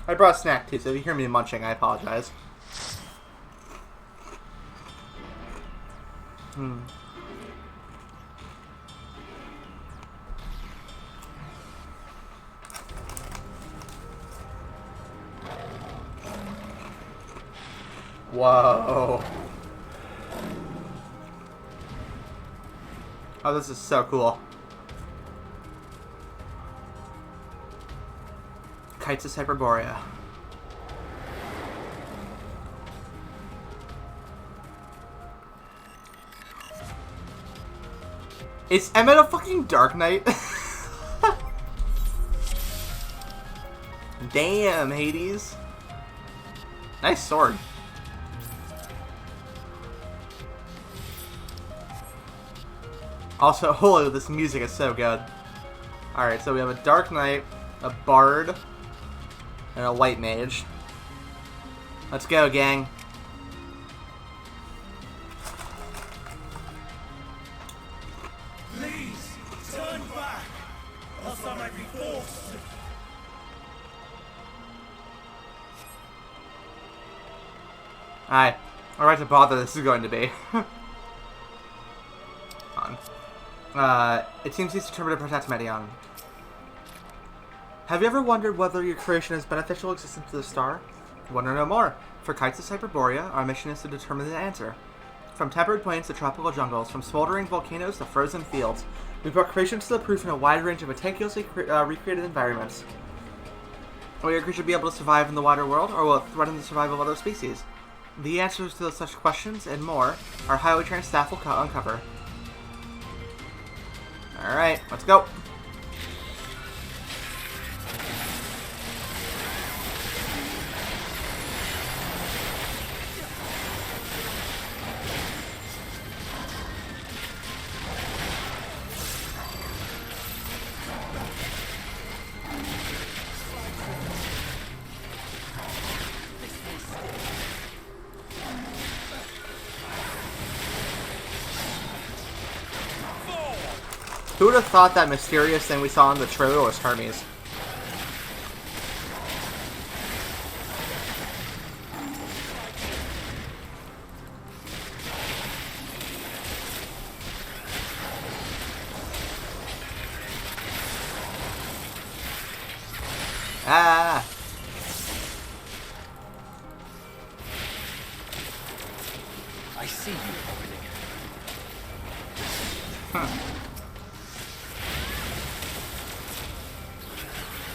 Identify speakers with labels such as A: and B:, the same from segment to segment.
A: I brought a snack too, so if you hear me munching, I apologize. Whoa. Oh, this is so cool. Kites of Hyperborea. Is Emmett a fucking Dark Knight? Damn, Hades. Nice sword. Also, holy, this music is so good. Alright, so we have a Dark Knight, a Bard, and a White Mage. Let's go, gang.
B: Please, turn back, else I might be forced.
A: Alright. Alright to bother this is going to be. It seems he's determined to protect Medion. Have you ever wondered whether your creation is beneficial existence to the star? Want to know more? For Kites of Hyperborea, our mission is to determine the answer. From temperate plains to tropical jungles, from smoldering volcanoes to frozen fields, we brought creations to the proof in a wide range of meticulously recreated environments. Will your creature be able to survive in the wider world, or will it threaten the survival of other species? The answers to such questions, and more, our highly trained staff will uncover. Alright, let's go. Who would have thought that mysterious thing we saw in the trailer was Hermes? Ah!
B: I see you opening.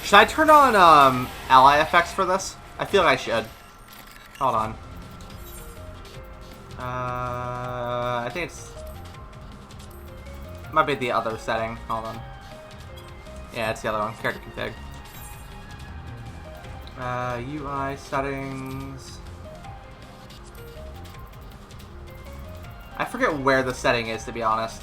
A: Should I turn on, ally effects for this? I feel like I should. Hold on. I think it's... Might be the other setting. Hold on. Yeah, it's the other one. Character config. UI settings... I forget where the setting is, to be honest.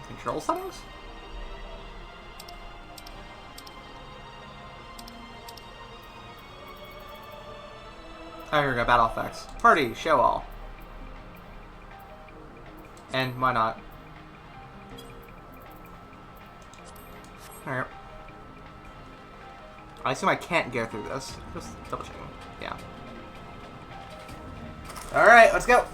A: Control settings? Oh, here we go, battle effects. Party, show all. And why not? Alright. I assume I can't go through this. Just double checking. Yeah. Alright, let's go.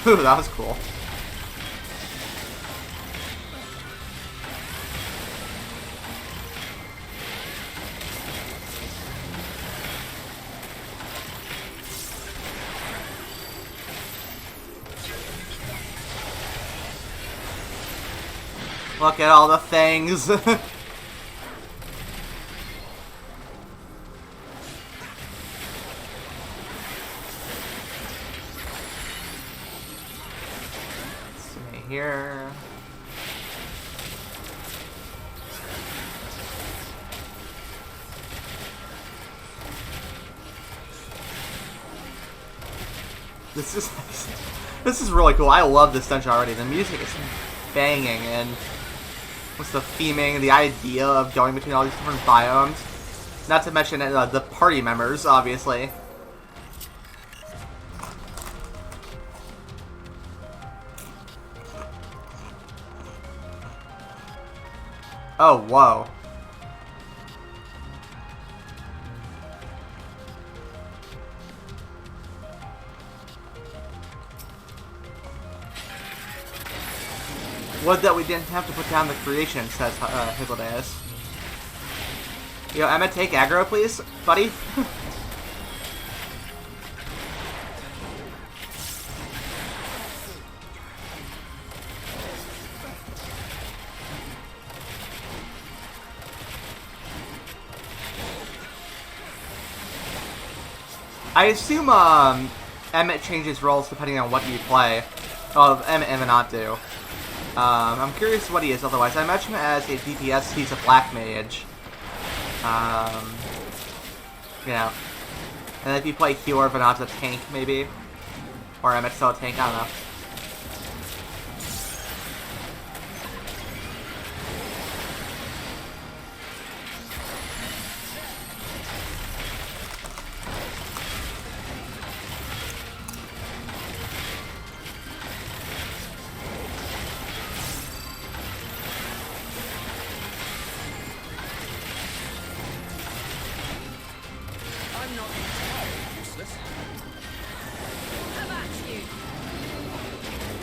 A: Ooh, that was cool. Look at all the things. here. This is really cool. I love this dungeon already. The music is banging, and what's the theming, the idea of going between all these different biomes. Not to mention the party members, obviously. Oh, whoa. Would that we didn't have to put down the creation, says Higgledaeus. Yo, Emma, take aggro, please, buddy. I assume Emmett changes roles depending on what you play. Oh, Emmett and not do. I'm curious what he is otherwise. I imagine as a DPS he's a black mage. Yeah. And if you play healer, Vanad's a tank, maybe? Or Emmett's still a tank, I don't know.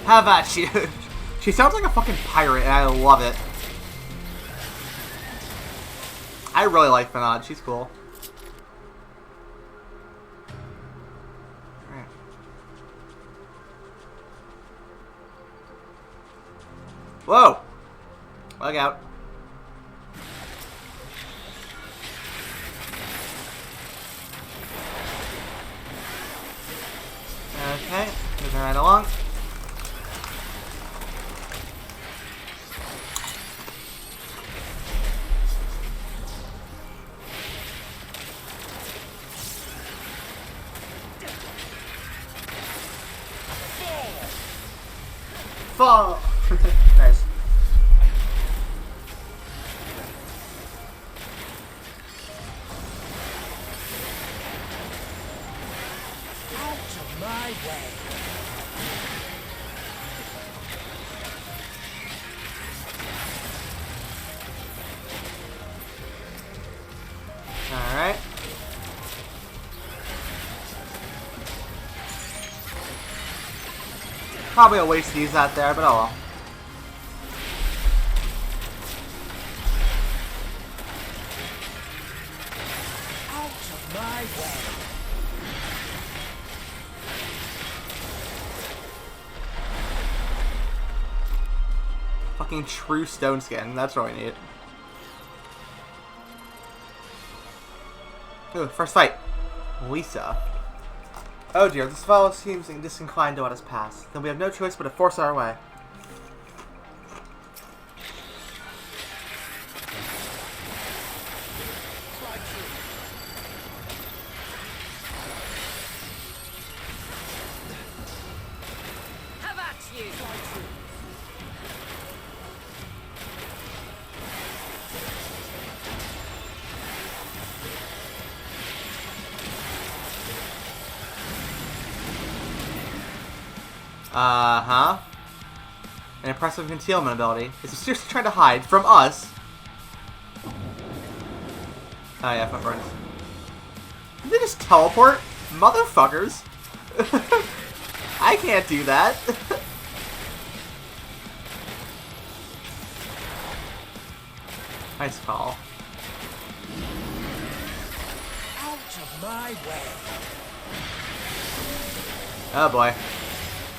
A: How about you? She sounds like a fucking pirate, and I love it. I really like Vanad. She's cool. Alright. Whoa! Look out. Okay, moving right along. Fall! Nice.
B: Out of my way.
A: Alright. Probably a waste to use that there, but oh well.
B: Out of my way.
A: Fucking true stone skin. That's really neat. Ooh, first fight. Issa. Oh dear, this fellow seems disinclined to let us pass. Then we have no choice but to force our way.
C: Have at you!
A: Uh-huh. An impressive concealment ability. Is he seriously trying to hide from us? Oh yeah, footprints. Did they just teleport? Motherfuckers! I can't do that. Nice call.
B: Out of my way.
A: Oh boy.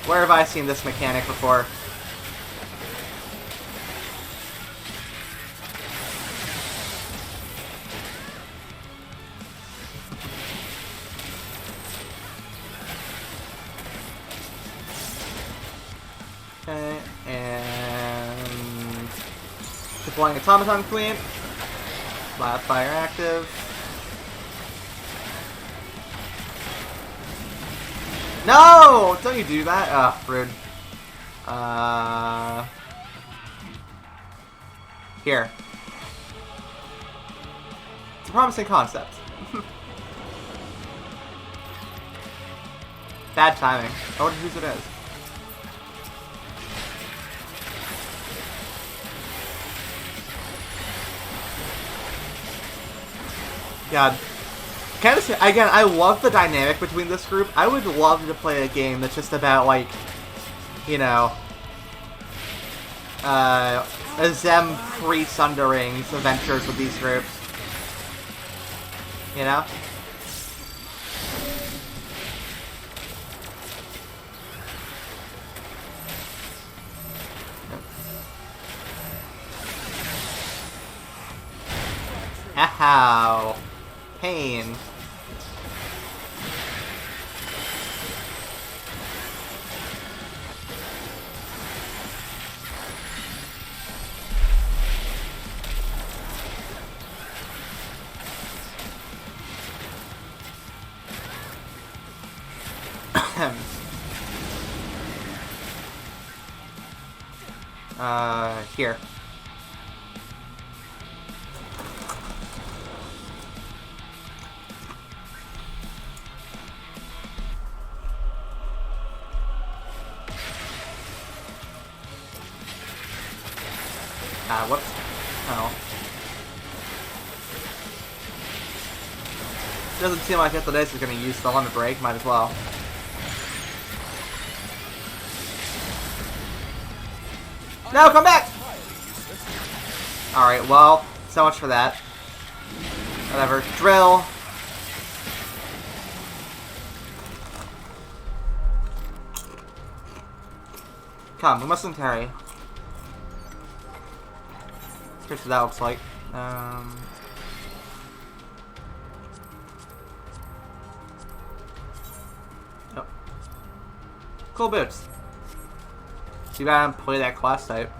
A: Where have I seen this mechanic before? Okay, and Flying Automaton Queen. Blast Fire active. No! Don't you do that? Ugh, rude. Here. It's a promising concept. Bad timing. I wonder whose it is. God. Kind of, again, I love the dynamic between this group. I would love to play a game that's just about, like, you know, a Zem pre-Sunderings adventures with these groups. You know? Ow. Pain. Here. Whoops. Oh. Doesn't seem like Astralis is going to use the limit break. Might as well. No, come back! Alright, well, so much for that. Whatever. Drill. Come, we mustn't tarry. Here's what that looks like. Oh. Cool boots. You gotta play that class type.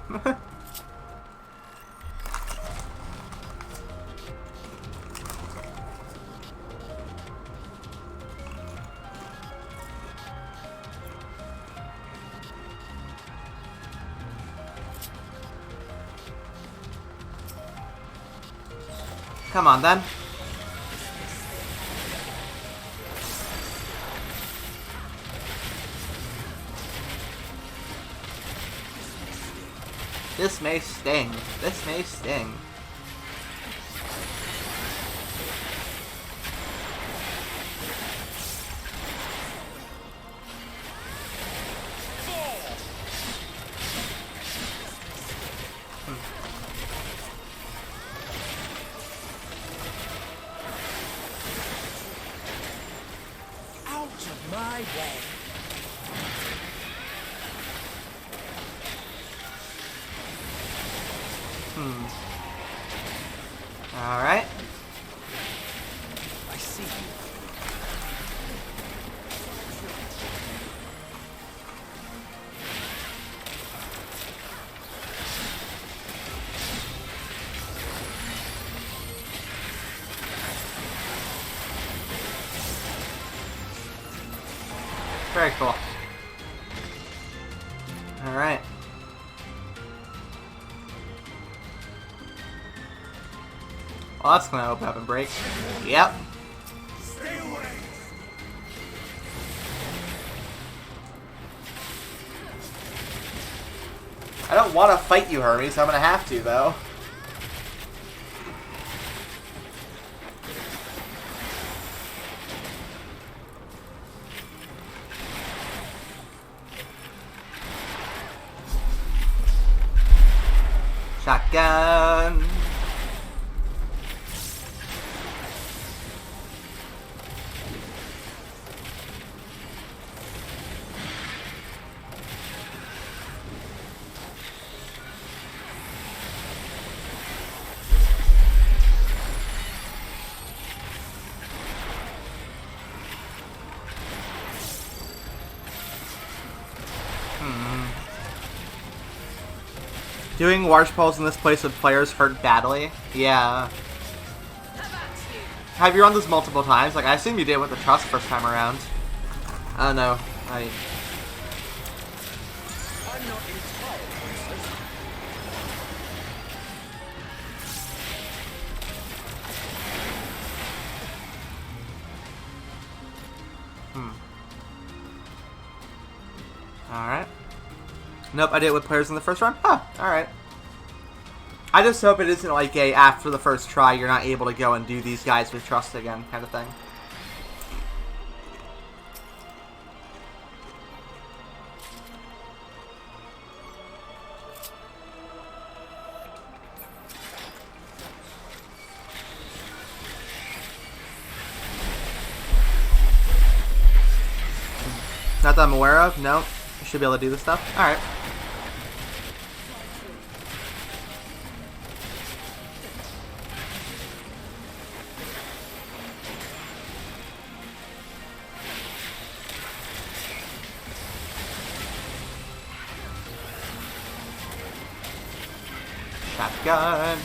A: Come on, then. This may sting. This may sting.
B: My way.
A: Alright.
B: I see you.
A: Very cool. Alright. Well, that's gonna open up and break. Yep.
B: Stay away.
A: I don't want to fight you, Hermes, so I'm gonna have to, though. Shotgun. Doing large pulls in this place with players hurt badly. Yeah. Have you run this multiple times? Like, I assume you did with the trust first time around. I don't know.
B: I'm not entirely useless.
A: Alright. Nope, I did it with players in the first run? Huh, alright. I just hope it isn't like a, after the first try, you're not able to go and do these guys with trust again kind of thing. Not that I'm aware of? No. I should be able to do this stuff. Alright. Shotgun.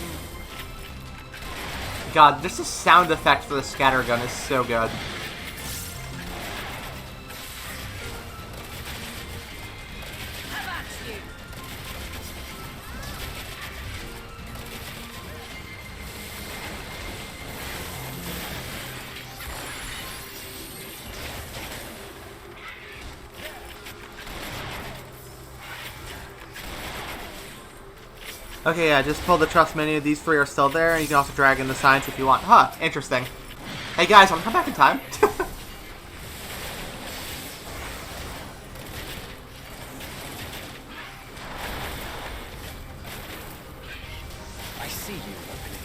A: God, just the sound effect for the scatter gun is so good. Okay, yeah, just pull the trust menu. These three are still there, and you can also drag in the signs if you want. Huh, interesting. Hey guys, wanna come back in time?
B: I see you opening.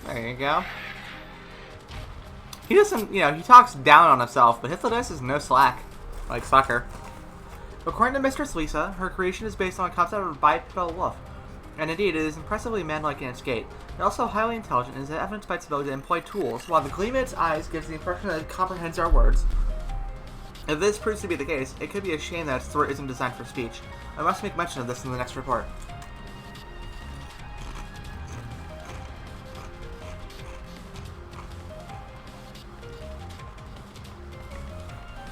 A: There you go. He doesn't, you know, he talks down on himself, but Hithlidus is no slack. Like sucker. According to Mistress Lisa, her creation is based on a concept of a bipedal wolf. And indeed, it is impressively manlike in its gait. It also highly intelligent and is evidenced by its ability to employ tools, while the gleam in its eyes gives the impression that it comprehends our words. If this proves to be the case, it could be a shame that its throat isn't designed for speech. I must make mention of this in the next report.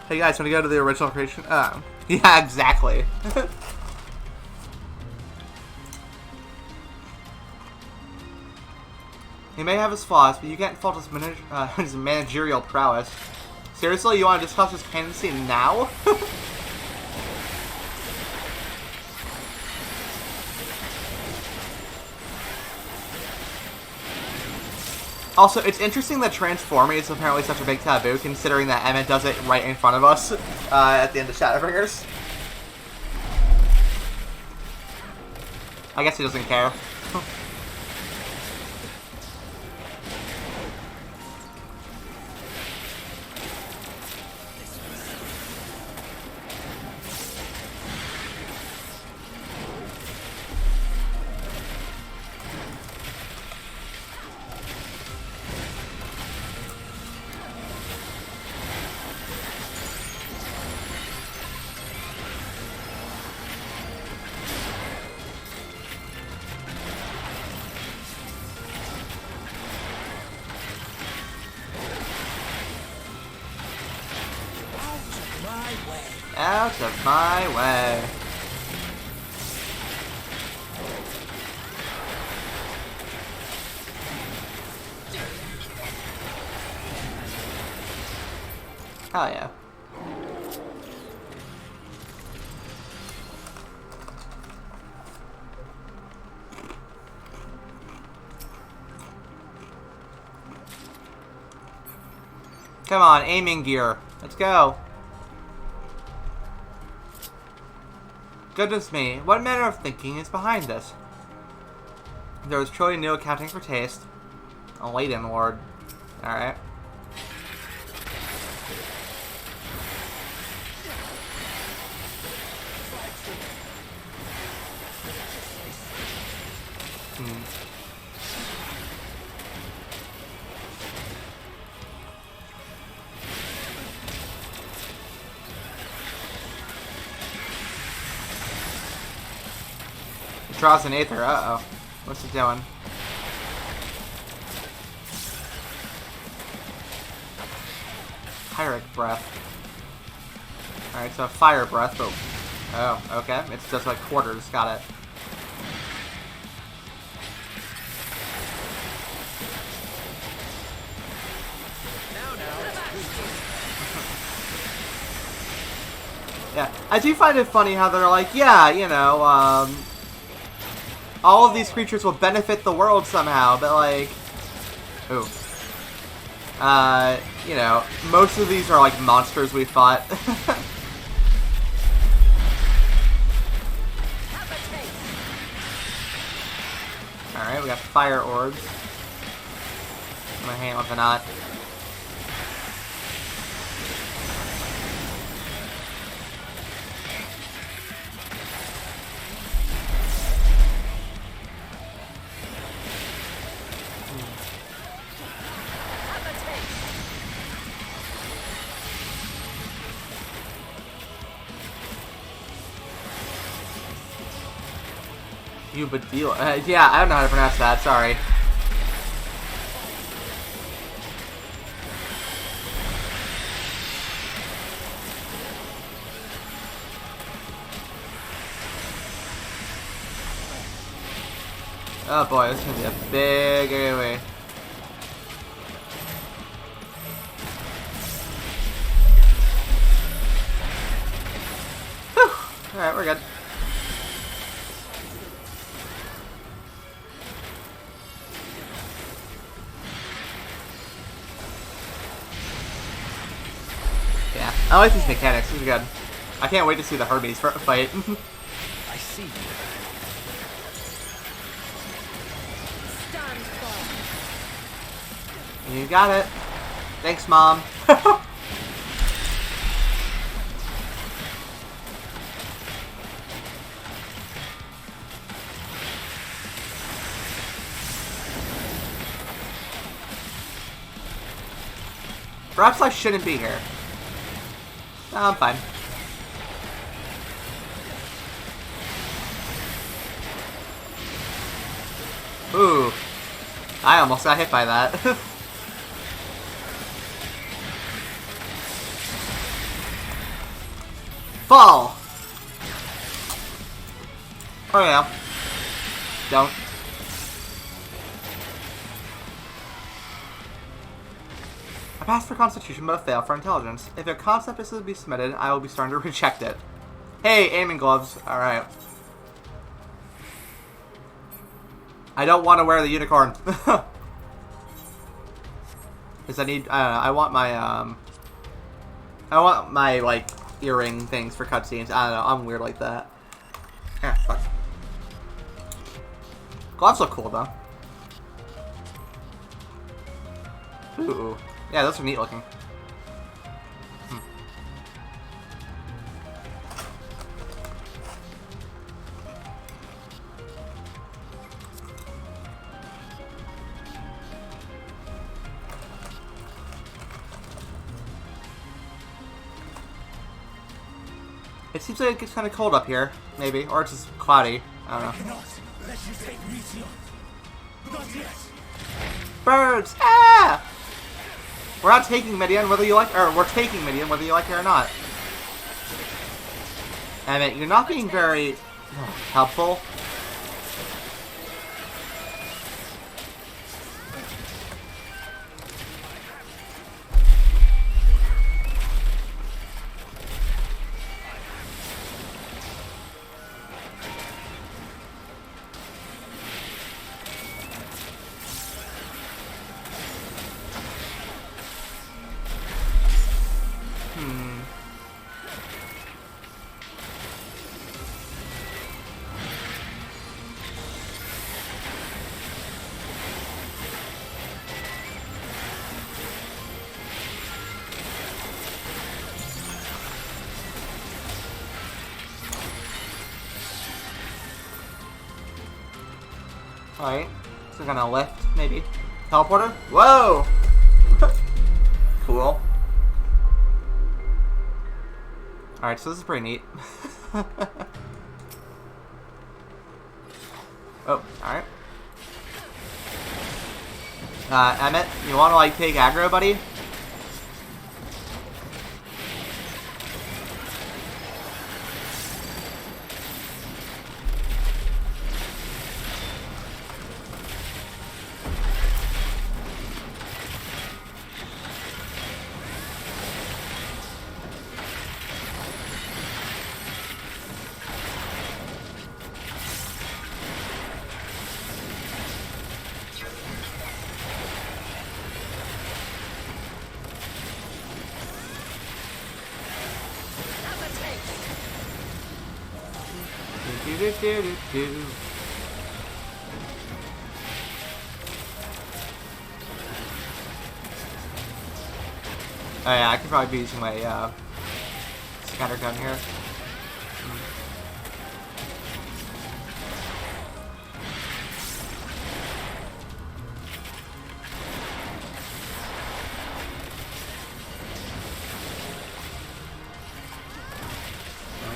A: Hey guys, wanna go to the original creation? Yeah, exactly. He may have his flaws, but you can't fault his managerial prowess. Seriously, you want to discuss his candidacy now? Also, it's interesting that transforming is apparently such a big taboo, considering that Emmett does it right in front of us at the end of Shadowbringers. I guess he doesn't care. Out of my way. Hell yeah. Come on, aiming gear. Let's go. Goodness me, what manner of thinking is behind this? There was truly no accounting for taste. A laden lord. Alright. Draws an Aether. Uh-oh. What's it doing? Pyric Breath. Alright, so Fire Breath, but... Oh, okay. It's just like quarters. Got it. Yeah, I do find it funny how they're like, yeah, you know, all of these creatures will benefit the world somehow, but like, ooh, you know, most of these are like monsters we fought. Alright, we got fire orbs. I'm gonna hang with a knot. Ubadil. Yeah, I don't know how to pronounce that. Sorry. Oh boy, this is gonna be a big AoE. Whew. Alright, we're good. Yeah, I like these mechanics. This is good. I can't wait to see the Hermes fight.
B: I see you.
A: You got it. Thanks, Mom. Perhaps I shouldn't be here. No, I'm fine. Ooh. I almost got hit by that. Fall! Oh yeah. Don't. I passed for Constitution, but I failed for Intelligence. If a concept is to be submitted, I will be starting to reject it. Hey, aiming gloves. Alright. I don't want to wear the unicorn. Because I need, I want my, like, earring things for cutscenes. I don't know, I'm weird like that. Yeah, fuck. Gloves look cool, though. Ooh. Yeah, those are neat looking. It seems like it gets kind of cold up here, maybe. Or it's just cloudy. I don't know.
B: Cannot let you take Meteor. Not yet.
A: Birds! Ah! We're not taking Midian whether you like, or we're taking Midian whether you like it or not. I mean, you're not being very helpful. Alright, so we're gonna lift, maybe. Teleporter? Whoa! Cool. Alright, so this is pretty neat. Oh, alright. Emmett, you wanna, like, take aggro, buddy? Do. Oh yeah, I could probably be using my scatter gun here.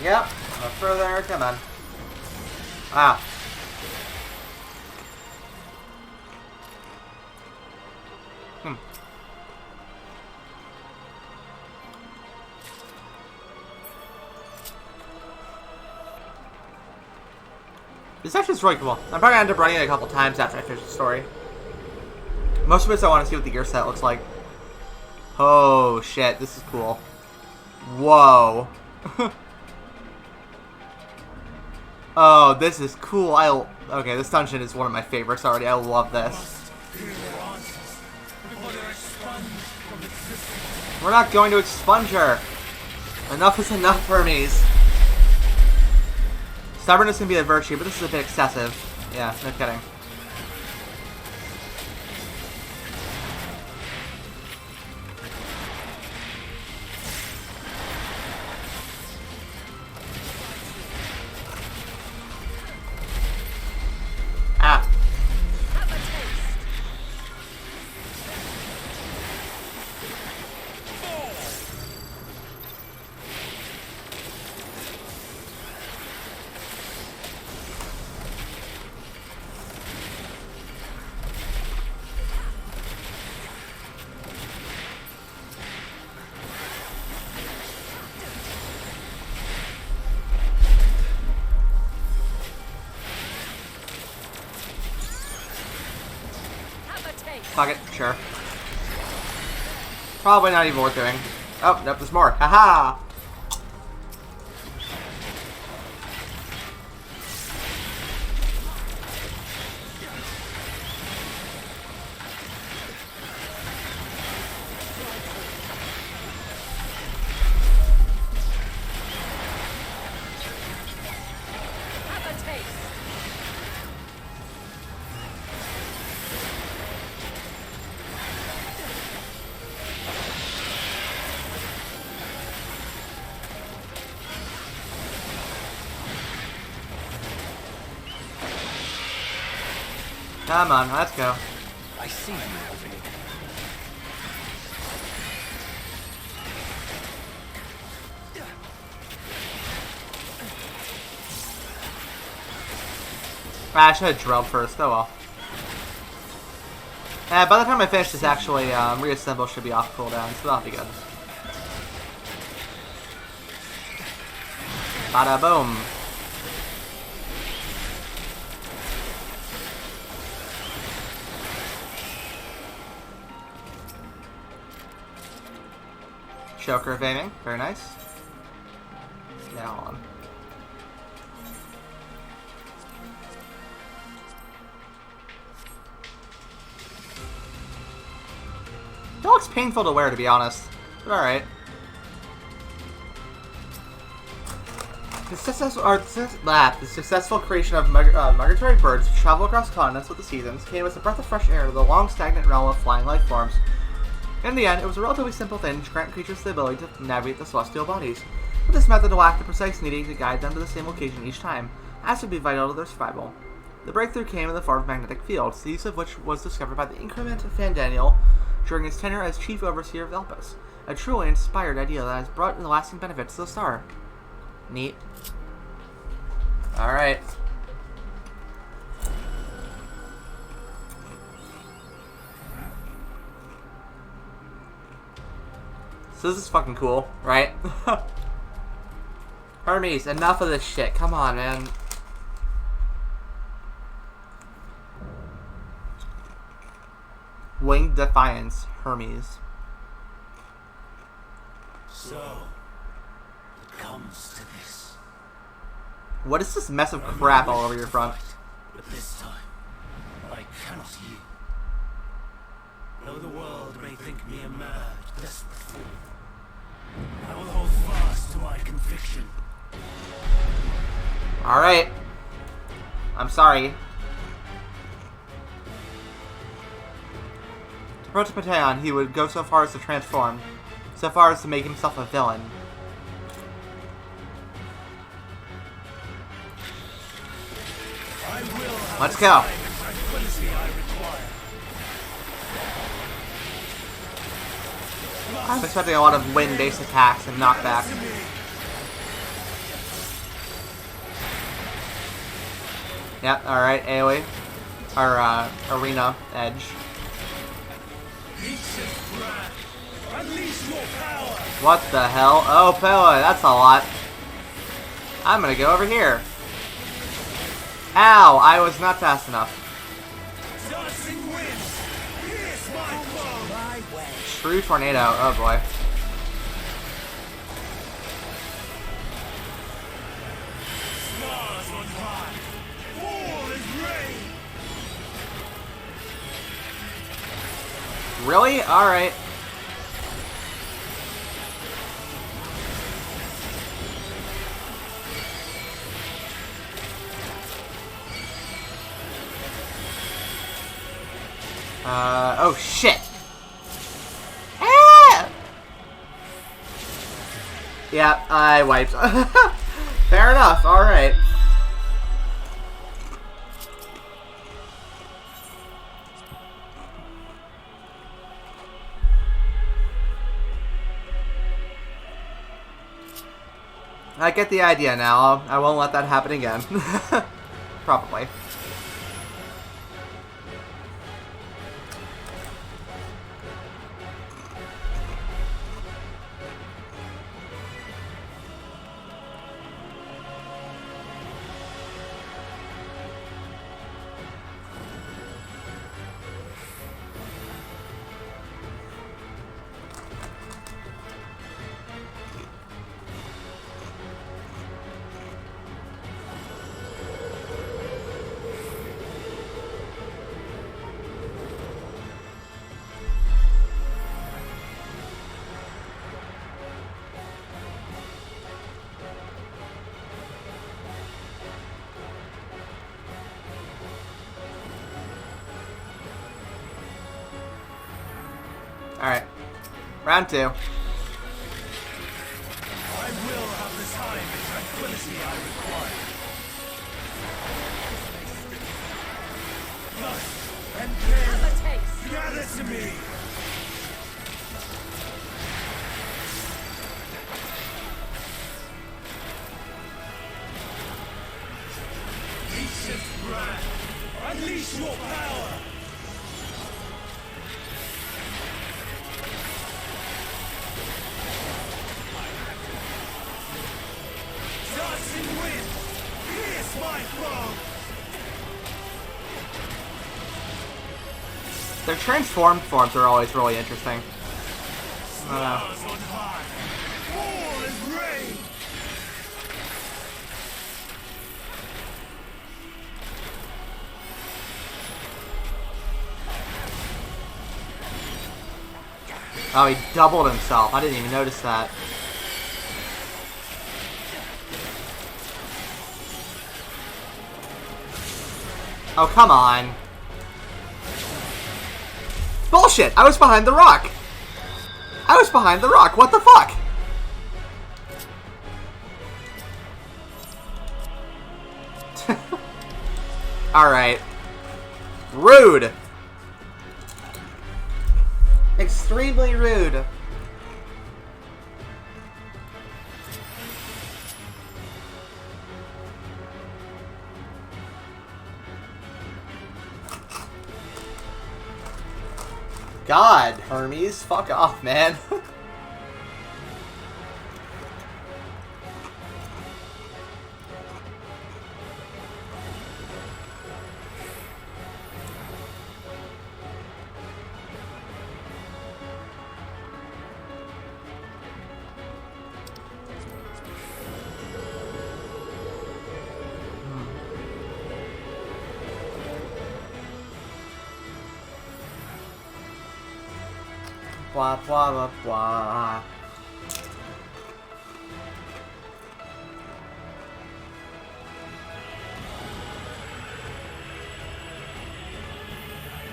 A: Yep, no further, come on. Ah. This actually is really cool. I'm probably gonna end up running it a couple times after I finish the story. Most of it is I want to see what the gear set looks like. Oh shit, this is cool. Whoa. Oh, this is cool. Okay, this dungeon is one of my favorites already. I love this. We're not going to expunge her. Enough is enough, Hermes. Stubbornness can be a virtue, but this is a bit excessive. Yeah, no kidding. Ah. Fuck it, sure. Probably not even worth doing. Oh, nope, there's more. Haha! Come on, let's go.
B: I see you over here.
A: I should have drilled first, oh well. By the time I finish this, actually, reassemble should be off cooldown, so that'll be good. Bada boom. Choker of aiming, very nice. Now on. That looks painful to wear, to be honest. But alright. The successful creation of migratory birds who travel across continents with the seasons came as a breath of fresh air to the long stagnant realm of flying life forms. In the end, it was a relatively simple thing to grant creatures the ability to navigate the celestial bodies, but this method lacked the precise needing to guide them to the same location each time, as would be vital to their survival. The breakthrough came in the form of magnetic fields, the use of which was discovered by the Increment Fandaniel during his tenure as Chief Overseer of Elpis, a truly inspired idea that has brought lasting benefits to the star. Neat. Alright. So this is fucking cool, right? Hermes, enough of this shit. Come on, man. Winged Defiance, Hermes.
B: So, it comes to this.
A: What is this mess of crap all over your front?
B: But this time, I cannot yield. Though the world may think me a mad, desperate fool, I will hold fast to my conviction.
A: Alright. I'm sorry. To protect Mateon, he would go so far as to transform. So far as to make himself a villain.
B: I will have
A: Let's
B: the
A: go.
B: time and tranquility I require.
A: I'm expecting a lot of wind-based attacks and knockbacks.
B: To me,
A: Yep, alright, AoE. Or, Arena Edge.
B: ancient brand, unleash your power.
A: What the hell? Oh, boy, that's a lot. I'm gonna go over here. Ow, I was not fast enough.
B: Dancing winds, pierce my foe. My way.
A: True Tornado, oh boy.
B: Stars on high, fall is rain.
A: Really? Alright. Oh shit! Ah! Yeah, I wiped. Fair enough, alright. I get the idea now. I won't let that happen again. Probably. Alright. Round 2.
B: I will have the time and tranquility I require. Lust and
C: Have a
B: pain,
C: taste.
B: gather to me. Ancient brand, unleash your power. Dancing wind, pierce my foe.
A: Their transformed forms are always really interesting.
B: Stars on high, fall is rain.
A: Oh, he doubled himself. I didn't even notice that. Oh, come on. Bullshit! I was behind the rock! I was behind the rock! What the fuck? Alright. Rude! Extremely rude. God, Hermes, fuck off, man. Blah, blah, blah, blah.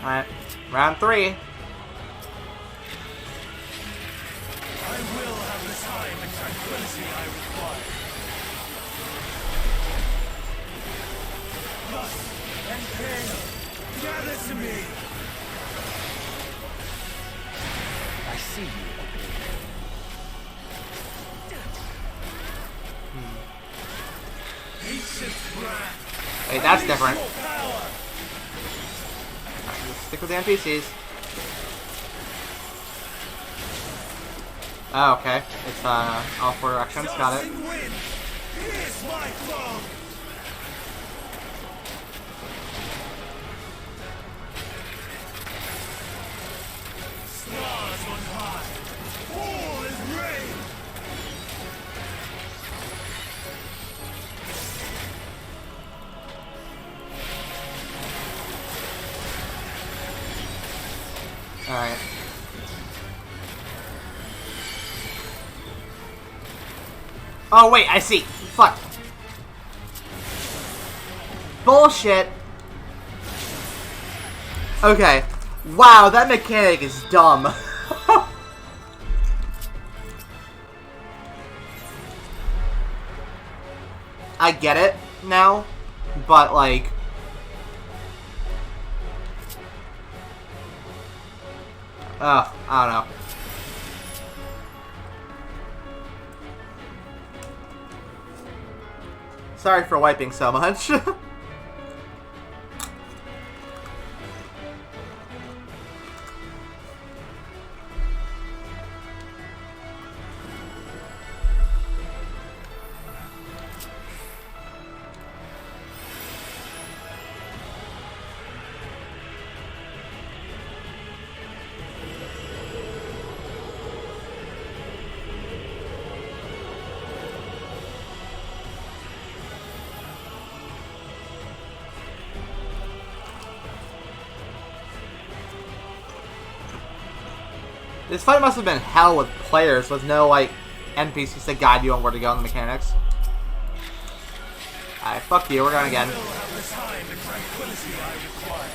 A: Alright, round 3.
B: I will have the time and tranquility I require. Lust and pain, gather to me. I see you. Ancient breath.
A: Wait, that's different.
B: Your power.
A: Alright, let's stick with the NPCs. Oh, okay. It's all 4 directions. Got it.
B: Tossing wind, here's my foe. Stars on high, all is rain.
A: Alright. Oh, wait, I see. Fuck. Bullshit. Okay. Wow, that mechanic is dumb. I get it now, but like... I don't know. Sorry for wiping so much. This fight must have been hell with players with no, like, NPCs to guide you on where to go in the mechanics. Alright, fuck you, we're going again.
B: I will have the time and tranquility I require.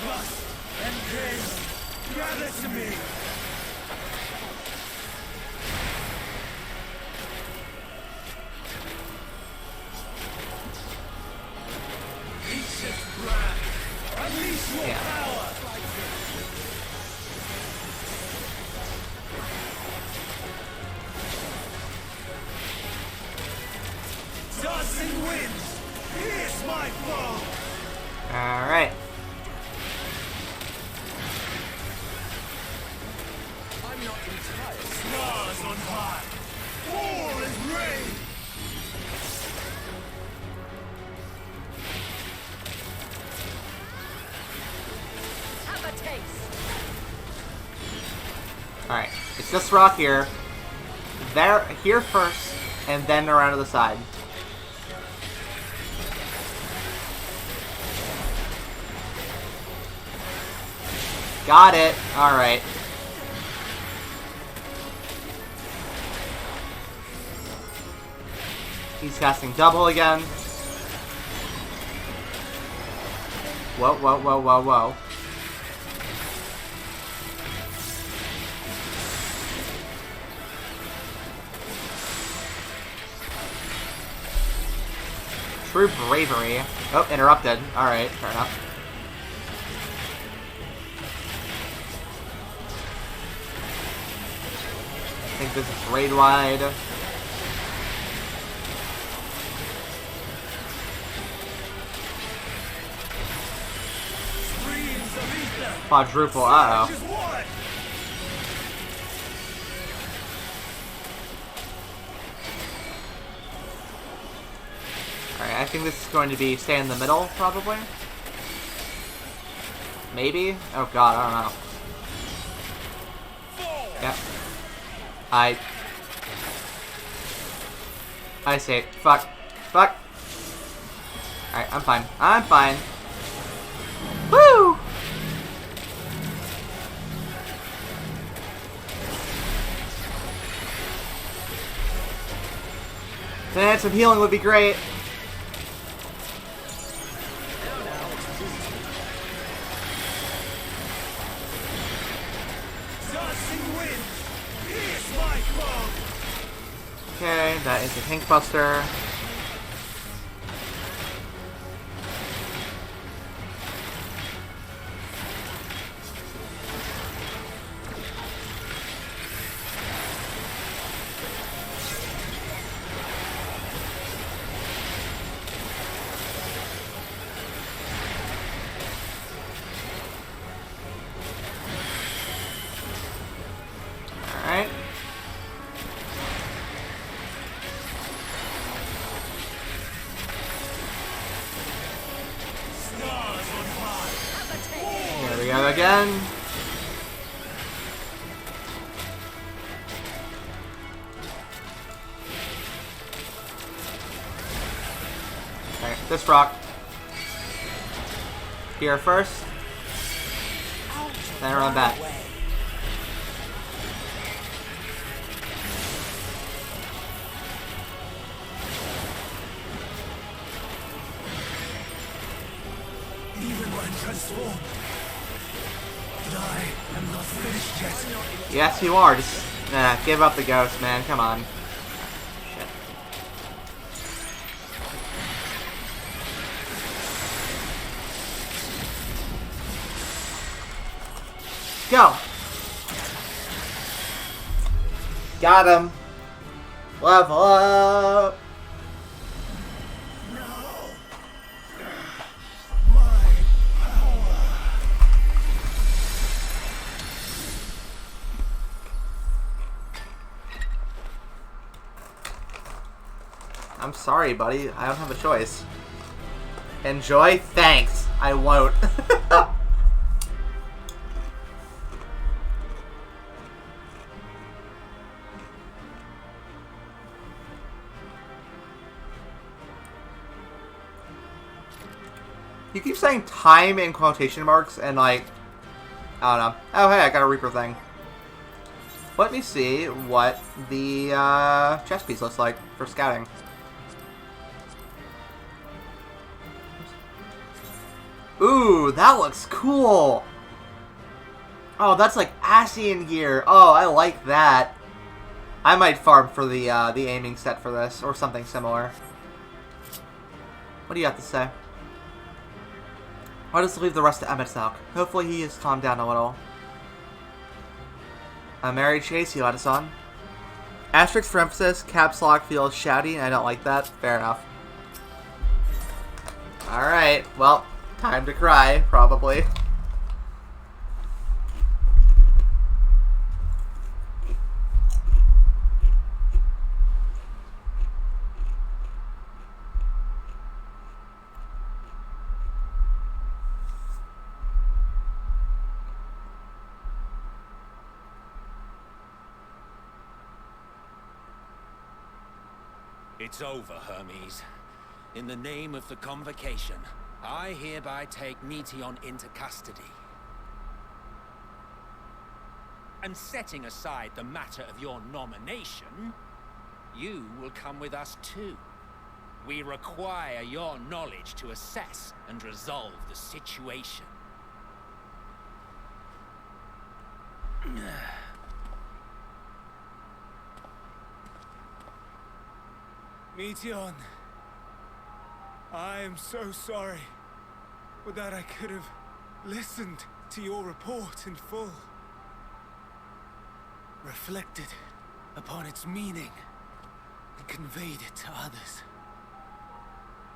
B: Lust and pain, gather to me. Ancient breath, unleash your power. Tossing winds, here's my foe.
A: Alright.
B: I'm not entirely. Stars on high, all is rain.
C: Have a taste.
A: Alright. It's this rock here. There, here first, and then around to the side. Got it. Alright. He's casting double again. Whoa, whoa, whoa, whoa, whoa. True bravery. Oh, interrupted. Alright, fair enough. I think this is raid wide.
B: Streams of ether.
A: Quadruple, uh-oh.
B: Just one.
A: Alright, I think this is going to be stay in the middle, probably. Maybe? Oh god, I don't know. Yep. I see. Fuck. Fuck. Alright, I'm fine. I'm fine. Woo! Man, some healing would be great. Okay, that is a Tank Buster. Alright. There we go again. Okay, this rock. Here first. Then run back.
B: Even when transformed, but I am not finished yet.
A: Yes, you are. Just give up the ghost, man. Come on. Shit. Go. Got him. Level up. I'm sorry, buddy. I don't have a choice. Enjoy? Thanks. I won't. You keep saying time in quotation marks and like, I don't know. Oh, hey, I got a Reaper thing. Let me see what the chest piece looks like for scouting. Ooh, that looks cool. Oh, that's like Ascian gear. Oh, I like that. I might farm for the aiming set for this or something similar. What do you have to say? I'll just leave the rest to Emmett's out. Hopefully he has calmed down a little. Mary Chase, you let us on. Asterisk for emphasis, caps lock feels shouty, and I don't like that. Fair enough. Alright, well, time to cry, probably.
B: It's over, Hermes. In the name of the Convocation, I hereby take Meteon into custody. And setting aside the matter of your nomination, you will come with us too. We require your knowledge to assess and resolve the situation.
D: Meteon, I am so sorry, but that I could have listened to your report in full, reflected upon its meaning, and conveyed it to others,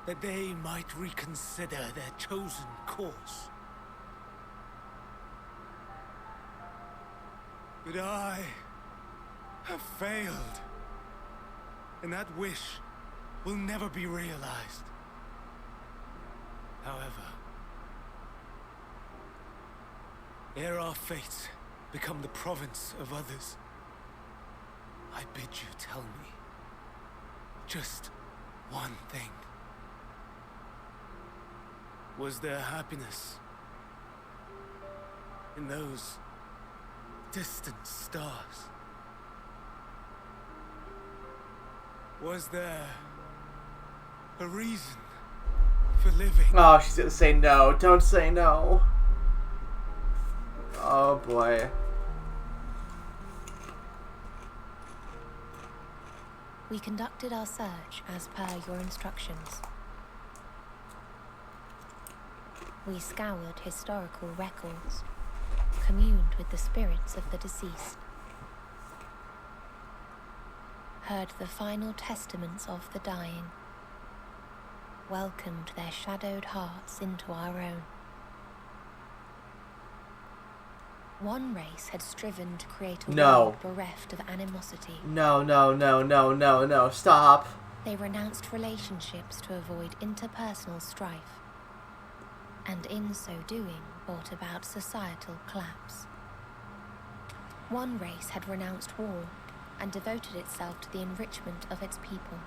D: that they might reconsider their chosen course. But I have failed, and that wish will never be realized. However, ere our fates become the province of others, I bid you tell me just one thing. Was there happiness in those distant stars? Was there a reason for living?
A: Oh, she's gonna say no. Don't say no. Oh boy.
E: We conducted our search as per your instructions. We scoured historical records, communed with the spirits of the deceased, heard the final testaments of the dying, welcomed their shadowed hearts into our own. One race had striven to create a world bereft of animosity.
A: No, stop.
E: They renounced relationships to avoid interpersonal strife, and in so doing brought about societal collapse. One race had renounced war and devoted itself to the enrichment of its people.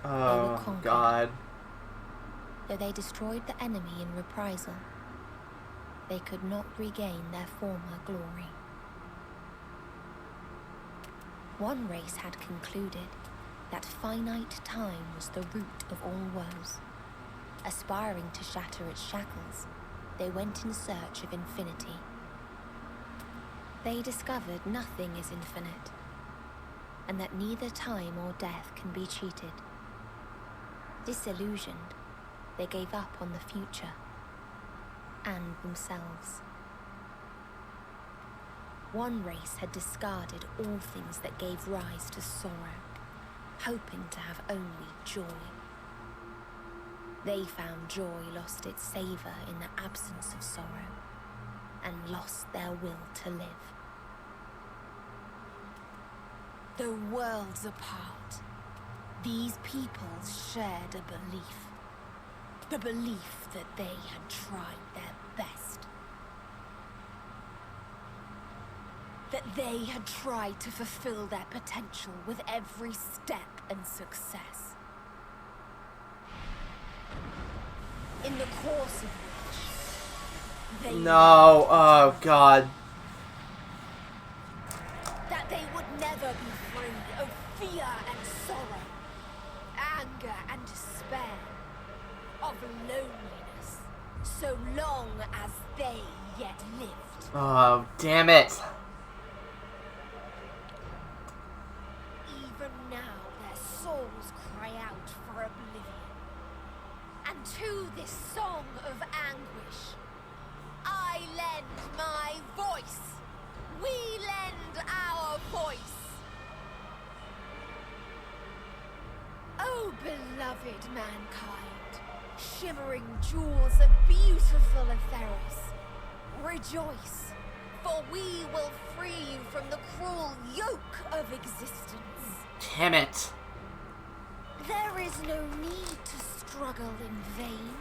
A: Oh, God.
E: Though they destroyed the enemy in reprisal, they could not regain their former glory. One race had concluded that finite time was the root of all woes. Aspiring to shatter its shackles, they went in search of infinity. They discovered nothing is infinite, and that neither time or death can be cheated. Disillusioned, they gave up on the future and themselves. One race had discarded all things that gave rise to sorrow, hoping to have only joy. They found joy lost its savour in the absence of sorrow, and lost their will to live. Though worlds apart, these peoples shared a belief. The belief that they had tried their best. That they had tried to fulfill their potential with every step and success. In the course of which they
A: No, oh God.
E: that they would never be free of fear and sorrow, anger and despair, of loneliness, so long as they yet lived.
A: Oh, damn it.
E: Even now their souls cry out for oblivion. And to this song of anguish, I lend my voice. We lend our voice. Oh, beloved mankind, shimmering jewels of beautiful Ffxiv, rejoice, for we will free you from the cruel yoke of existence.
A: Damn it.
E: There is no need to struggle in vain,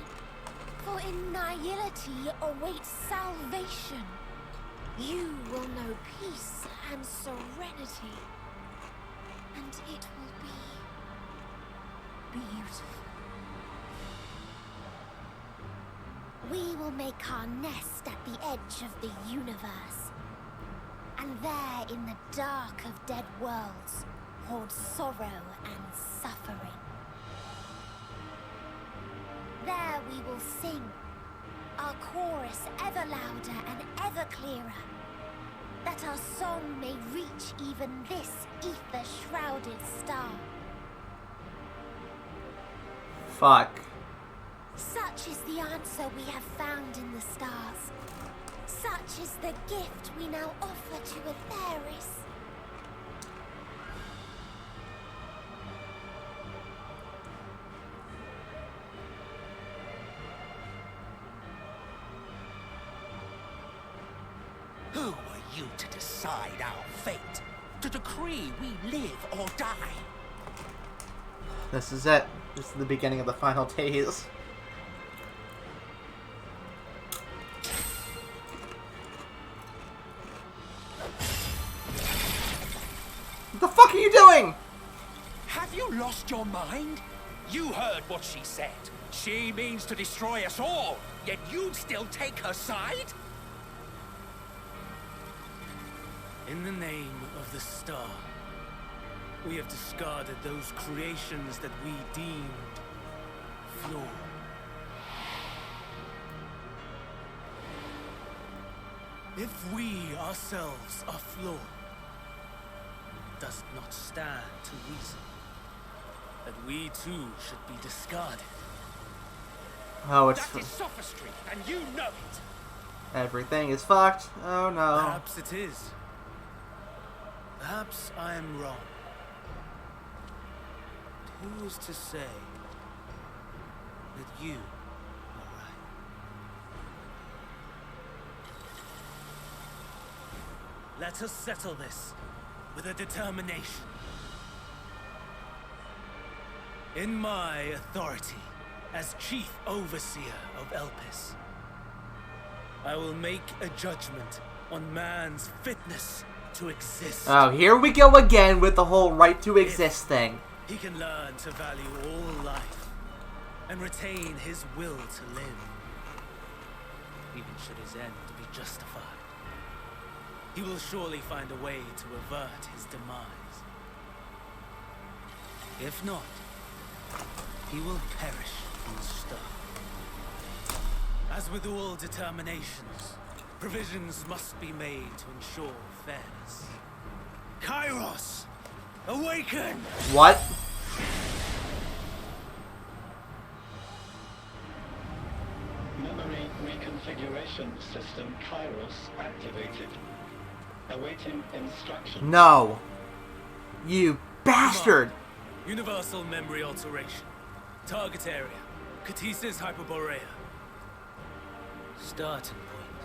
E: for in nihility awaits salvation. You will know peace and serenity, and it will be beautiful. We will make our nest at the edge of the universe, and there in the dark of dead worlds hoard sorrow and suffering. There we will sing, our chorus ever louder and ever clearer, that our song may reach even this ether-shrouded star.
A: Fuck.
E: Such is the answer we have found in the stars. Such is the gift we now offer to Ffxiv.
B: Who are you to decide our fate? To decree we live or die?
A: This is it. This is the beginning of the final days. What the fuck are you doing?
B: Have you lost your mind? You heard what she said. She means to destroy us all, yet you'd still take her side?
D: In the name of the star, we have discarded those creations that we deemed flawed. If we ourselves are flawed, does it not stand to reason that we too should be discarded?
A: Oh, it's
B: That is sophistry, and you know it.
A: everything is fucked. Oh no.
D: Perhaps it is. Perhaps I am wrong. But who is to say that you are right? Let us settle this with a determination. In my authority as Chief Overseer of Elpis, I will make a judgment on man's fitness to exist.
A: Oh, here we go again with the whole right to exist thing.
D: He can learn to value all life and retain his will to live, even should his end be justified. He will surely find a way to avert his demise. If not, he will perish in the stone. As with all determinations, provisions must be made to ensure fairness. Kairos! Awaken!
A: What?
F: Memory reconfiguration system Kairos activated. Awaiting instruction.
A: No. You bastard!
D: Universal memory alteration. Target area. Catesis Hyperborea. Starting point.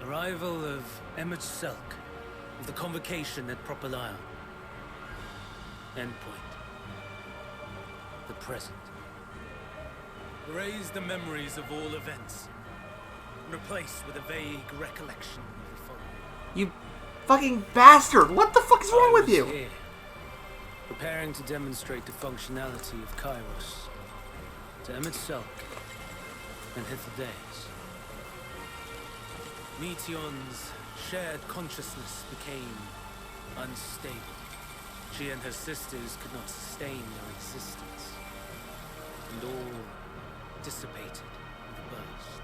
D: Arrival of Emmett Selk of the convocation at Propylion. Endpoint. The present. Erase the memories of all events. Replaced with a vague recollection of the following.
A: You fucking bastard! What the fuck is wrong with you?
D: Here, preparing to demonstrate the functionality of Kairos to Emmett Selk and Hitherdays. Meteon's shared consciousness became unstable. She and her sisters could not sustain their existence, and all dissipated with a burst.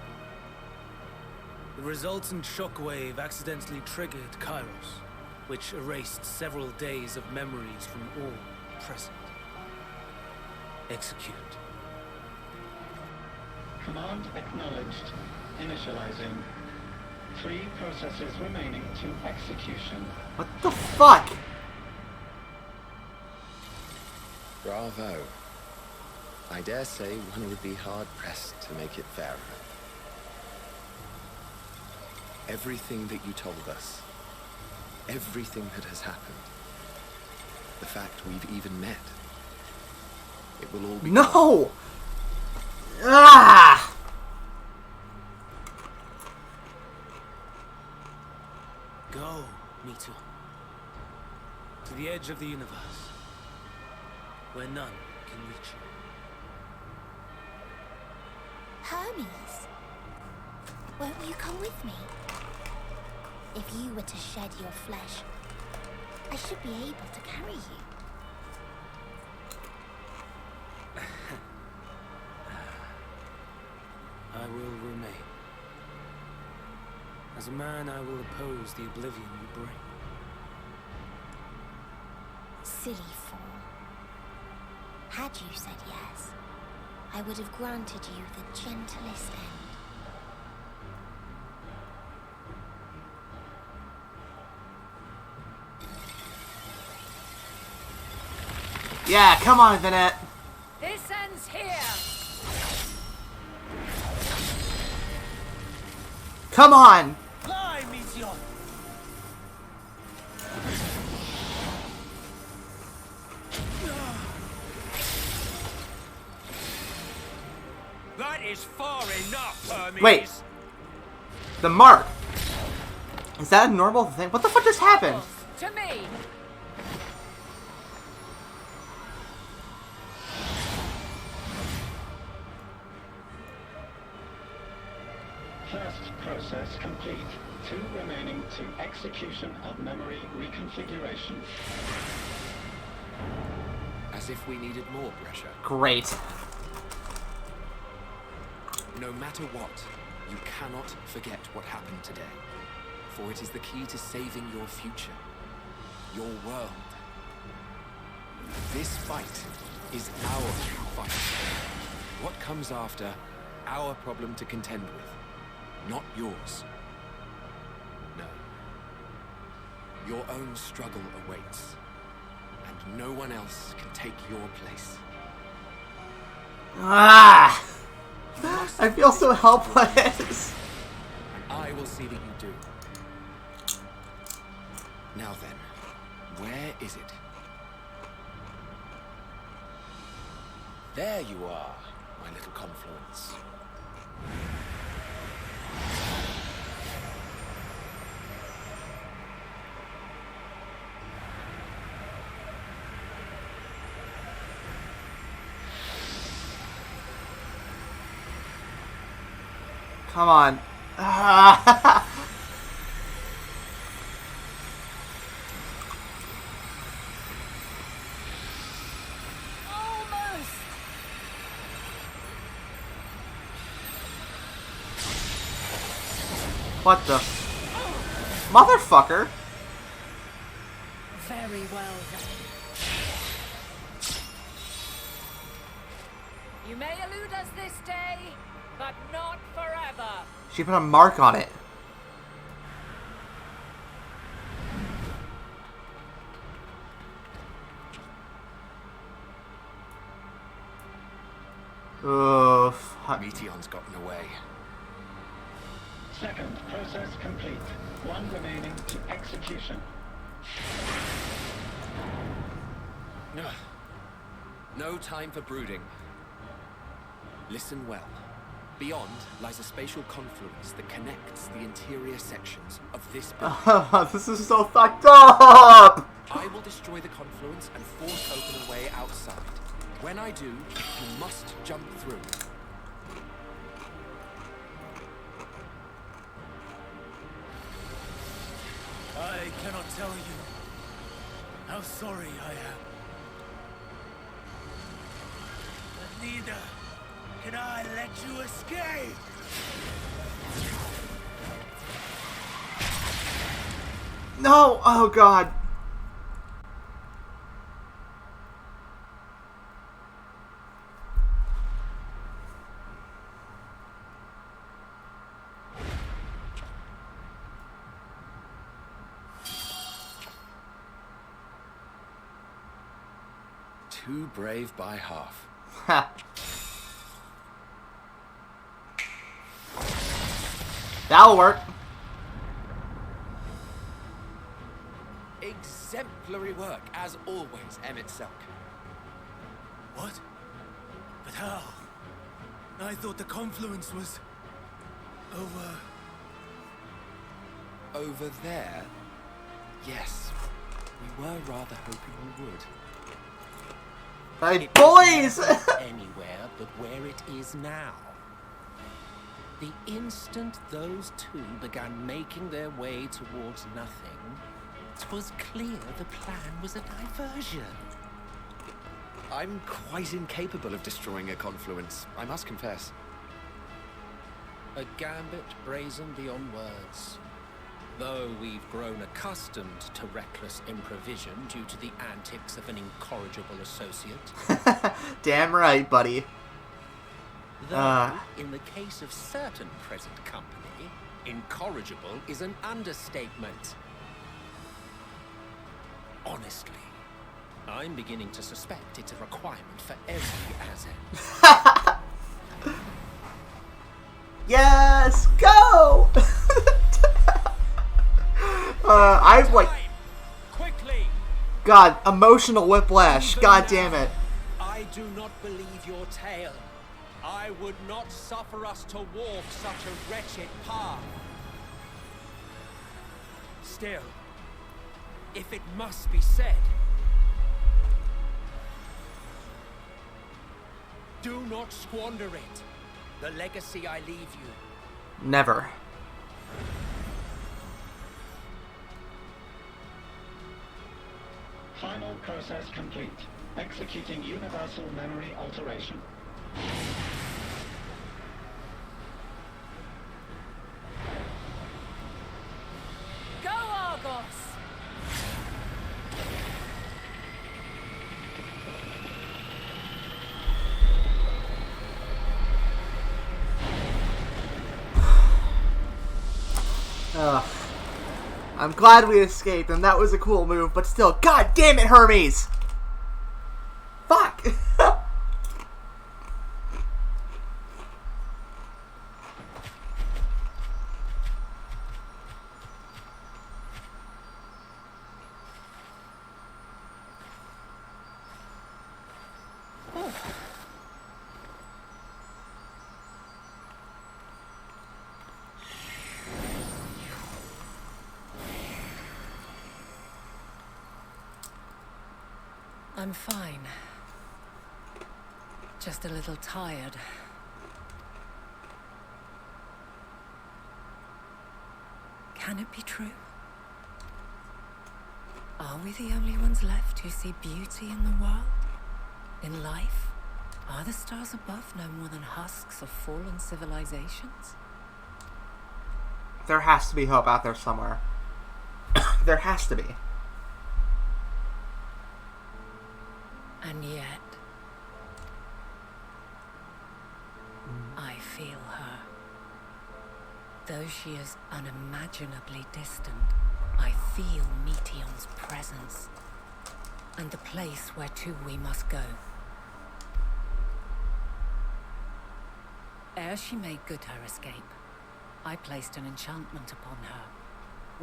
D: The resultant shockwave accidentally triggered Kairos, which erased several days of memories from all present. Execute.
F: Command acknowledged. Initializing. 3 processes remaining to execution.
A: What the fuck?
G: Bravo. I dare say one would be hard-pressed to make it fairer. Everything that you told us, everything that has happened, the fact we've even met, it will all be gone.
A: No! Ah!
D: Go, Meteor. To the edge of the universe, where none can reach you.
E: Hermes, won't you come with me? If you were to shed your flesh, I should be able to carry you.
D: I will remain. As a man, I will oppose the oblivion you bring.
E: Silly fool. Had you said yes, I would have granted you the gentlest end.
A: Yeah, come on, Vinette.
C: This ends here.
A: Come on!
D: Fly, Meteor!
B: That is far enough, Hermes.
A: Wait. The mark. Is that a normal thing? What the fuck just happened?
C: To me.
F: First process process complete. 2 remaining to execution of memory reconfiguration.
G: As if we needed more pressure.
A: Great.
G: No matter what, you cannot forget what happened today. For it is the key to saving your future. Your world. This fight is our fight. What comes after, our problem to contend with, not yours. No. Your own struggle awaits, and no one else can take your place.
A: Ah! I feel so helpless.
G: I will see that you do. Now then, where is it? There you are, my little confluence.
A: Come on. Ah.
C: Almost.
A: What the? Motherfucker.
C: Very well then. You may elude us this day, but not forever.
A: She put a mark on it. Oh, fuck.
G: Meteon's gotten away.
F: Second process complete. 1 remaining to execution.
G: No time for brooding. Listen well. Beyond lies a spatial confluence that connects the interior sections of this building.
A: This is so fucked up!
G: I will destroy the confluence and force open a way outside. When I do, you must jump through.
B: I cannot tell you how sorry I am. But neither can I let you escape!
A: No! Oh god.
G: Too brave by half.
A: Ha. That'll work.
G: Exemplary work, as always, Emmett Selk.
B: What? But how? I thought the confluence was...
G: Over there? Yes. We were rather hoping we would.
A: Hey, boys!
H: Anywhere but where it is now. The instant those two began making their way towards nothing, 'twas clear the plan was a diversion.
G: I'm quite incapable of destroying a confluence, I must confess.
H: A gambit brazen beyond words. Though we've grown accustomed to reckless improvision due to the antics of an incorrigible associate.
A: Damn right, buddy.
H: Though, in the case of certain present company, incorrigible is an understatement. Honestly, I'm beginning to suspect it's a requirement for every Azen.
A: Yes! Go! I've like...
B: Quickly!
A: God, emotional whiplash. God damn it.
H: I do not believe your tale. I would not suffer us to walk such a wretched path. Still, if it must be said, do not squander it. The legacy I leave you.
A: Never.
F: Final process complete. Executing universal memory alteration.
C: Go, Argos!
A: Ugh. I'm glad we escaped, and that was a cool move, but still, god damn it, Hermes! Fuck!
C: I'm fine. Just a little tired. Can it be true? Are we the only ones left who see beauty in the world? In life? Are the stars above no more than husks of fallen civilizations?
A: There has to be hope out there somewhere. There has to be.
C: And yet, I feel her. Though she is unimaginably distant, I feel Meteon's presence, and the place where to we must go. Ere she made good her escape, I placed an enchantment upon her,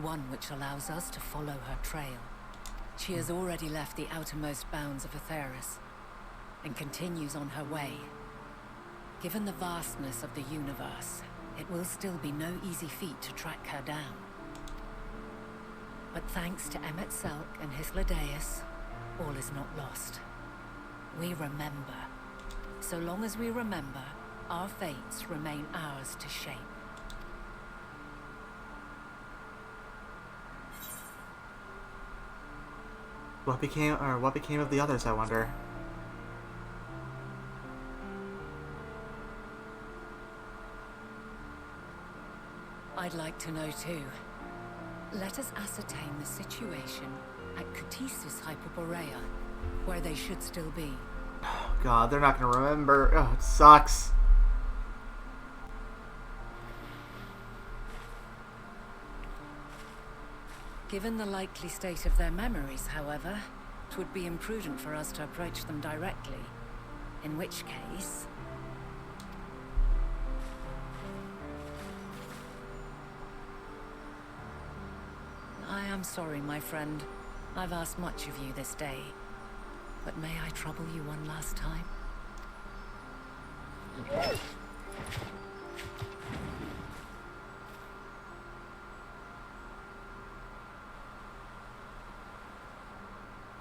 C: one which allows us to follow her trail. She has already left the outermost bounds of Astralis, and continues on her way. Given the vastness of the universe, it will still be no easy feat to track her down. But thanks to Emmet Selk and Hythlodaeus, all is not lost. We remember. So long as we remember, our fates remain ours to shape.
A: What became of the others, I wonder?
C: I'd like to know too. Let us ascertain the situation at Catisus Hyperborea, where they should still be.
A: Oh god, they're not gonna remember. Oh, it sucks.
C: Given the likely state of their memories, however, it would be imprudent for us to approach them directly. In which case... I am sorry, my friend. I've asked much of you this day. But may I trouble you one last time?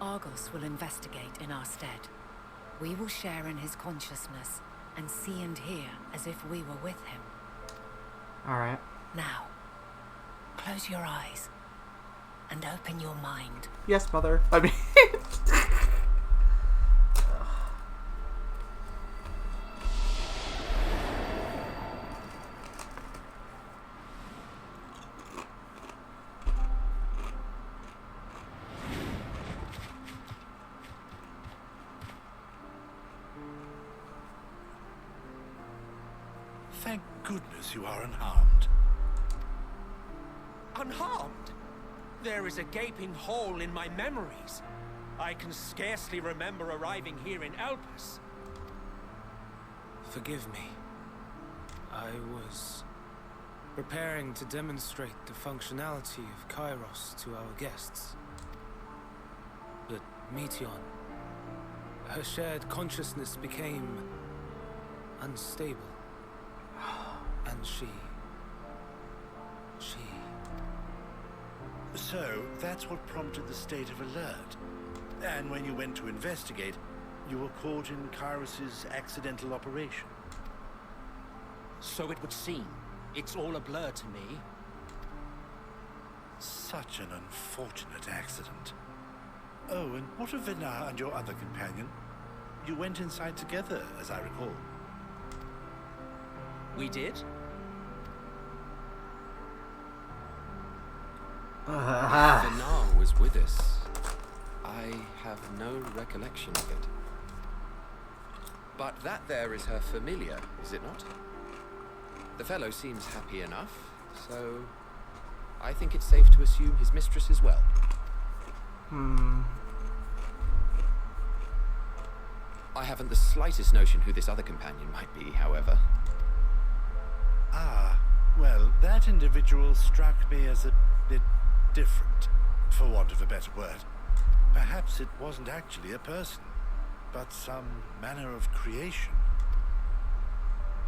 C: Argos will investigate in our stead. We will share in his consciousness and see and hear as if we were with him.
A: Alright.
C: Now, close your eyes and open your mind.
A: Yes, mother. I mean...
B: Thank goodness you are unharmed.
H: Unharmed? There is a gaping hole in my memories. I can scarcely remember arriving here in Elpis.
D: Forgive me. I was preparing to demonstrate the functionality of Kairos to our guests. But Meteon, her shared consciousness became unstable. And she...
B: So, that's what prompted the state of alert. And when you went to investigate, you were caught in Kairos' accidental operation.
H: So it would seem. It's all a blur to me.
B: Such an unfortunate accident.
I: Oh, and what of Vinar and your other companion? You went inside together, as I recall.
H: We did?
G: Vinar was with us. I have no recollection of it. But that there is her familiar, is it not? The fellow seems happy enough, so I think it's safe to assume his mistress as well. I haven't the slightest notion who this other companion might be, however.
I: Ah, well, that individual struck me as a bit different, for want of a better word. Perhaps it wasn't actually a person, but some manner of creation.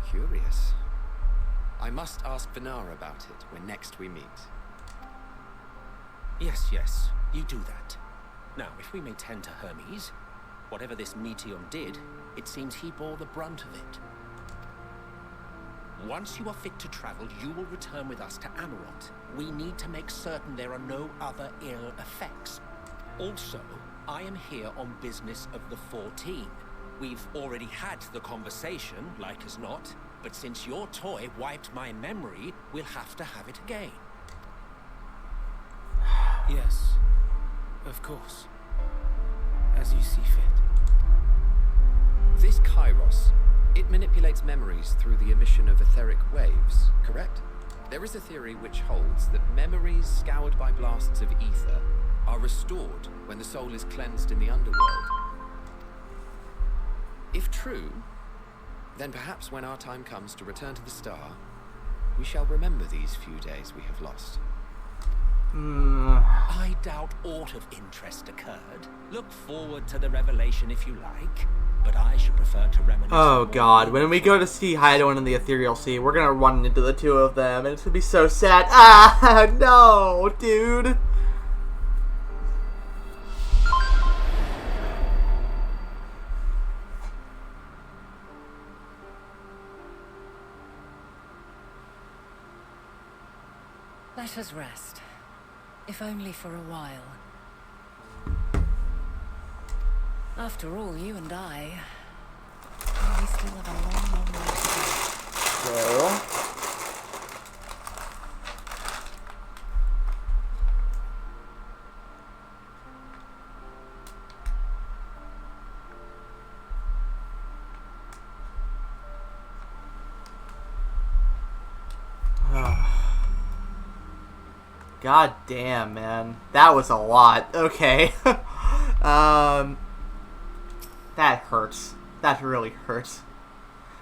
G: Curious. I must ask Vinar about it when next we meet.
H: Yes, yes, you do that. Now, if we may tend to Hermes, whatever this Meteion did, it seems he bore the brunt of it. Once you are fit to travel, you will return with us to Amarant. We need to make certain there are no other ill effects. Also, I am here on business of the 14. We've already had the conversation, like as not, but since your toy wiped my memory, we'll have to have it again.
D: Yes, of course. As you see fit.
G: This Kairos, it manipulates memories through the emission of etheric waves, correct? There is a theory which holds that memories scoured by blasts of ether are restored when the soul is cleansed in the underworld. If true, then perhaps when our time comes to return to the star, we shall remember these few days we have lost.
H: I doubt aught of interest occurred. Look forward to the revelation if you like, but I should prefer to reminisce.
A: Oh god, when we go to see Hideoin in the Ethereal Sea, we're gonna run into the two of them, and it's gonna be so sad. Ah, no, dude.
C: Let us rest, if only for a while. After all, you and I, we still have a long, long way to go.
A: So... God damn, man. That was a lot. Okay. That hurts. That really hurts.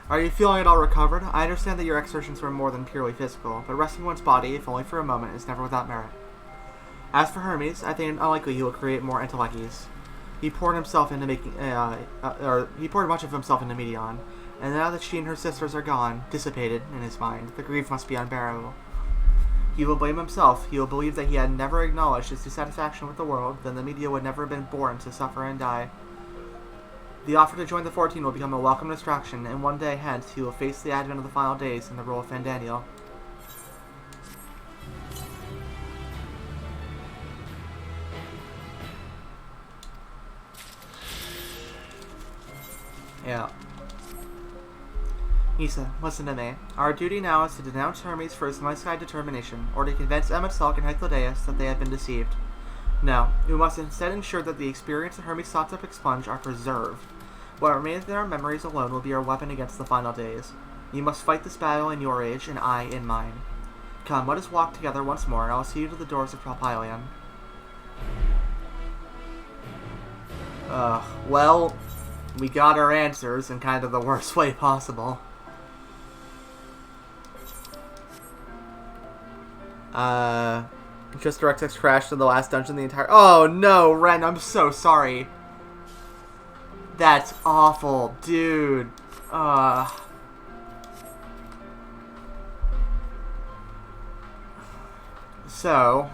A: Are you feeling at all recovered? I understand that your exertions were more than purely physical, but resting one's body, if only for a moment, is never without merit. As for Hermes, I think it unlikely he will create more Endwalkers. He poured himself into making, he poured much of himself into Meteion, and now that she and her sisters are gone, dissipated in his mind, the grief must be unbearable. He will blame himself. He will believe that he had never acknowledged his dissatisfaction with the world, then the media would never have been born to suffer and die. The offer to join the 14 will become a welcome distraction, and one day hence he will face the advent of the final days in the role of Fandaniel. Yeah. Issa, listen to me. Our duty now is to denounce Hermes for his misguided determination, or to convince Emetsalk and Hyclodeus that they have been deceived. No, we must instead ensure that the experience that Hermes sought to expunge are preserved. What remains in our memories alone will be our weapon against the final days. You must fight this battle in your age, and I in mine. Come, let us walk together once more, and I will see you to the doors of Propylion. Well, we got our answers in kind of the worst way possible. Just DirectX crashed in the last dungeon the entire— Oh no, Ren, I'm so sorry. That's awful, dude. So,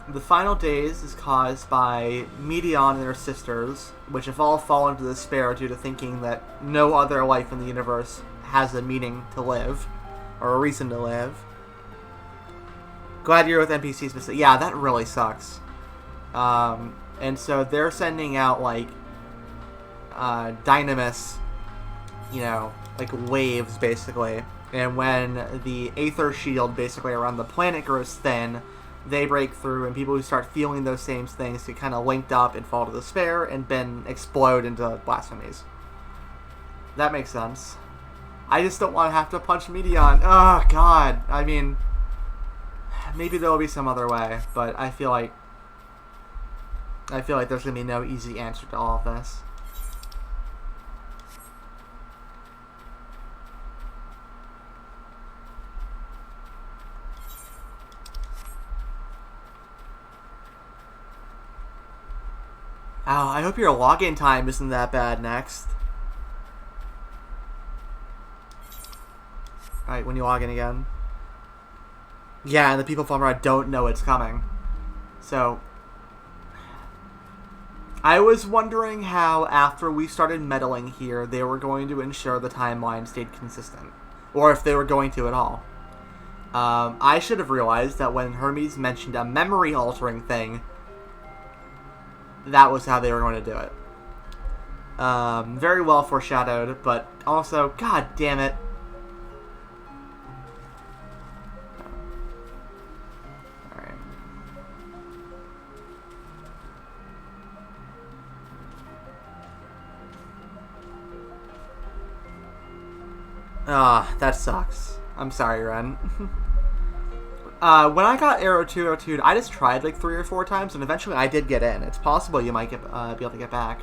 A: the final days is caused by Meteion and their sisters, which have all fallen into despair due to thinking that no other life in the universe has a meaning to live, or a reason to live. Glad you're with NPCs, but yeah, that really sucks. And so they're sending out, like, dynamis, you know, like waves, basically. And when the aether shield, basically, around the planet grows thin, they break through, and people who start feeling those same things get kind of linked up and fall to despair and then explode into blasphemies. That makes sense. I just don't want to have to punch Medion. Oh, God. I mean, maybe there will be some other way, but I feel like there's going to be no easy answer to all of this. Oh, I hope your login time isn't that bad next. Alright, when you log in again. Yeah, and the people from around don't know it's coming. So, I was wondering how, after we started meddling here, they were going to ensure the timeline stayed consistent. Or if they were going to at all. I should have realized that when Hermes mentioned a memory-altering thing, that was how they were going to do it. Very well foreshadowed, but also, god damn it. Alright. Ah, that sucks. I'm sorry, Ren. When I got Arrow 202, I just tried like 3 or 4 times, and eventually I did get in. It's possible you might get, be able to get back.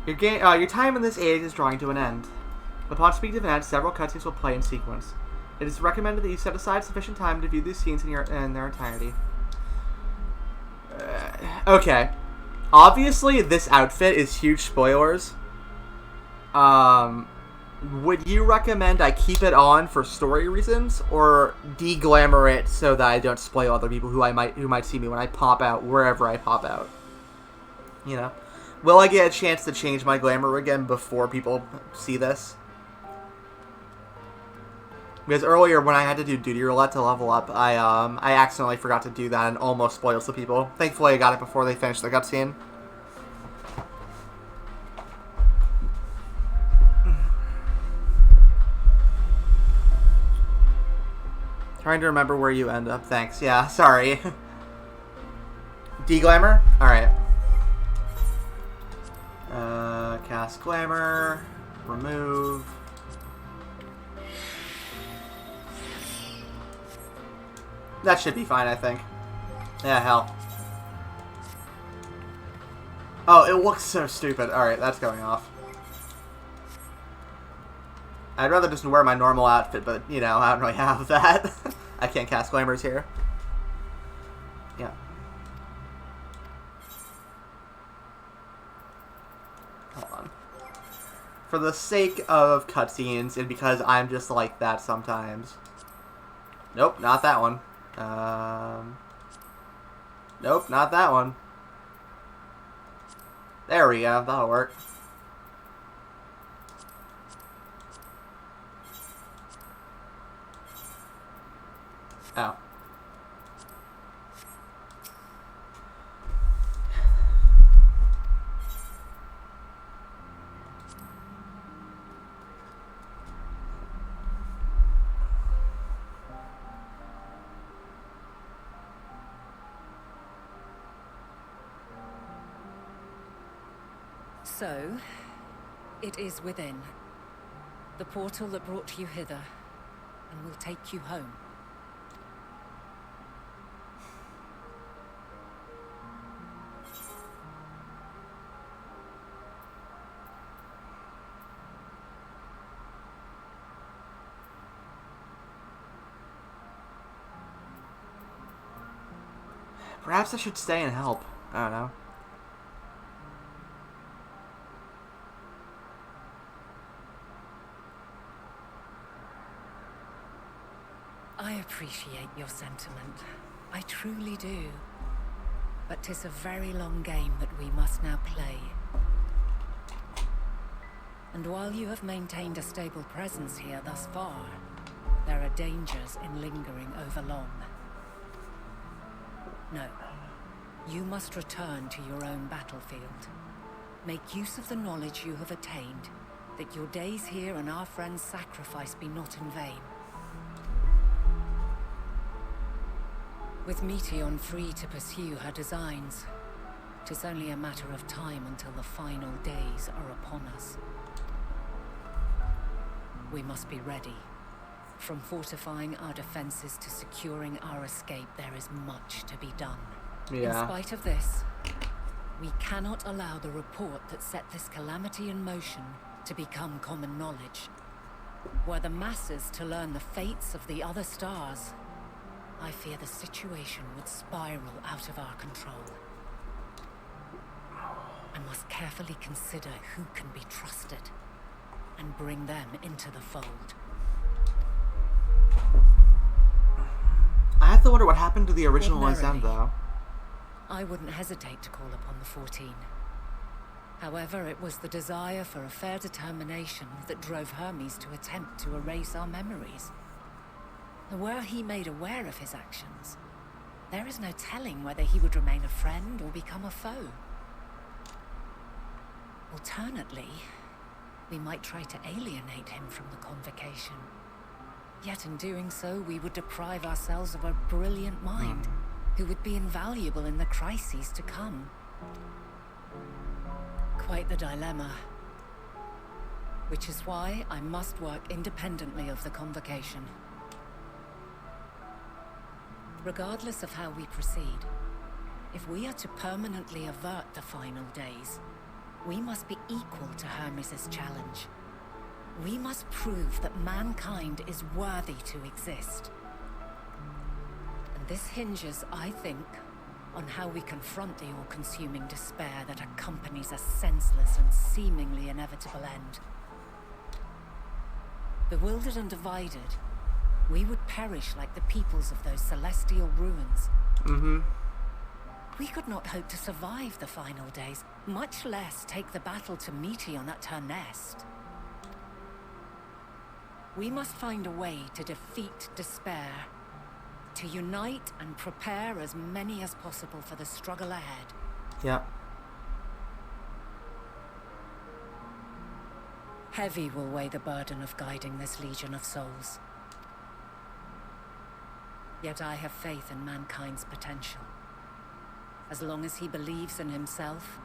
A: Your time in this age is drawing to an end. Upon speaking of an end, several cutscenes will play in sequence. It is recommended that you set aside sufficient time to view these scenes in their entirety. Okay. Obviously, this outfit is huge spoilers. Would you recommend I keep it on for story reasons, or de-glamour it so that I don't spoil other people who might see me when I pop out wherever I pop out? You know, will I get a chance to change my glamour again before people see this? Because earlier, when I had to do duty roulette to level up, I accidentally forgot to do that and almost spoiled some people. Thankfully, I got it before they finished the cutscene. Trying to remember where you end up. Thanks. Yeah, sorry. De-glamour? Alright. Cast glamour. Remove. That should be fine, I think. Yeah, hell. Oh, it looks so stupid. Alright, that's going off. I'd rather just wear my normal outfit, but, you know, I don't really have that. I can't cast glamours here. Yeah. Hold on. For the sake of cutscenes, and because I'm just like that sometimes. Nope, not that one. Nope, not that one. There we go, that'll work. Oh.
C: So, it is within. The portal that brought you hither, and will take you home.
A: Perhaps I should stay and help. I don't know.
C: I appreciate your sentiment. I truly do. But 'tis a very long game that we must now play. And while you have maintained a stable presence here thus far, there are dangers in lingering over long. No. You must return to your own battlefield. Make use of the knowledge you have attained, that your days here and our friend's sacrifice be not in vain. With Meteon free to pursue her designs, 'tis only a matter of time until the final days are upon us. We must be ready. From fortifying our defenses to securing our escape, there is much to be done.
A: Yeah.
C: In spite of this, we cannot allow the report that set this calamity in motion to become common knowledge. Were the masses to learn the fates of the other stars, I fear the situation would spiral out of our control. I must carefully consider who can be trusted and bring them into the fold.
A: I have to wonder what happened to the original SM, though.
C: I wouldn't hesitate to call upon the 14. However, it was the desire for a fair determination that drove Hermes to attempt to erase our memories. And were he made aware of his actions, there is no telling whether he would remain a friend or become a foe. Alternately, we might try to alienate him from the convocation. Yet in doing so, we would deprive ourselves of a brilliant mind, who would be invaluable in the crises to come. Quite the dilemma. Which is why I must work independently of the convocation. Regardless of how we proceed, if we are to permanently avert the final days, we must be equal to Hermes' challenge. We must prove that mankind is worthy to exist. And this hinges, I think, on how we confront the all-consuming despair that accompanies a senseless and seemingly inevitable end. Bewildered and divided, we would perish like the peoples of those celestial ruins. We could not hope to survive the final days, much less take the battle to Meteon at her nest. We must find a way to defeat despair, to unite and prepare as many as possible for the struggle ahead.
A: Yep.
C: Heavy will weigh the burden of guiding this legion of souls. Yet I have faith in mankind's potential. As long as he believes in himself,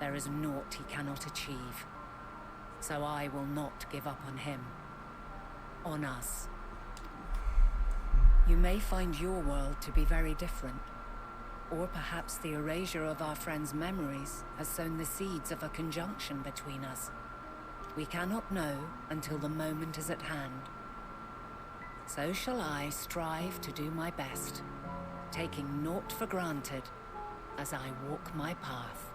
C: there is naught he cannot achieve. So I will not give up on him. On us. You may find your world to be very different. Or perhaps the erasure of our friend's memories has sown the seeds of a conjunction between us. We cannot know until the moment is at hand. So shall I strive to do my best, taking naught for granted as I walk my path.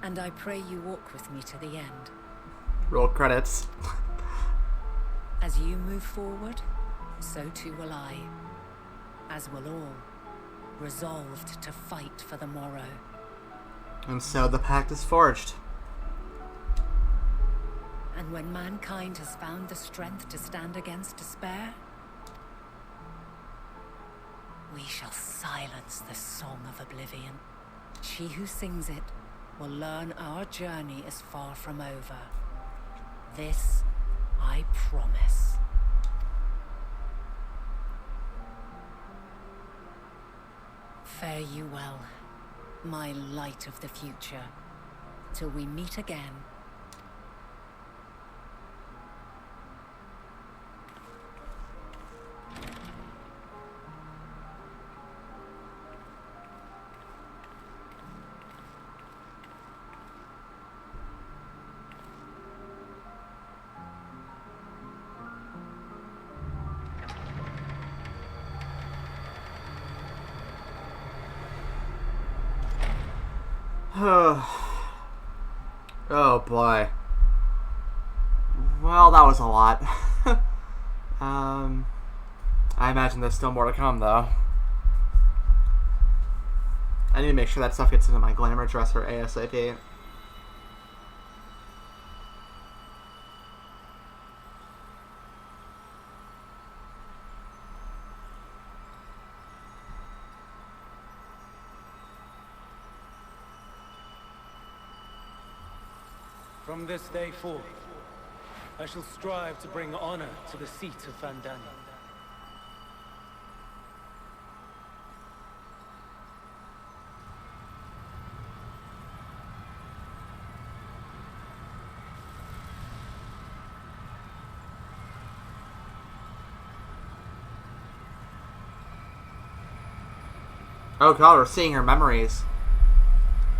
C: And I pray you walk with me to the end.
A: Roll credits.
C: As you move forward, so too will I. As will all, resolved to fight for the morrow.
A: And so the pact is forged.
C: And when mankind has found the strength to stand against despair, we shall silence the song of oblivion. She who sings it will learn our journey is far from over. This I promise. Fare you well, my light of the future, till we meet again.
A: Oh boy. Well, that was a lot. I imagine there's still more to come, though. I need to make sure that stuff gets into my glamour dresser ASAP.
D: From this day forth, I shall strive to bring honor to the seat of Vandana.
A: Oh god, we're seeing her memories.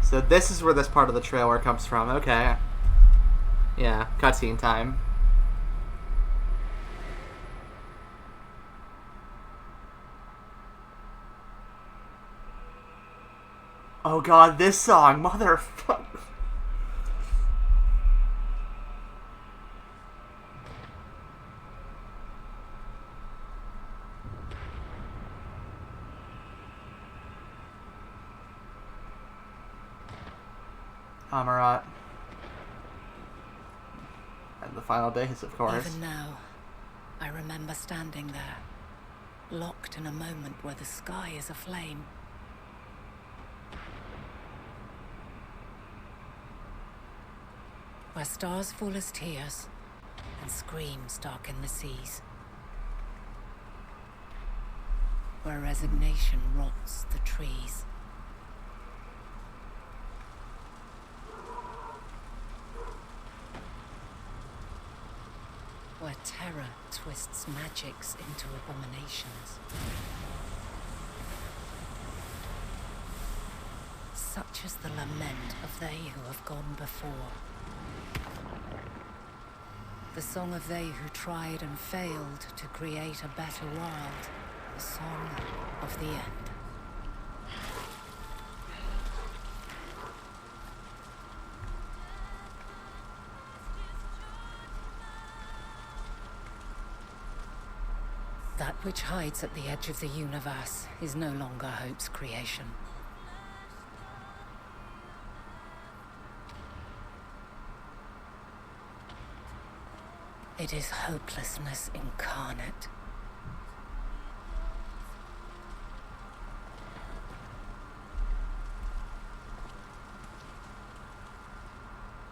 A: So this is where this part of the trailer comes from. Okay. Yeah, cutscene time. Oh god, this song, motherfucker. Amarat. And the final days, of course.
C: Even now, I remember standing there, locked in a moment where the sky is aflame. Where stars fall as tears, and screams darken the seas. Where resignation rots the trees. Where terror twists magics into abominations. Such is the lament of they who have gone before. The song of they who tried and failed to create a better world. The song of the end. That which hides at the edge of the universe is no longer hope's creation. It is hopelessness incarnate.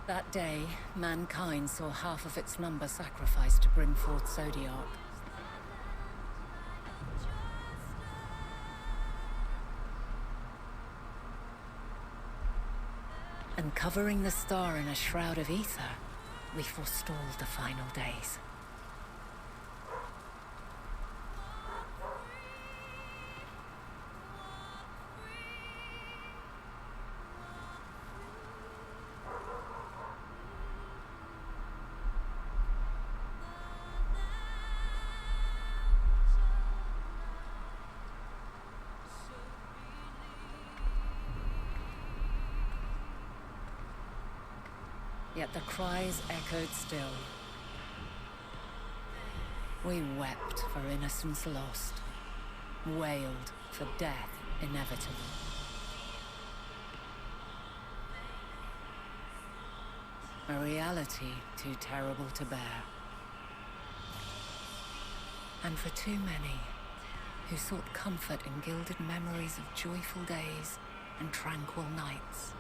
C: That day, mankind saw half of its number sacrificed to bring forth Zodiark. And covering the star in a shroud of ether, we forestalled the final days. Yet the cries echoed still. We wept for innocence lost, wailed for death inevitable. A reality too terrible to bear. And for too many who sought comfort in gilded memories of joyful days and tranquil nights.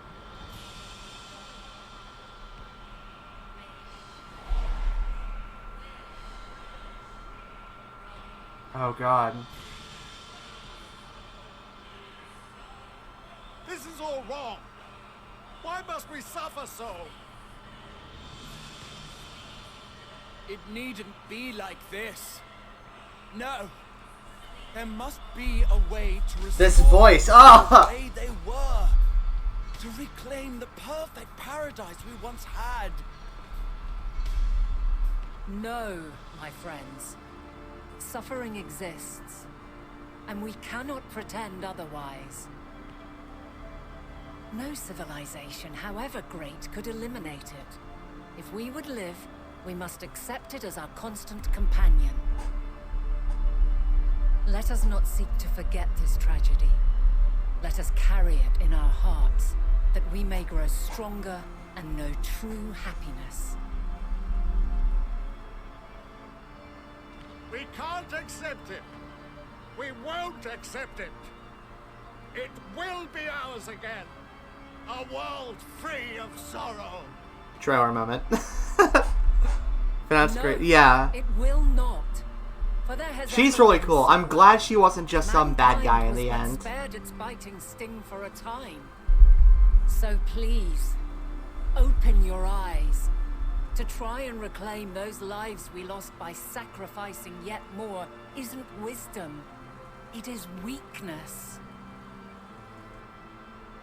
A: Oh god.
J: This is all wrong. Why must we suffer so?
K: It needn't be like this. No. There must be a way to restore
A: This voice,
K: the way they were. To reclaim the perfect paradise we once had.
C: No, my friends. Suffering exists, and we cannot pretend otherwise. No civilization, however great, could eliminate it. If we would live, we must accept it as our constant companion. Let us not seek to forget this tragedy, Let us carry it in our hearts, that we may grow stronger and know true happiness.
J: We can't accept it. We won't accept it. It will be ours again. A world free of sorrow.
A: Trailer moment. That's
C: No,
A: great. Yeah.
C: it will not. For there has
A: She's
C: ever
A: really
C: been
A: cool. I'm glad she wasn't just some bad
C: mankind
A: guy in
C: was
A: the
C: but
A: end.
C: spared its biting sting for a time. So please, open your eyes. To try and reclaim those lives we lost by sacrificing yet more isn't wisdom. It is weakness.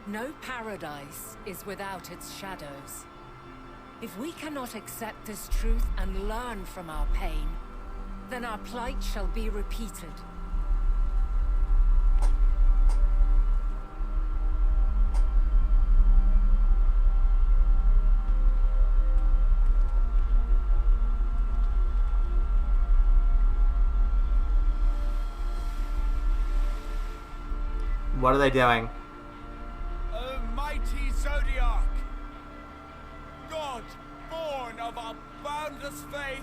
C: No paradise is without its shadows. If we cannot accept this truth and learn from our pain, then our plight shall be repeated.
A: What are they doing?
K: O mighty Zodiac, God born of our boundless faith,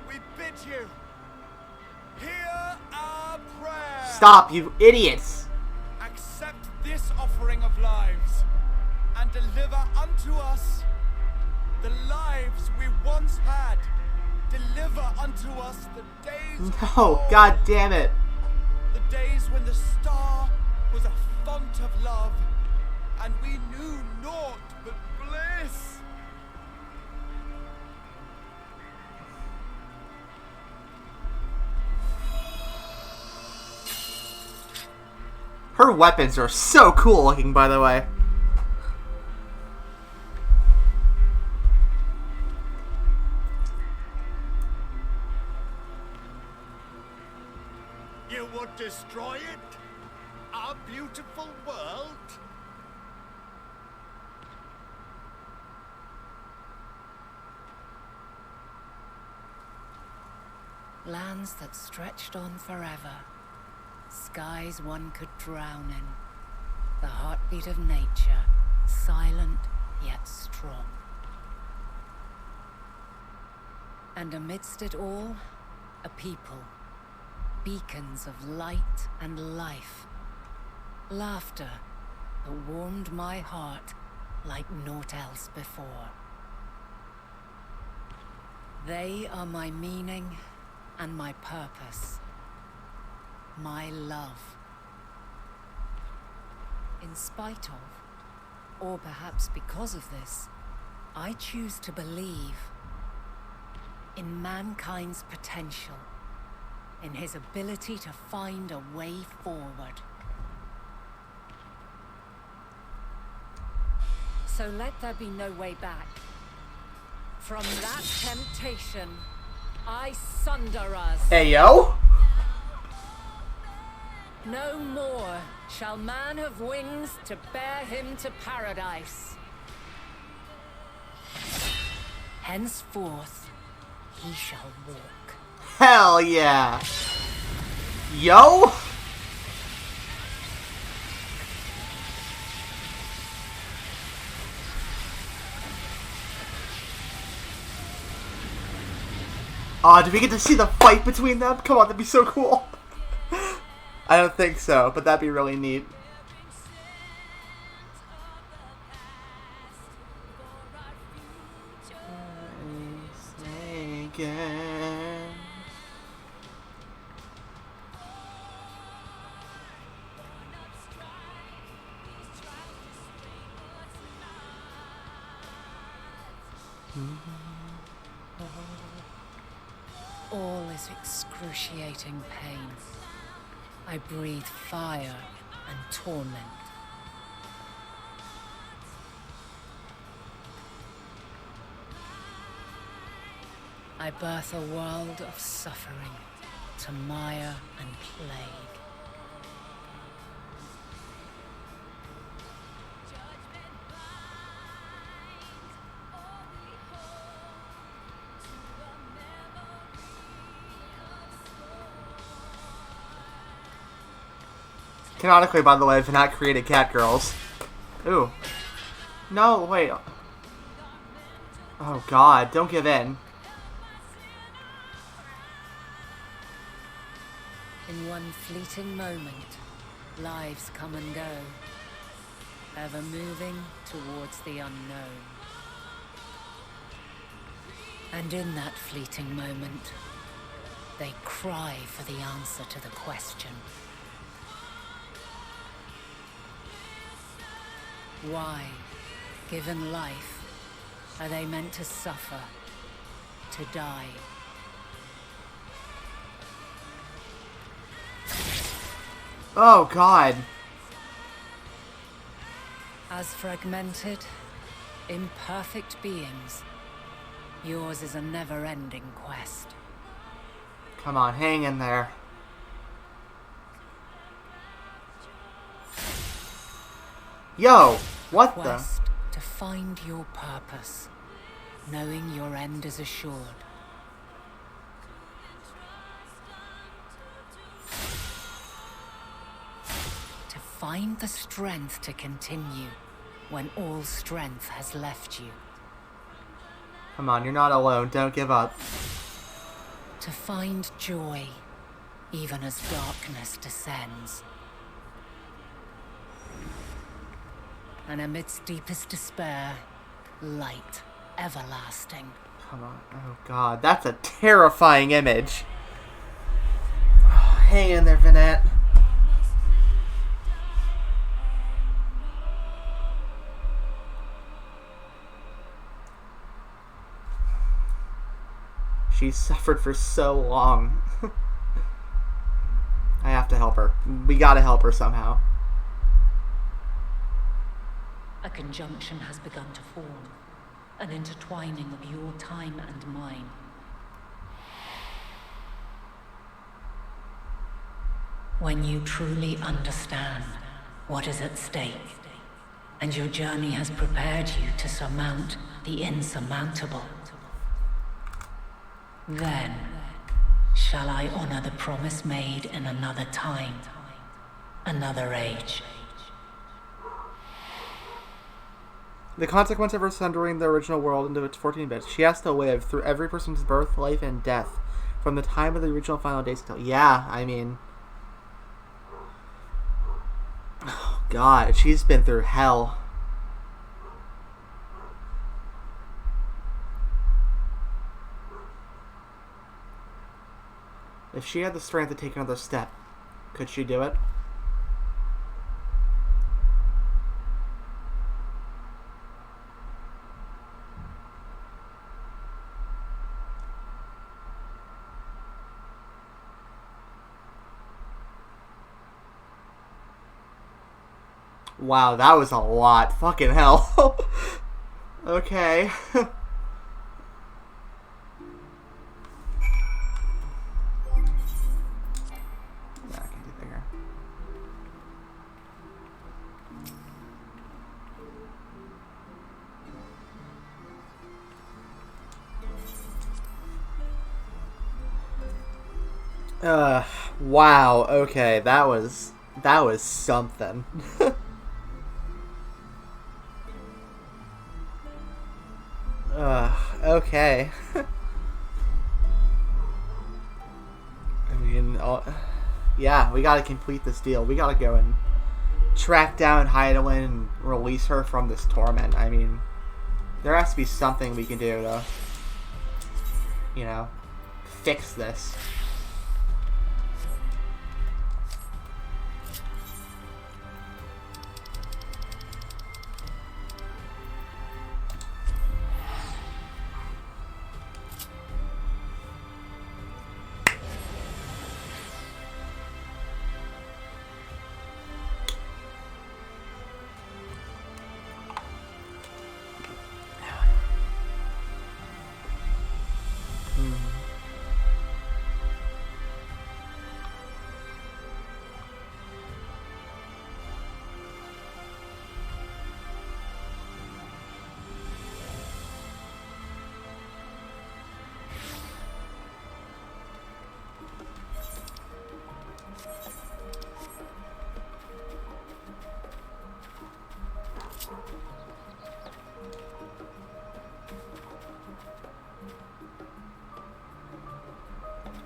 K: we bid you, hear our prayer.
A: Stop, you idiots!
K: Accept this offering of lives, and deliver unto us the lives we once had. Deliver unto us the days of
A: No,
K: old,
A: god damn it.
K: the days when the star was a font of love, and we knew naught but bliss.
A: Her weapons are so cool looking, by the way.
J: You would destroy it? Our beautiful world?
C: Lands that stretched on forever. Skies one could drown in. The heartbeat of nature, silent yet strong. And amidst it all, a people. Beacons of light and life. Laughter that warmed my heart like naught else before. They are my meaning and my purpose. My love. In spite of, or perhaps because of this, I choose to believe in mankind's potential, in his ability to find a way forward. So let there be no way back. From that temptation, I sunder us.
A: Hey, yo!
C: No more shall man have wings to bear him to paradise. Henceforth, he shall walk.
A: Hell yeah! Yo! Aw, do we get to see the fight between them? Come on, that'd be so cool. I don't think so, but that'd be really neat.
C: All is excruciating pain. I breathe fire and torment. I birth a world of suffering to mire and plague.
A: Canonically, by the way, I've not created cat girls. Ooh. No, wait. Oh god, don't give in.
C: In one fleeting moment, lives come and go, ever moving towards the unknown. And in that fleeting moment, they cry for the answer to the question. Why, given life, are they meant to suffer, to die?
A: Oh god.
C: As fragmented, imperfect beings, yours is a never-ending quest.
A: Come on, hang in there. Yo, what
C: Quest to find your purpose, knowing your end is assured. To find the strength to continue when all strength has left you.
A: Come on, you're not alone. Don't give up.
C: To find joy, even as darkness descends. And amidst deepest despair, light everlasting.
A: Come on. Oh god, that's a terrifying image. Oh, hang in there, Vinette. She's suffered for so long. I have to help her. We gotta help her somehow.
C: A conjunction has begun to form, an intertwining of your time and mine. When you truly understand what is at stake, and your journey has prepared you to surmount the insurmountable, then shall I honor the promise made in another time, another age.
A: The consequence of her sundering the original world into its 14 bits, she has to live through every person's birth, life, and death, from the time of the original final days till... Yeah, I mean... Oh, God, she's been through hell. If she had the strength to take another step, could she do it? Wow, that was a lot. Fucking hell. Okay. Yeah, I can do bigger. Wow, okay, that was something. Okay. I mean, yeah, we gotta complete this deal. We gotta go and track down Hydaelyn and release her from this torment. I mean, there has to be something we can do to, you know, fix this.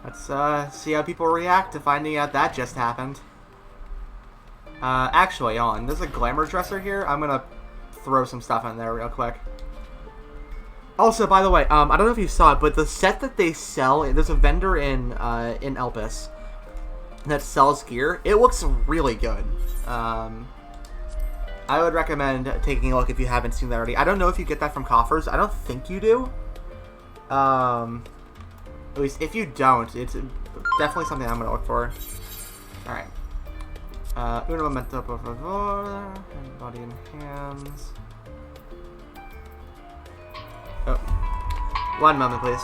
A: Let's see how people react to finding out that just happened. Actually, there's a glamour dresser here. I'm gonna throw some stuff in there real quick. Also, by the way, I don't know if you saw it, but the set that they sell, there's a vendor in Elpis that sells gear. It looks really good. I would recommend taking a look if you haven't seen that already. I don't know if you get that from coffers. I don't think you do. At least if you don't, it's definitely something I'm going to look for. Alright. Uno momento, por favor. Body and hands. Oh. One moment, please.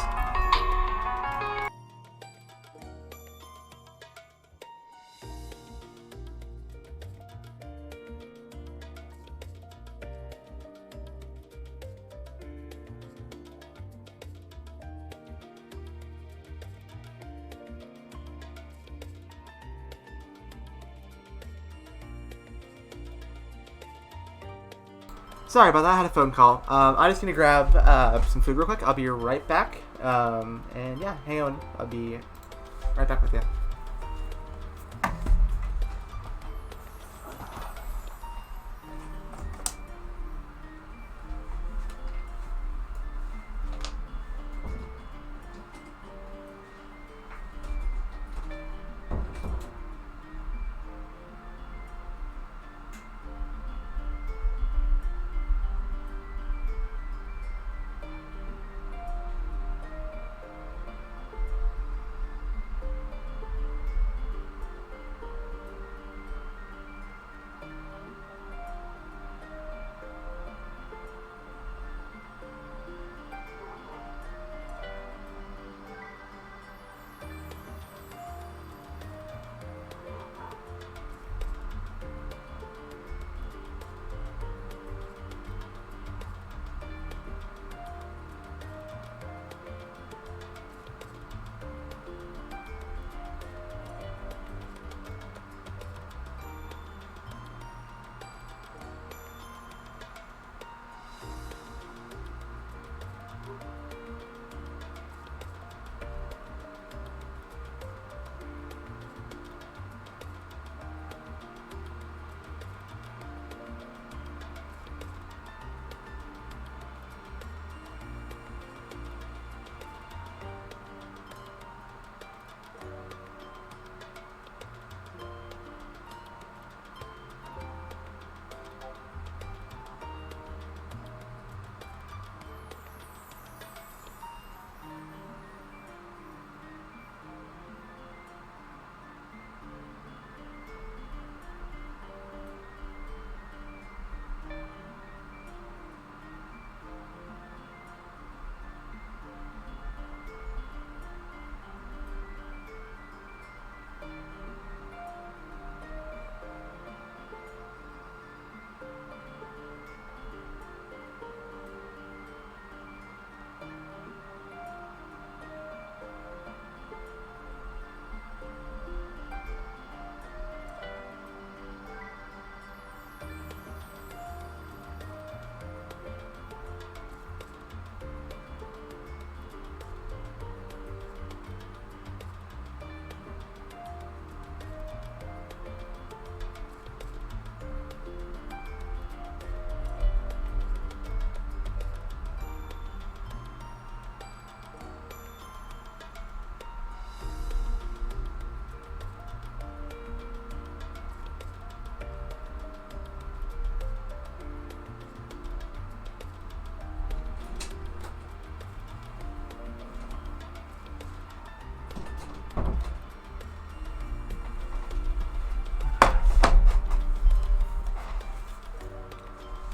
A: Sorry about that, I had a phone call. I just need to grab some food real quick. I'll be right back. And yeah, hang on. I'll be right back with you.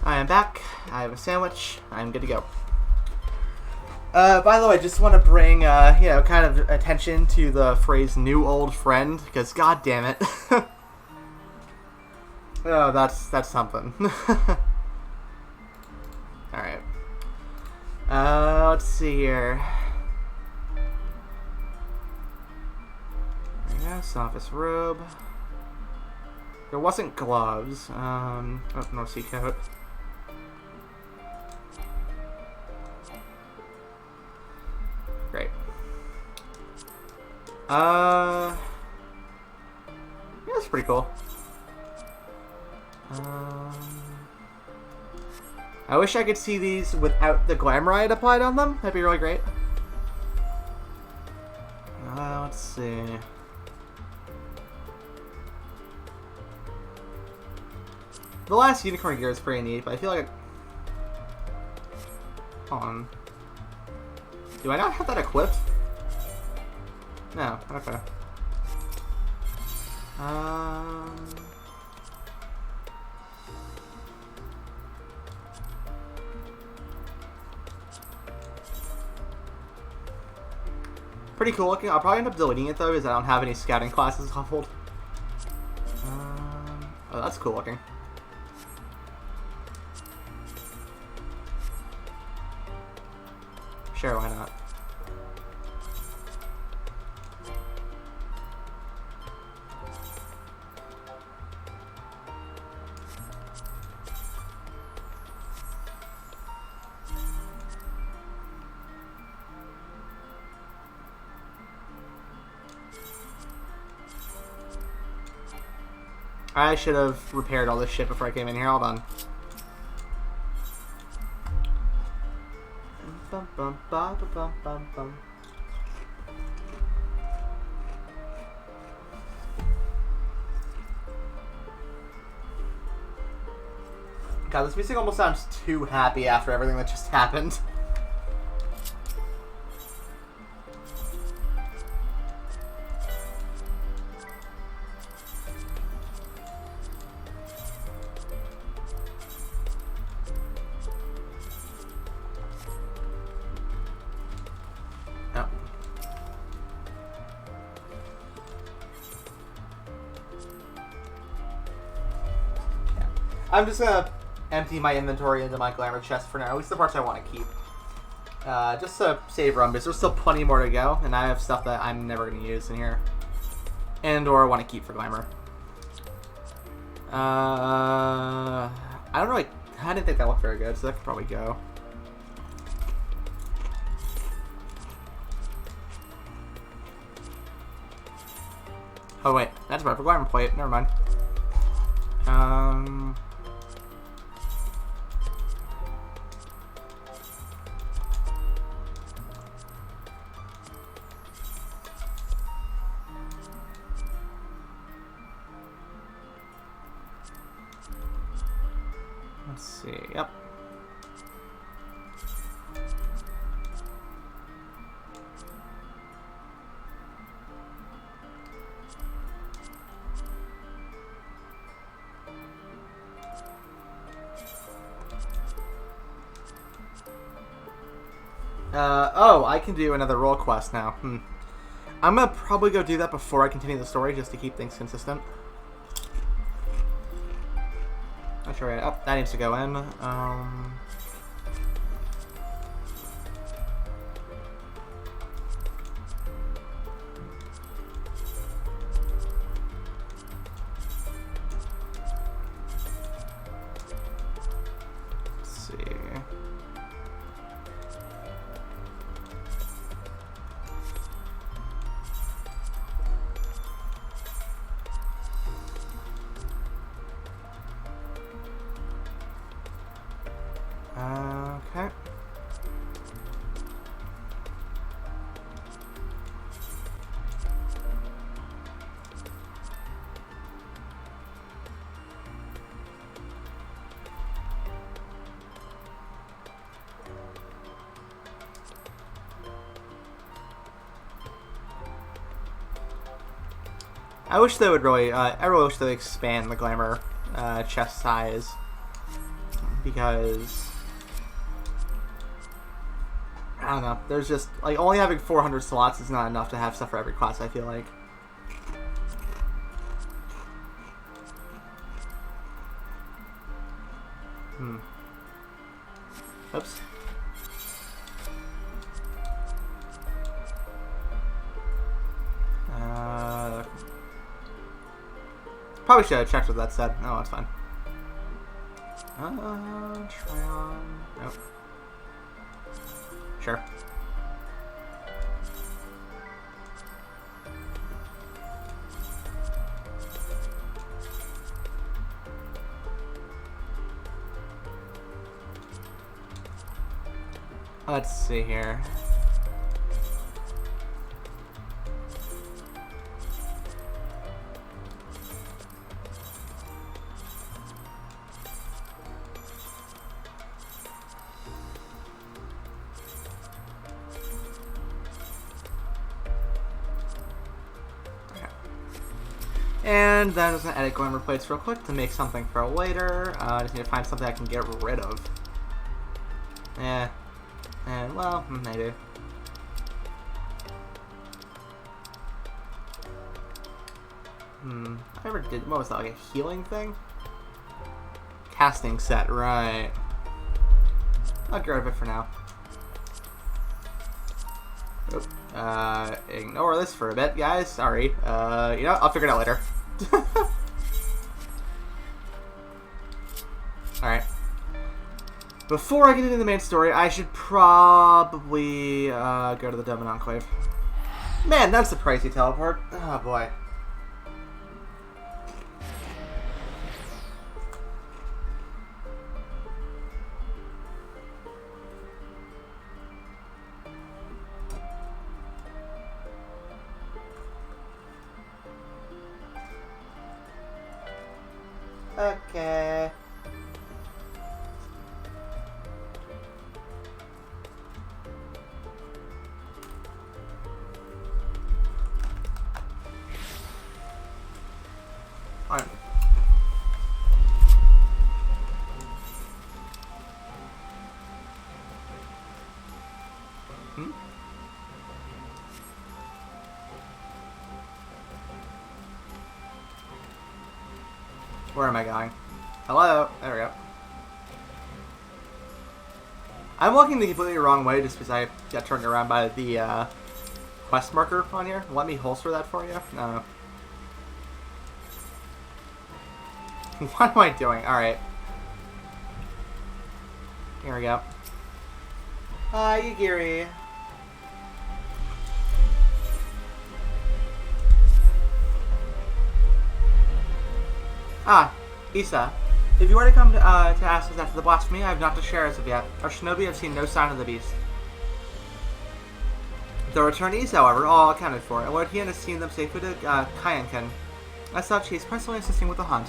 A: I am back. I have a sandwich. I'm good to go. By the way, I just want to bring, kind of attention to the phrase "new old friend," because god damn it. Oh, that's something. Alright. Let's see here. Yes, office robe. There wasn't gloves. North Sea coat. Great. Yeah, that's pretty cool. I wish I could see these without the glamour I had applied on them. That'd be really great. Let's see. The last unicorn gear is pretty neat, but I feel like hold on. Do I not have that equipped? No. Okay. Pretty cool looking. I'll probably end up deleting it though, because I don't have any scouting classes leveled. Oh, that's cool looking. Sure, why not? I should have repaired all this shit before I came in here. Hold on. Bum, bum, ba, ba, bum, bum, bum. God, this music almost sounds too happy after everything that just happened. I'm just gonna empty my inventory into my glamour chest for now, at least the parts I want to keep. Just to save room, because there's still plenty more to go, and I have stuff that I'm never going to use in here. And or I want to keep for glamour. I don't really... I didn't think that looked very good, so that could probably go. Oh wait, that's right for glamour plate, never mind. Let's see, yep. Oh, I can do another role quest now. I'm gonna probably go do that before I continue the story, just to keep things consistent. Not sure. Oh, that needs to go in. Let's see. Okay. I wish they would really, I really wish they would expand the glamour chest size, because I don't know. There's just like only having 400 slots is not enough to have stuff for every class. I feel like. Oops. Probably should have checked what that said. Oh, that's fine. Try on. Nope. Sure. Let's see here. And then I'm just going to edit glamour plates real quick to make something for later. I just need to find something I can get rid of. And, well, maybe. I never did, what was that, like a healing thing? Casting set, right. I'll get rid of it for now. Oop. Ignore this for a bit, guys. Sorry. You know, I'll figure it out later. Alright. Before I get into the main story, I should probably go to the Doman Enclave. Man, that's a pricey teleport. Oh boy. Okay. Alright. Where am I going? Hello? There we go. I'm walking the completely wrong way just because I got turned around by the quest marker on here. Let me holster that for you? No. What am I doing? Alright. Here we go. Hi, Yagiri. Ah, Issa. If you were to come to ask us after the blasphemy, I have not to share as of yet. Our shinobi have seen no sign of the beast. The return is, however, all accounted for, and Lord Hien has seen them safely to Kyankan. As such, he is personally assisting with the hunt.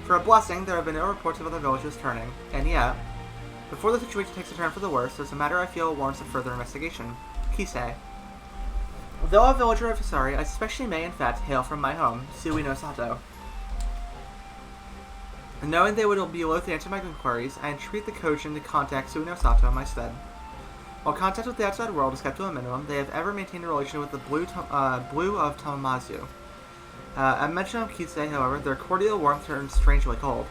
A: For a blessing, there have been no reports of other villages turning, and yet, before the situation takes a turn for the worse, there's a matter I feel warrants a further investigation. Kisei. Though a villager of Hisari, I suspect she may, in fact, hail from my home, Sui no Sato. Knowing they would be loath to answer my inquiries, I entreat the Kojin to contact Sui no Sato in my stead. While contact with the outside world is kept to a minimum, they have ever maintained a relation with the Blue of Tamamazu. At mention of Kisei, however, their cordial warmth turns strangely cold.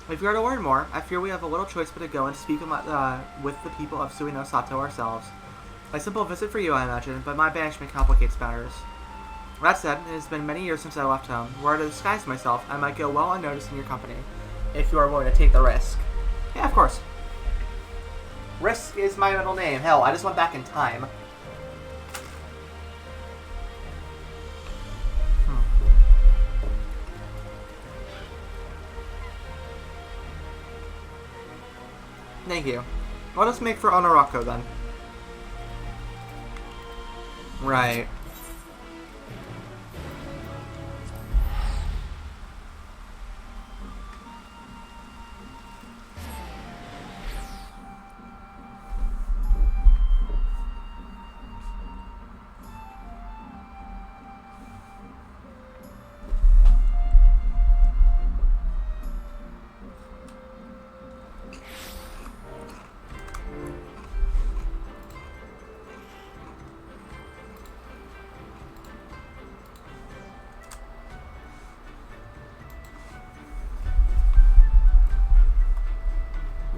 A: If you are to learn more, I fear we have a little choice but to go and speak with the people of Sui no Sato ourselves. A simple visit for you, I imagine, but my banishment complicates matters. That said, it has been many years since I left home. Were I to disguise myself, I might go well unnoticed in your company. If you are willing to take the risk. Yeah, of course. Risk is my middle name. Hell, I just went back in time. Thank you. Let us make for Honorako then. Right.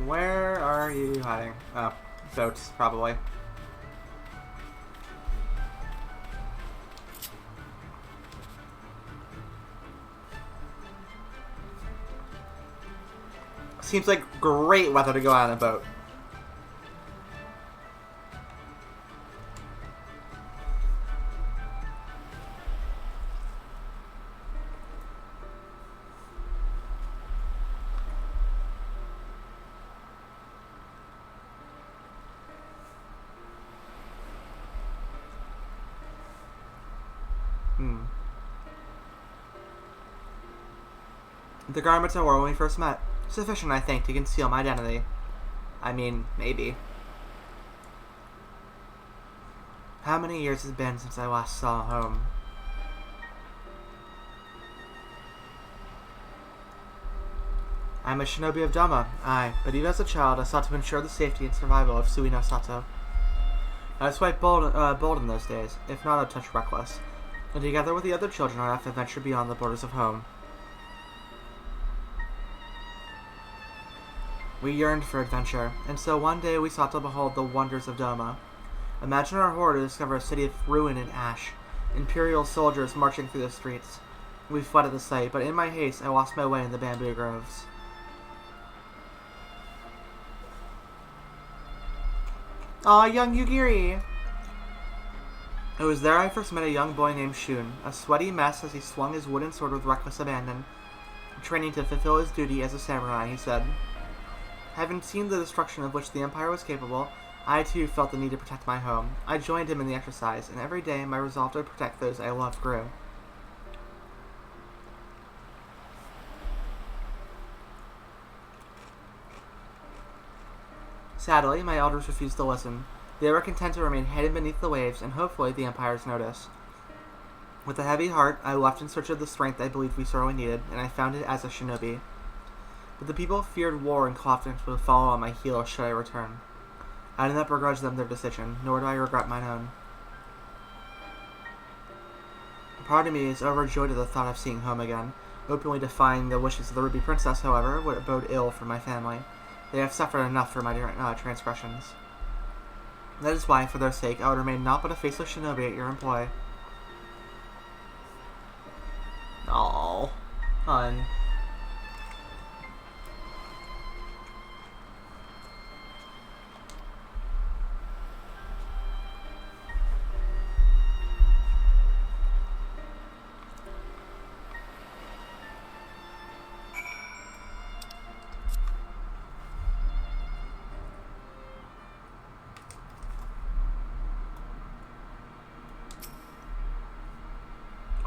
A: Where are you hiding? Oh, boats, probably. Seems like great weather to go out on a boat. The garments I wore when we first met. Sufficient, I think, to conceal my identity. I mean, maybe. How many years has it been since I last saw home? I'm a shinobi of Dama, aye, but even as a child I sought to ensure the safety and survival of Sui no Sato. I was quite bold in those days, if not a touch reckless, and together with the other children I often ventured beyond the borders of home. We yearned for adventure, and so one day we sought to behold the wonders of Doma. Imagine our horror to discover a city of ruin and ash, imperial soldiers marching through the streets. We fled at the sight, but in my haste I lost my way in the bamboo groves. Aw, young Yugiri! It was there I first met a young boy named Shun, a sweaty mess as he swung his wooden sword with reckless abandon. Training to fulfill his duty as a samurai, he said. Having seen the destruction of which the Empire was capable, I too felt the need to protect my home. I joined him in the exercise, and every day my resolve to protect those I loved grew. Sadly, my elders refused to listen. They were content to remain hidden beneath the waves, and hopefully the Empire's notice. With a heavy heart, I left in search of the strength I believed we sorely needed, and I found it as a shinobi. But the people feared war and confidence would follow on my heels should I return. I did not begrudge them their decision, nor do I regret mine own. Part of me is overjoyed at the thought of seeing home again. Openly defying the wishes of the Ruby Princess, however, would bode ill for my family. They have suffered enough for my transgressions. That is why, for their sake, I would remain naught but a faceless shinobi at your employ. Aww, hun.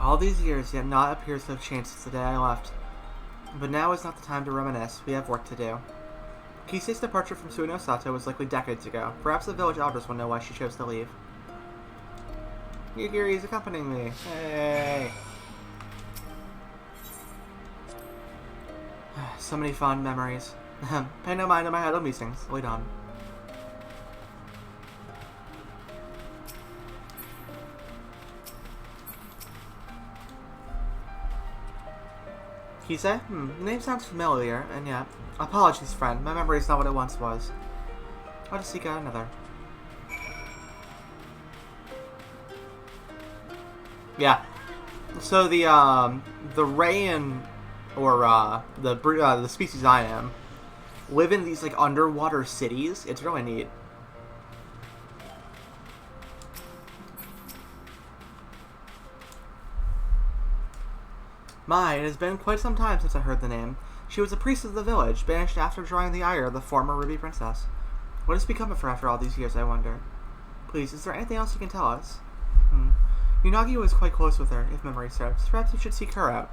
A: All these years, yet naught appears to have changed since the day I left. But now is not the time to reminisce. We have work to do. Kisei's departure from Sui no Sato was likely decades ago. Perhaps the village elders will know why she chose to leave. Yugiri is accompanying me. Hey! So many fond memories. Pay no mind to my idle musings. Lead on. Kisei? The name sounds familiar, and yet... Apologies, friend. My memory is not what it once was. I'll just seek out another. Yeah. So the Rayan, or the species I am, live in these like underwater cities. It's really neat. My, it has been quite some time since I heard the name. She was a priest of the village, banished after drawing the ire of the former Ruby Princess. What has become of her after all these years, I wonder? Please, is there anything else you can tell us? Unagi was quite close with her, if memory serves. Perhaps you should seek her out.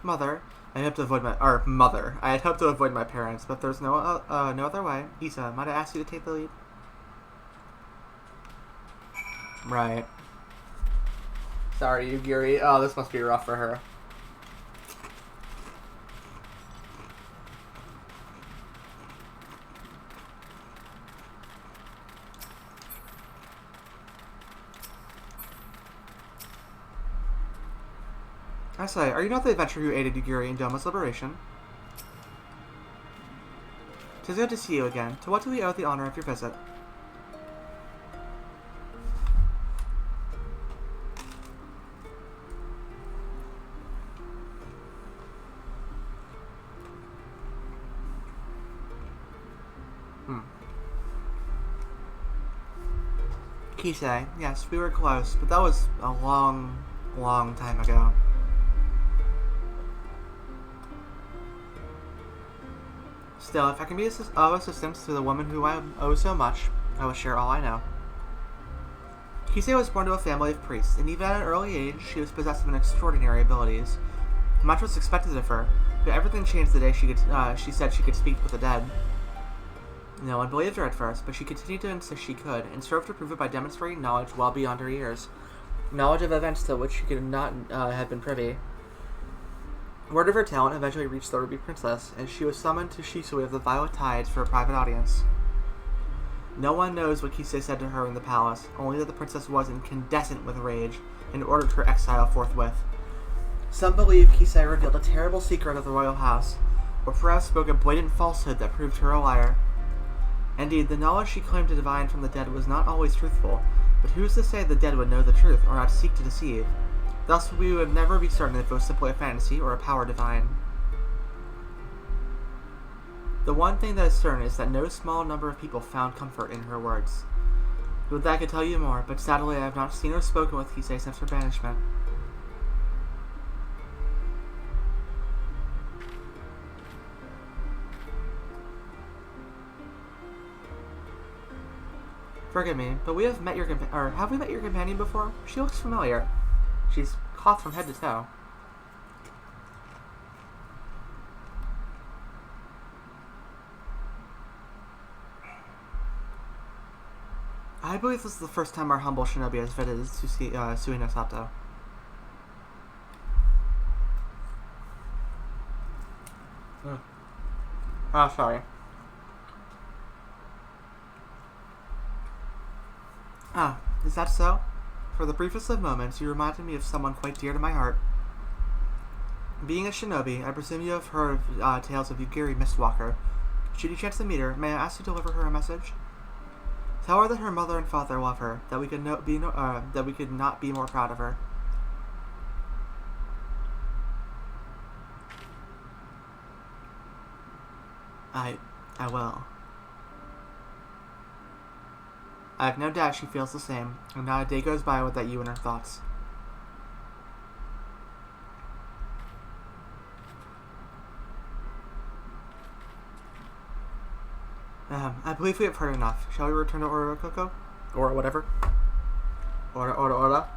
A: Mother, I hope to avoid mother. I had hoped to avoid my parents, but there's no other way. Issa, might I ask you to take the lead? Right. Sorry, Yugiri. Oh, this must be rough for her. I say, are you not the adventurer who aided Yugiri in Doma's liberation? 'Tis good to see you again. To what do we owe the honor of your visit? Kisei, yes, we were close, but that was a long, long time ago. Still, if I can be of assistance to the woman who I owe so much, I will share all I know. Kisei was born to a family of priests, and even at an early age, she was possessed of extraordinary abilities. Much was expected of her, but everything changed the day she said she could speak with the dead. No one believed her at first, but she continued to insist she could, and strove to prove it by demonstrating knowledge well beyond her years. Knowledge of events to which she could not have been privy. Word of her talent eventually reached the Ruby Princess, and she was summoned to Shisui of the Violet Tides for a private audience. No one knows what Kisei said to her in the palace, only that the princess was incandescent with rage, and ordered her exile forthwith. Some believe Kisei revealed a terrible secret of the royal house, or perhaps spoke a blatant falsehood that proved her a liar. Indeed, the knowledge she claimed to divine from the dead was not always truthful, but who's to say the dead would know the truth, or not seek to deceive? Thus, we would never be certain if it was simply a fantasy or a power divine. The one thing that is certain is that no small number of people found comfort in her words. Would that I could tell you more, but sadly I have not seen or spoken with Kisei since her banishment. Forgive me, but we have met your have we met your companion before? She looks familiar. She's cloth from head to toe. I believe this is the first time our humble shinobi has visited Suino Sato. Oh, sorry. Ah, is that so? For the briefest of moments, you reminded me of someone quite dear to my heart. Being a shinobi, I presume you have heard of tales of Yugiri Mistwalker. Should you chance to meet her, may I ask you to deliver her a message? Tell her that her mother and father love her, that we could not be more proud of her. I will. I have no doubt she feels the same, and not a day goes by without you in her thoughts. I believe we have heard enough. Shall we return to Orokoko? Or whatever? Ora.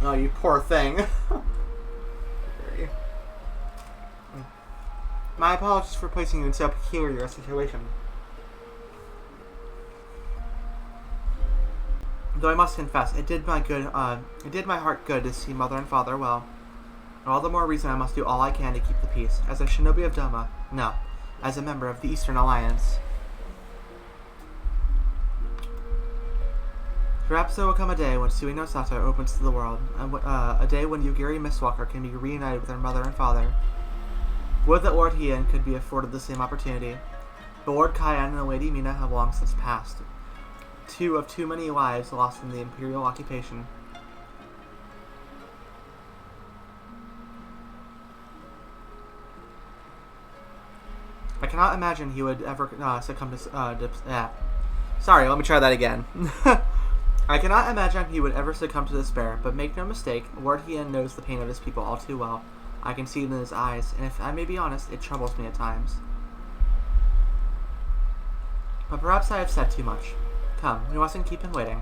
A: Oh, you poor thing. My apologies for placing you in so peculiar a situation. Though I must confess, it did my heart good to see mother and father well. All the more reason I must do all I can to keep the peace, as a shinobi of Doma, no, as a member of the Eastern Alliance. Perhaps there will come a day when Suino Sato opens to the world, and a day when Yugiri Mistwalker can be reunited with her mother and father. Would that Lord Hien could be afforded the same opportunity. But Lord Kyan and the Lady Mina have long since passed. Two of too many lives lost in the imperial occupation. I cannot imagine he would ever succumb to... Sorry, let me try that again. I cannot imagine he would ever succumb to despair, but make no mistake, Lord Hien knows the pain of his people all too well. I can see it in his eyes, and if I may be honest, it troubles me at times. But perhaps I have said too much. Come, we mustn't keep him waiting.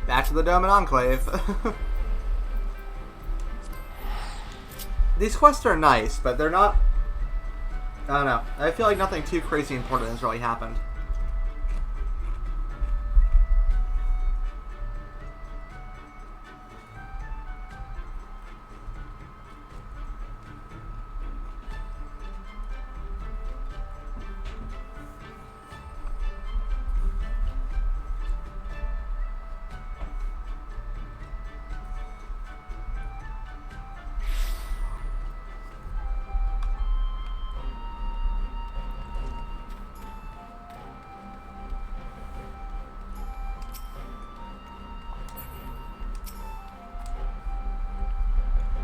A: Back to the Dome and Enclave. These quests are nice, but they're not... I don't know. I feel like nothing too crazy important has really happened.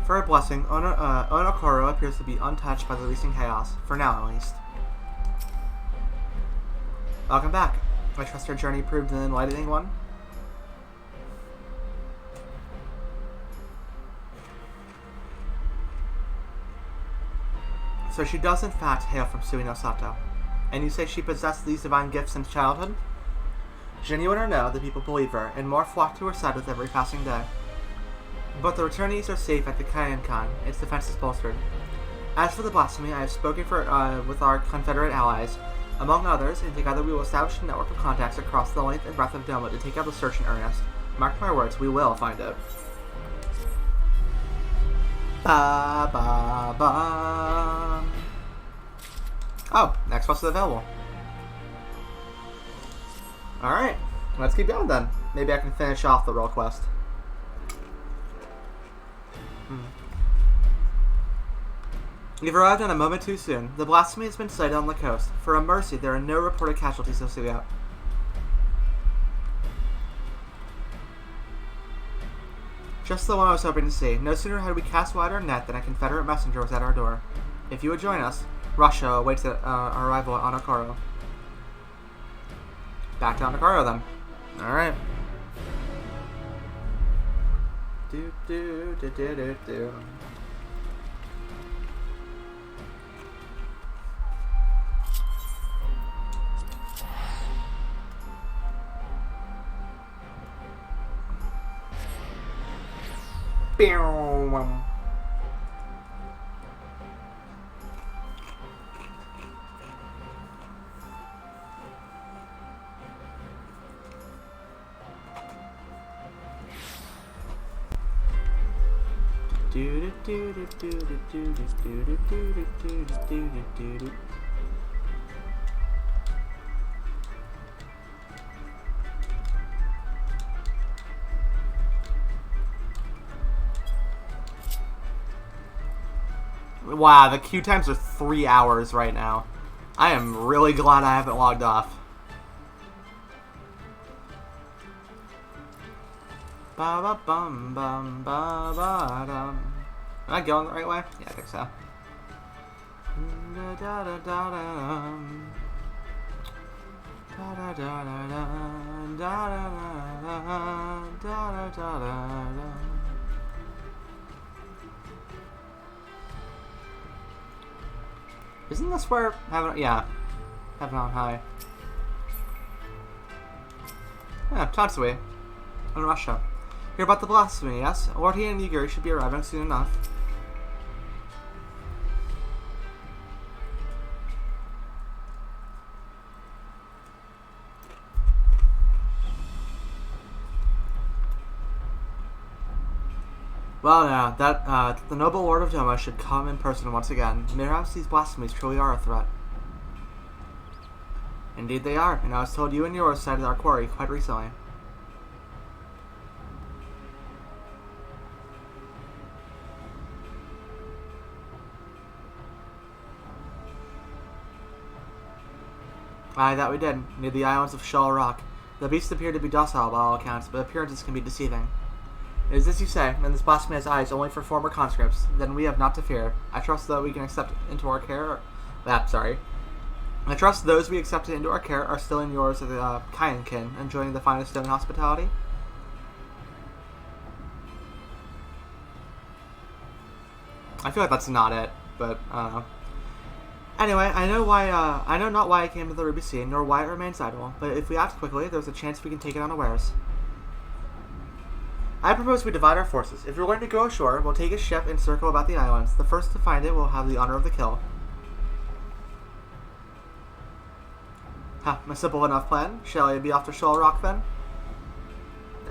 A: For a blessing, Onokoro appears to be untouched by the releasing chaos, for now at least. Welcome back. I trust our journey proved an enlightening one. So she does in fact hail from Suino Sato, and you say she possessed these divine gifts since childhood? Genuine or no, the people believe her, and more flock to her side with every passing day. But the returnees are safe at the Kaienkan, its defense is bolstered. As for the blasphemy, I have spoken with our Confederate allies, among others, and together we will establish a network of contacts across the length and breadth of Doma to take out the search in earnest. Mark my words, we will find it. Ba ba ba. Oh, next quest is available. Alright, let's keep going then. Maybe I can finish off the role quest. You've arrived on a moment too soon. The blasphemy has been sighted on the coast. For a mercy, there are no reported casualties to see out. Just the one I was hoping to see. No sooner had we cast wide our net than a Confederate messenger was at our door. If you would join us, Russia awaits our arrival at Onokoro. Back to Onokoro then. Alright. Do do do do do do. Wow, the queue times are 3 hours right now. I am really glad I haven't logged off. Ba ba bum bum ba ba dum. Am I going the right way? Yeah, I think so. Da da da da da. Da da da da da. Da da da da da da da. Isn't this where Heaven? Yeah, Heaven on High. Yeah, Tatsui, in Russia. Hear about the blasphemy, yes? Lord He and Yugiri should be arriving soon enough. Well now, that the noble Lord of Doma should come in person once again. Perhaps these blasphemies truly are a threat. Indeed they are, and I was told you and yours sighted our quarry quite recently. Aye, that we did, near the islands of Shaw Rock. The beasts appear to be docile by all accounts, but appearances can be deceiving. It is this you say, and this blasphemy has eyes only for former conscripts, then we have not to fear. I trust that we can accept into our care. I trust those we accepted into our care are still in yours of the Kaienkin, enjoying the finest stone hospitality. I feel like that's not it, but anyway, I know not why I came to the Ruby Sea, nor why it remains idle, but if we act quickly, there's a chance we can take it unawares. I propose we divide our forces. If we're going to go ashore, we'll take a ship and circle about the islands. The first to find it will have the honor of the kill. Ha, a simple enough plan. Shall I be off to Shoal Rock then?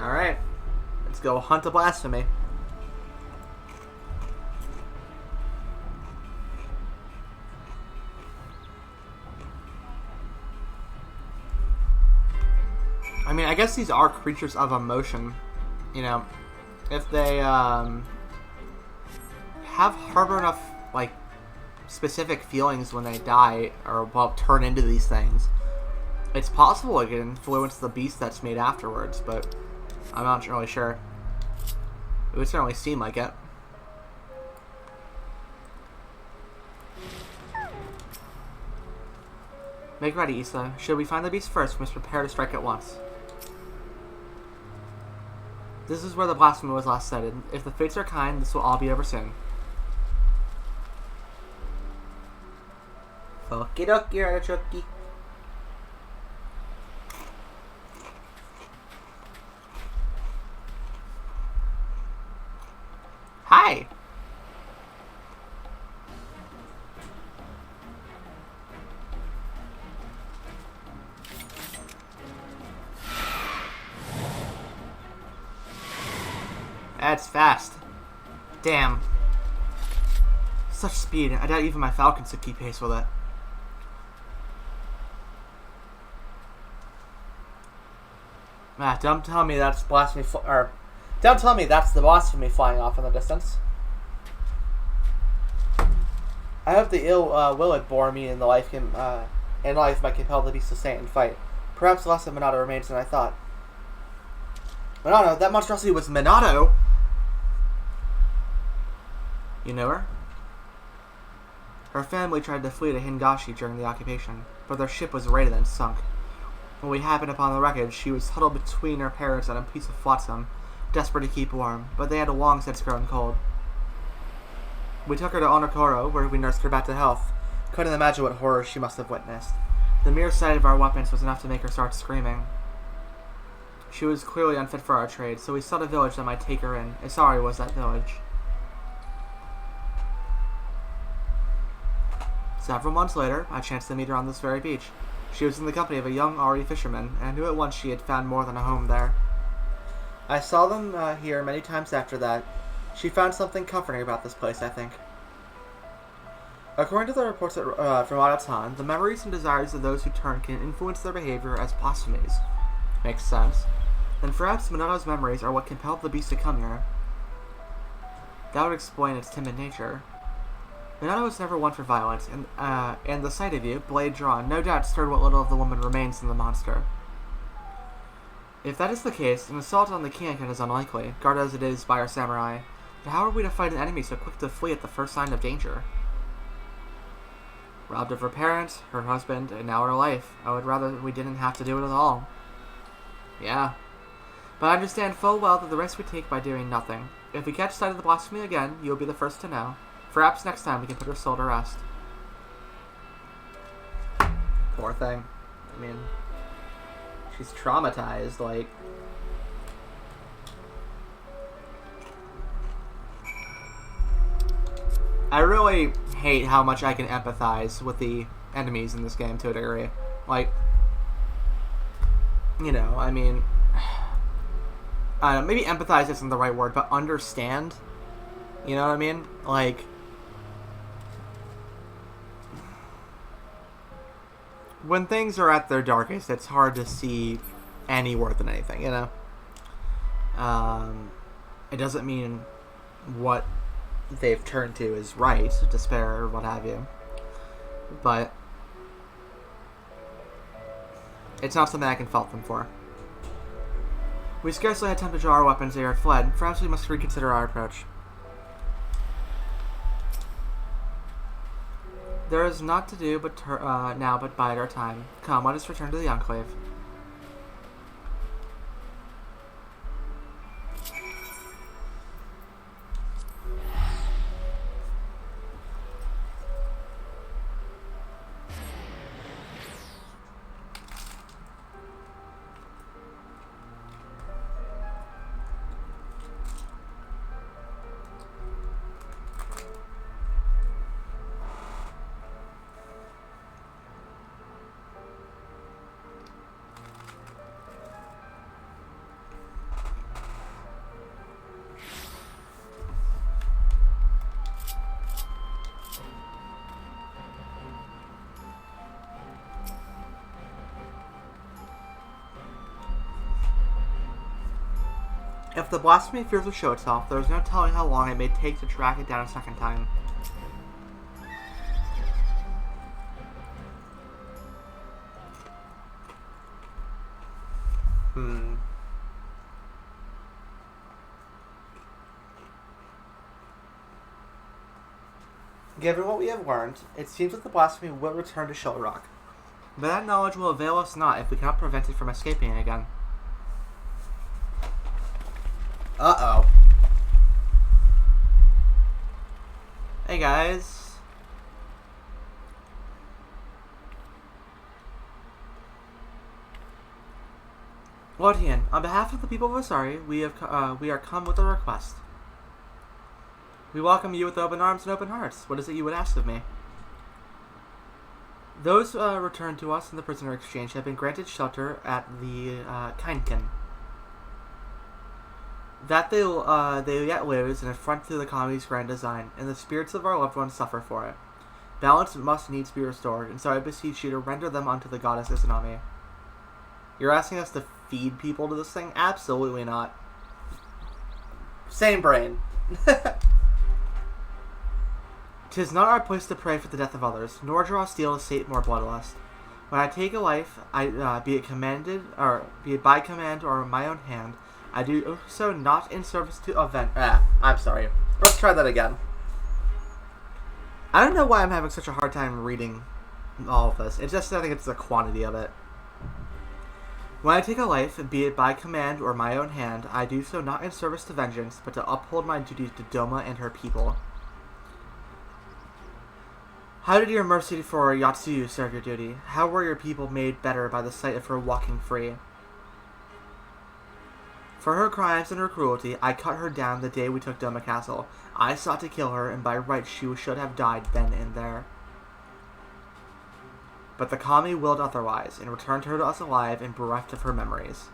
A: Alright. Let's go hunt a blasphemy. I mean, I guess these are creatures of emotion. You know, if they have harbor enough, like, specific feelings when they die, or, well, turn into these things, it's possible it can influence the beast that's made afterwards, but I'm not really sure. It would certainly seem like it. Make ready, Issa. Should we find the beast first, we must prepare to strike at once. This is where the blasphemy was last sighted. If the fates are kind, this will all be over soon. Okie dokie, artichoke. Hi! That's fast. Damn. Such speed. I doubt even my falcons could keep pace with it. Don't tell me that's blasphemy, or don't tell me that's the blasphemy flying off in the distance. I hope the ill will it bore me in life might compel the beast to stay and fight. Perhaps less of Minato remains than I thought. Minato? That monstrosity was Minato? You know her? Her family tried to flee to Hingashi during the occupation, but their ship was raided and sunk. When we happened upon the wreckage, she was huddled between her parents on a piece of flotsam, desperate to keep warm, but they had long since grown cold. We took her to Onokoro, where we nursed her back to health. Couldn't imagine what horrors she must have witnessed. The mere sight of our weapons was enough to make her start screaming. She was clearly unfit for our trade, so we sought a village that might take her in. Isari was that village. Several months later, I chanced to meet her on this very beach. She was in the company of a young Ari fisherman, and I knew at once she had found more than a home there. I saw them here many times after that. She found something comforting about this place, I think. According to the reports from Aratan, the memories and desires of those who turn can influence their behavior as blasphemies. Makes sense. Then perhaps Minato's memories are what compelled the beast to come here. That would explain its timid nature. Minato was never one for violence, and the sight of you, blade drawn, no doubt stirred what little of the woman remains in the monster. If that is the case, an assault on the Kiankan is unlikely, guarded as it is by our samurai. But how are we to fight an enemy so quick to flee at the first sign of danger? Robbed of her parents, her husband, and now her life. I would rather we didn't have to do it at all. Yeah. But I understand full well that the risk we take by doing nothing. If we catch sight of the blasphemy again, you'll be the first to know. Perhaps next time we can put her soul to rest. Poor thing. I mean, she's traumatized, like... I really hate how much I can empathize with the enemies in this game to a degree. Like, you know, I mean... I don't know, maybe empathize isn't the right word, but understand? You know what I mean? Like... when things are at their darkest, it's hard to see any worth in anything, you know? It doesn't mean what they've turned to is right, despair or what have you. But it's not something I can fault them for. We scarcely had time to draw our weapons, they had fled. Perhaps we must reconsider our approach. There is naught to do now but bide our time. Come, let us return to the Enclave. If the blasphemy fears to show itself, there is no telling how long it may take to track it down a second time. Given what we have learned, it seems that the blasphemy will return to Shoal Rock. But that knowledge will avail us not if we cannot prevent it from escaping again. Uh-oh. Hey guys. Lordian, on behalf of the people of Asari, we are come with a request. We welcome you with open arms and open hearts. What is it you would ask of me? Those returned to us in the prisoner exchange have been granted shelter at the Kainkin. That they yet lives an affront to the Kami's grand design, and the spirits of our loved ones suffer for it. Balance must needs be restored, and so I beseech you to render them unto the goddess Izanami. You're asking us to feed people to this thing? Absolutely not. Same brain. 'Tis not our place to pray for the death of others, nor draw steel to sate more bloodlust. When I take a life, be it by command or my own hand, I do so not in service to I'm sorry. Let's try that again. I don't know why I'm having such a hard time reading all of this. It's just, I think it's the quantity of it. When I take a life, be it by command or my own hand, I do so not in service to vengeance, but to uphold my duties to Doma and her people. How did your mercy for Yatsuyu serve your duty? How were your people made better by the sight of her walking free? For her crimes and her cruelty, I cut her down the day we took Doma Castle. I sought to kill her, and by right she should have died then and there. But the Kami willed otherwise, and returned her to us alive and bereft of her memories.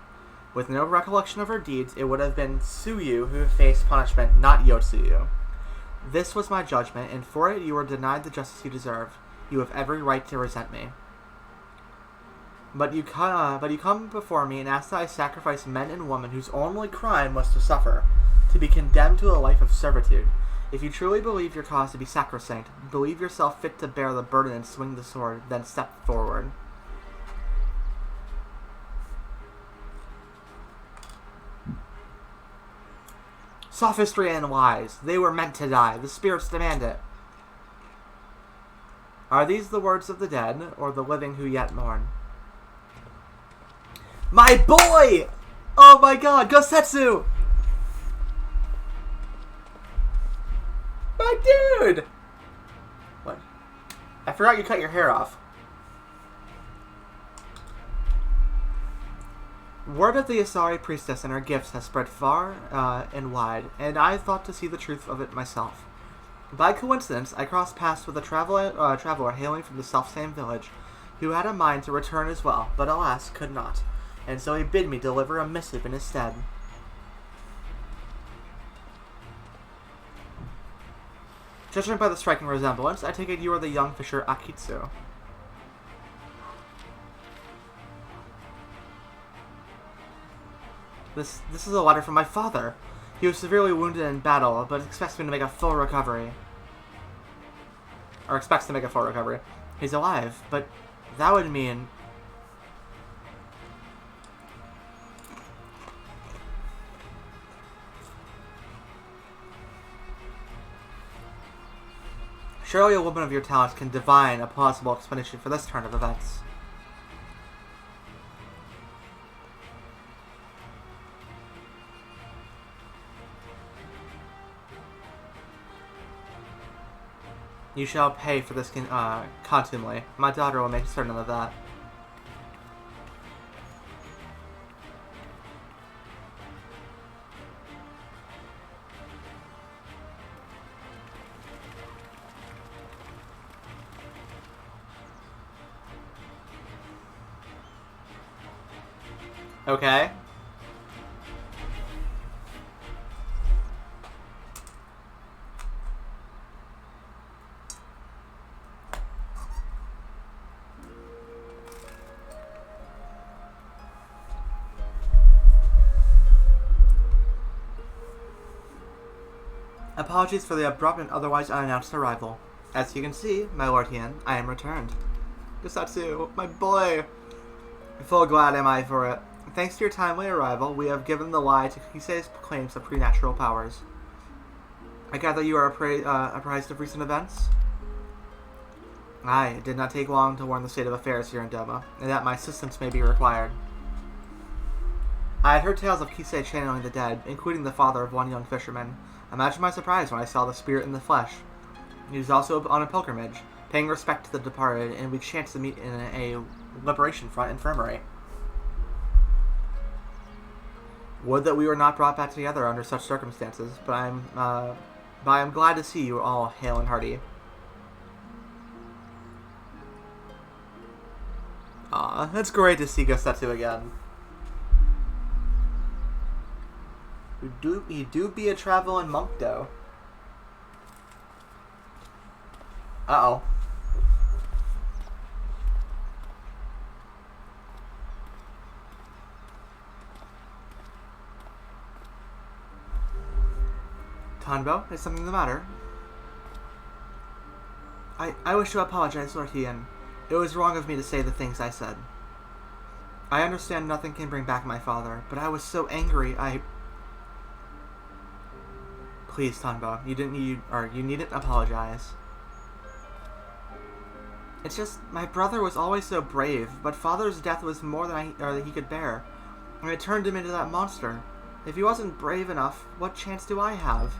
A: With no recollection of her deeds, it would have been Tsuyu who faced punishment, not Yotsuyu. This was my judgment, and for it you were denied the justice you deserved. You have every right to resent me. But you come before me and ask that I sacrifice men and women whose only crime was to suffer, to be condemned to a life of servitude. If you truly believe your cause to be sacrosanct, believe yourself fit to bear the burden and swing the sword, then step forward. Sophistry and lies. They were meant to die. The spirits demand it. Are these the words of the dead, or the living who yet mourn? My boy! Oh my god, Gosetsu! My dude! What? I forgot you cut your hair off. Word of the Asari priestess and her gifts has spread far and wide, and I thought to see the truth of it myself. By coincidence, I crossed paths with a traveler hailing from the self-same village, who had a mind to return as well, but alas, could not, and so he bid me deliver a missive in his stead. Judging by the striking resemblance, I take it you are the young fisher Akitsu. This is a letter from my father. He was severely wounded in battle, but expects me to make a full recovery. Or expects to make a full recovery. He's alive, but that would mean... Surely a woman of your talents can divine a plausible explanation for this turn of events. You shall pay for this contumely. My daughter will make certain of that. Okay. Apologies for the abrupt and otherwise unannounced arrival. As you can see, my Lord Hien, I am returned. Gosatsu, my boy! Full glad am I for it. Thanks to your timely arrival, we have given the lie to Kisei's claims of preternatural powers. I gather you are apprised of recent events? It did not take long to warn the state of affairs here in Doma, and that my assistance may be required. I had heard tales of Kisei channeling the dead, including the father of one young fisherman. Imagine my surprise when I saw the spirit in the flesh. He was also on a pilgrimage, paying respect to the departed, and we chanced to meet in a Liberation Front infirmary. Would that we were not brought back together under such circumstances, but I am glad to see you all hale and hearty. It's great to see Gosetsu again. You do be a traveling monk, though. Uh-oh. Tanbo, is something the matter? I wish to apologize, Lord Hien. It was wrong of me to say the things I said. I understand nothing can bring back my father, but I was so angry, Please, Tanbo, you needn't apologize. It's just, my brother was always so brave, but father's death was more than he could bear, and it turned him into that monster. If he wasn't brave enough, what chance do I have?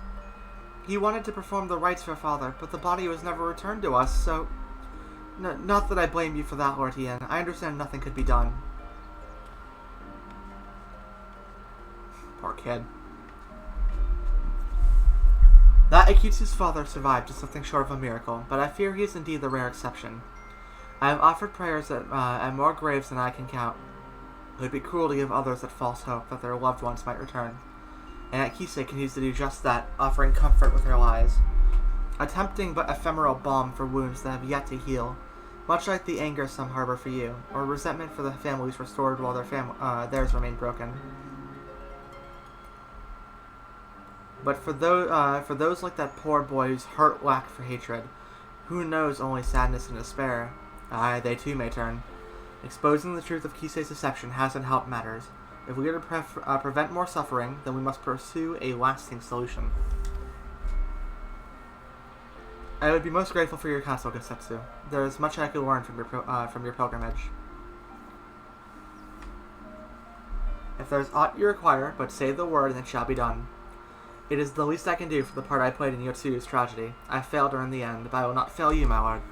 A: He wanted to perform the rites for father, but the body was never returned to us, so... not that I blame you for that, Lord Hien. I understand nothing could be done. Poor kid. That Akitsu's father survived is something short of a miracle, but I fear he is indeed the rare exception. I have offered prayers at more graves than I can count. It would be cruel to give others that false hope that their loved ones might return. And Akise continues to do just that, offering comfort with her lies. A tempting but ephemeral balm for wounds that have yet to heal, much like the anger some harbor for you, or resentment for the families restored while theirs remain broken. But for those like that poor boy whose heart lacked for hatred, who knows only sadness and despair? They too may turn. Exposing the truth of Kisei's deception hasn't helped matters. If we are to prevent more suffering, then we must pursue a lasting solution. I would be most grateful for your counsel, Gosetsu. There is much I could learn from your pilgrimage. If there is aught you require, but say the word and it shall be done. It is the least I can do for the part I played in Yotsu's tragedy. I failed her in the end, but I will not fail you, my lord.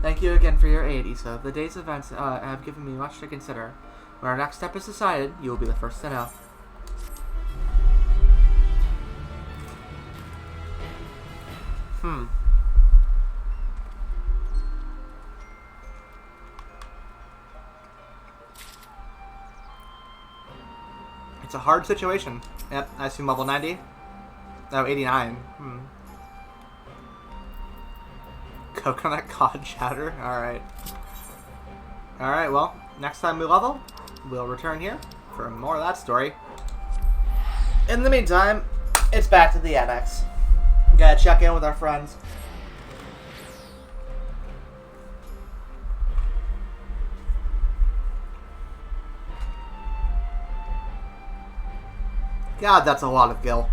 A: Thank you again for your aid, Issa. The day's events have given me much to consider. When our next step is decided, you will be the first to know. It's a hard situation. Yep, I assume level 90. Oh, 89. Coconut cod chatter? Alright. Alright, well, next time we level, we'll return here for more of that story. In the meantime, it's back to the annex. Gotta check in with our friends. God, that's a lot of gil.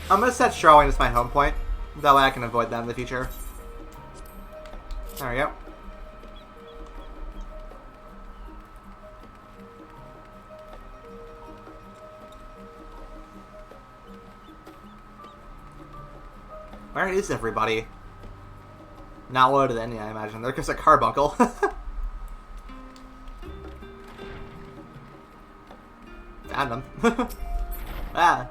A: I'm gonna set Charlene as my home point. That way I can avoid them in the future. There we go. Where is everybody? Not loaded any, I imagine. There goes a carbuncle. Found him. Ah.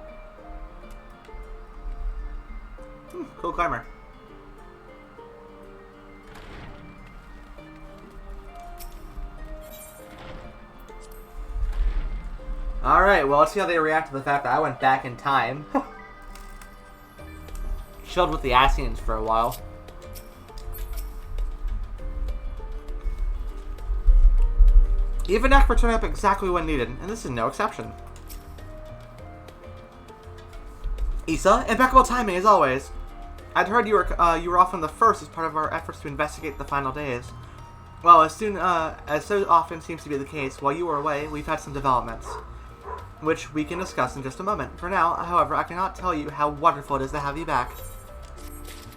A: Cool climber. Alright, well, let's see how they react to the fact that I went back in time. Chilled with the Asians for a while. Even Ekper turned up exactly when needed, and this is no exception. Issa, impeccable timing as always. I'd heard you were off on the first as part of our efforts to investigate the final days. Well, as so often seems to be the case, while you were away, we've had some developments, which we can discuss in just a moment. For now, however, I cannot tell you how wonderful it is to have you back.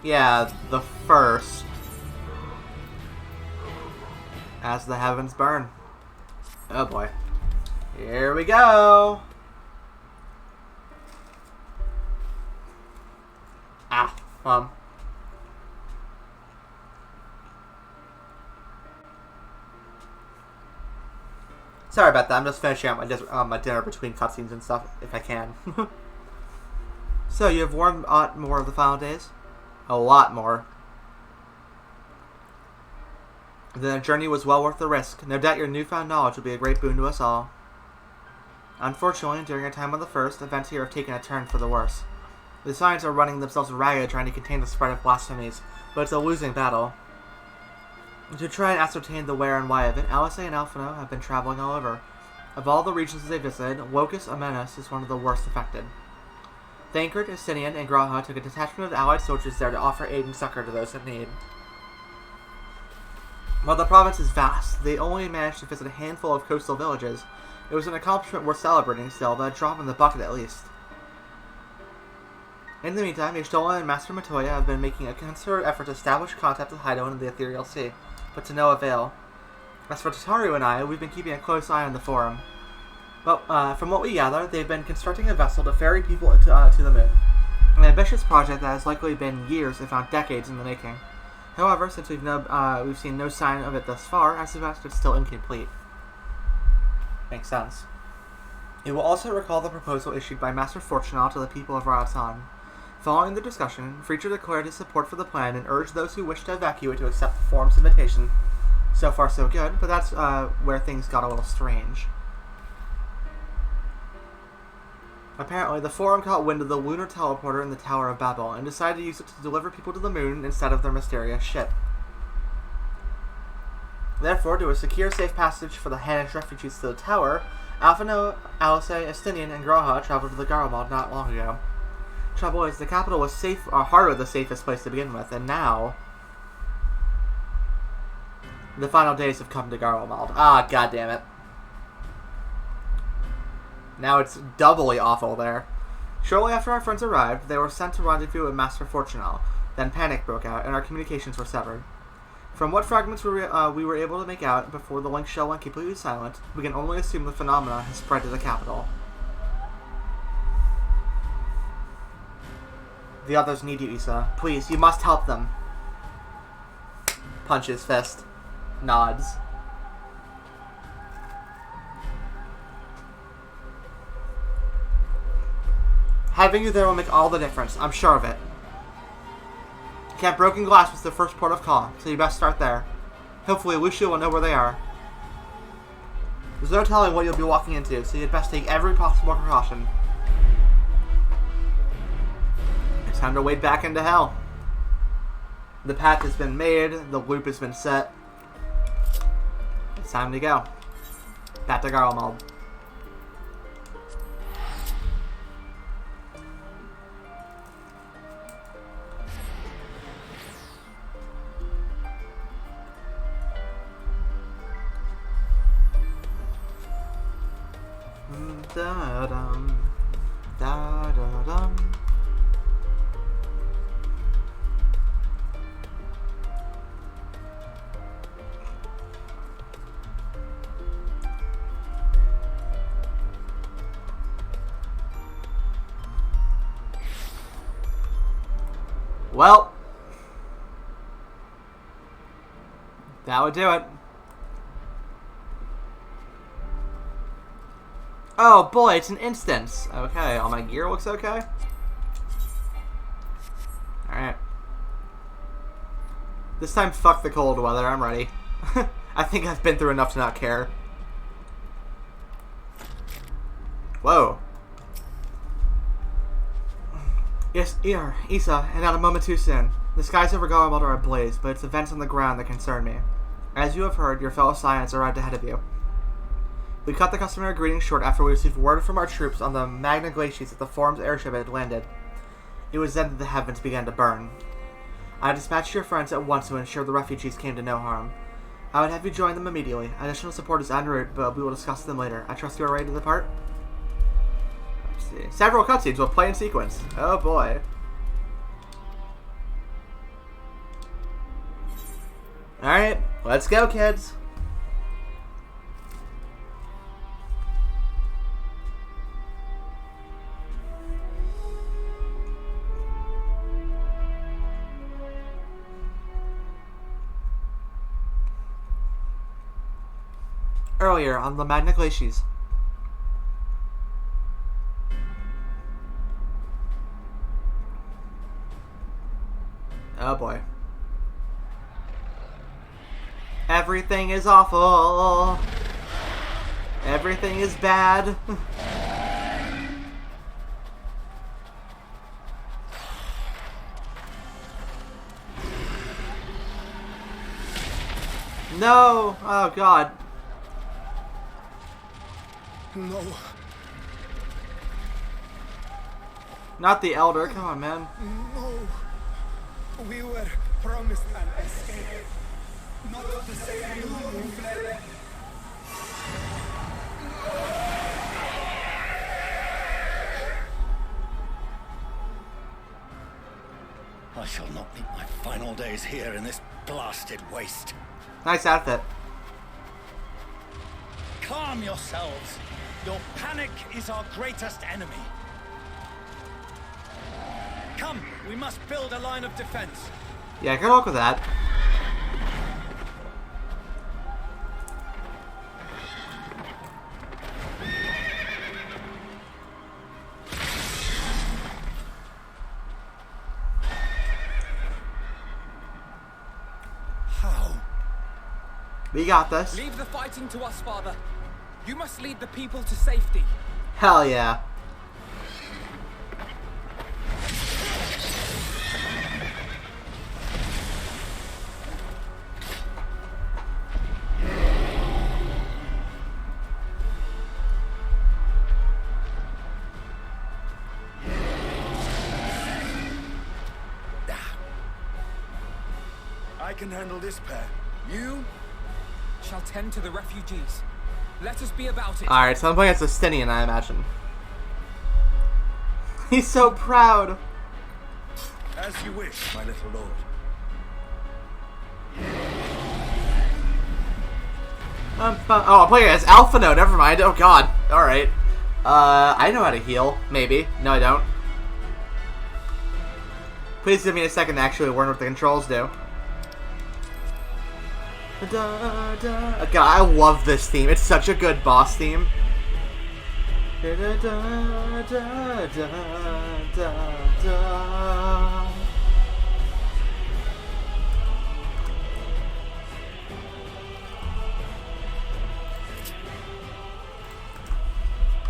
A: Yeah, the first. As the heavens burn. Oh boy. Here we go! Sorry about that, I'm just finishing out my dinner between cutscenes and stuff, if I can. So, you have warned more of the final days? A lot more. Then the journey was well worth the risk. No doubt your newfound knowledge will be a great boon to us all. Unfortunately, during our time on the first, events here have taken a turn for the worse. The Scions are running themselves ragged trying to contain the spread of blasphemies, but it's a losing battle. To try and ascertain the where and why of it, Alice and Alphino have been traveling all over. Of all the regions they visited, Locus Amenus is one of the worst affected. Thancred, Estinian, and Graha took a detachment of allied soldiers there to offer aid and succor to those in need. While the province is vast, they only managed to visit a handful of coastal villages. It was an accomplishment worth celebrating still, but a drop in the bucket at least. In the meantime, Y'shtola and Master Matoya have been making a concerted effort to establish contact with Hydo in the Ethereal Sea, but to no avail. As for Tataru and I, we've been keeping a close eye on the Forum. But from what we gather, they've been constructing a vessel to ferry people to the moon. An ambitious project that has likely been years, if not decades, in the making. However, since we've seen no sign of it thus far, I suspect it's still incomplete. Makes sense. You will also recall the proposal issued by Master Fortunal to the people of Raratan. Following the discussion, Freacher declared his support for the plan and urged those who wished to evacuate to accept the Forum's invitation. So far so good, but that's where things got a little strange. Apparently, the Forum caught wind of the lunar teleporter in the Tower of Babel and decided to use it to deliver people to the moon instead of their mysterious ship. Therefore, to secure safe passage for the Hanish refugees to the tower, Alphino, Alice, Estinian, and Graha traveled to the Garlemald not long ago. Trouble is, the capital was hardly the safest place to begin with, and now the final days have come to Garlemald. Ah, goddammit. Now it's doubly awful there. Shortly after our friends arrived, they were sent to rendezvous with Master Fortunal. Then panic broke out, and our communications were severed. From what fragments we were able to make out before the link shell went completely silent, we can only assume the phenomena has spread to the capital. The others need you, Issa. Please, you must help them. Punches fist. Nods. Having you there will make all the difference. I'm sure of it. Camp Broken Glass was the first port of call, so you best start there. Hopefully Lucia will know where they are. There's no telling what you'll be walking into, so you'd best take every possible precaution. It's time to wade back into hell. The path has been made, the loop has been set. It's time to go. Back to Garlemald. Da-dum, da-da-dum. Well, that would do it. Oh boy, it's an instance. Okay, all my gear looks okay. Alright. This time, fuck the cold weather, I'm ready. I think I've been through enough to not care. Whoa. Yes, Issa, and not a moment too soon. The skies over Garlemald are ablaze, but it's events on the ground that concern me. As you have heard, your fellow Scions arrived ahead of you. We cut the customary greeting short after we received word from our troops on the Magna Glacies that the Forum's airship had landed. It was then that the heavens began to burn. I dispatched your friends at once to ensure the refugees came to no harm. I would have you join them immediately. Additional support is en route, but we will discuss them later. I trust you are ready to depart? Let's see. Several cutscenes will play in sequence. Oh boy. Alright, let's go, kids. Earlier on the Magna Glacies. Oh boy. Everything is awful. Everything is bad. No! Oh god.
K: No.
A: Not the Elder, come on, man.
K: No. We were promised an escape. Not the same you who fled.
J: I shall not meet my final days here in this blasted waste.
A: Nice outfit.
J: Calm yourselves. Your panic is our greatest enemy. Come, we must build a line of defense.
A: Yeah, good luck with that.
J: How?
A: We got this.
K: Leave the fighting to us, Father. You must lead the people to safety.
A: Hell yeah.
J: I can handle this pair.
K: You shall tend to the refugees. Let us be about it.
A: Alright, so I'm playing as Justinian, I imagine. He's so proud.
J: As you wish, my little lord.
A: Oh, I'm playing as Alphino, never mind. Oh god. Alright. I know how to heal. Maybe. No, I don't. Please give me a second to actually learn what the controls do. Da, da. God, I love this theme. It's such a good boss theme. Da, da, da, da, da, da, da.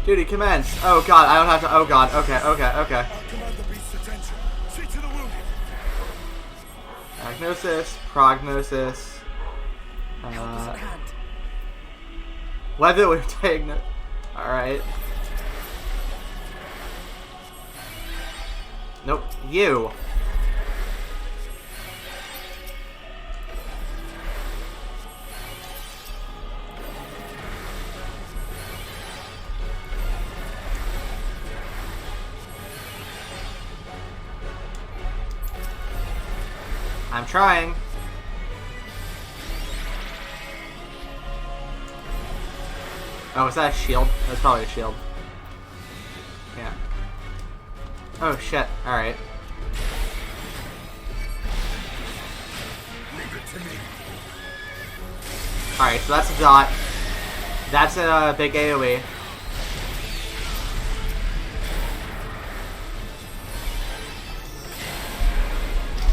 A: Duty commence. Oh god, I don't have to. Oh god. Okay, okay, okay.
J: I'll command the beast's attention. See to the wounded.
A: Diagnosis, prognosis.
K: Help us at hand.
A: Whether we're diagnosed. Alright. Nope. You. I'm trying. Oh, is that a shield? That's probably a shield. Yeah. Oh shit. Alright.
J: Leave it to me.
A: Alright, so that's a dot. That's a big AoE.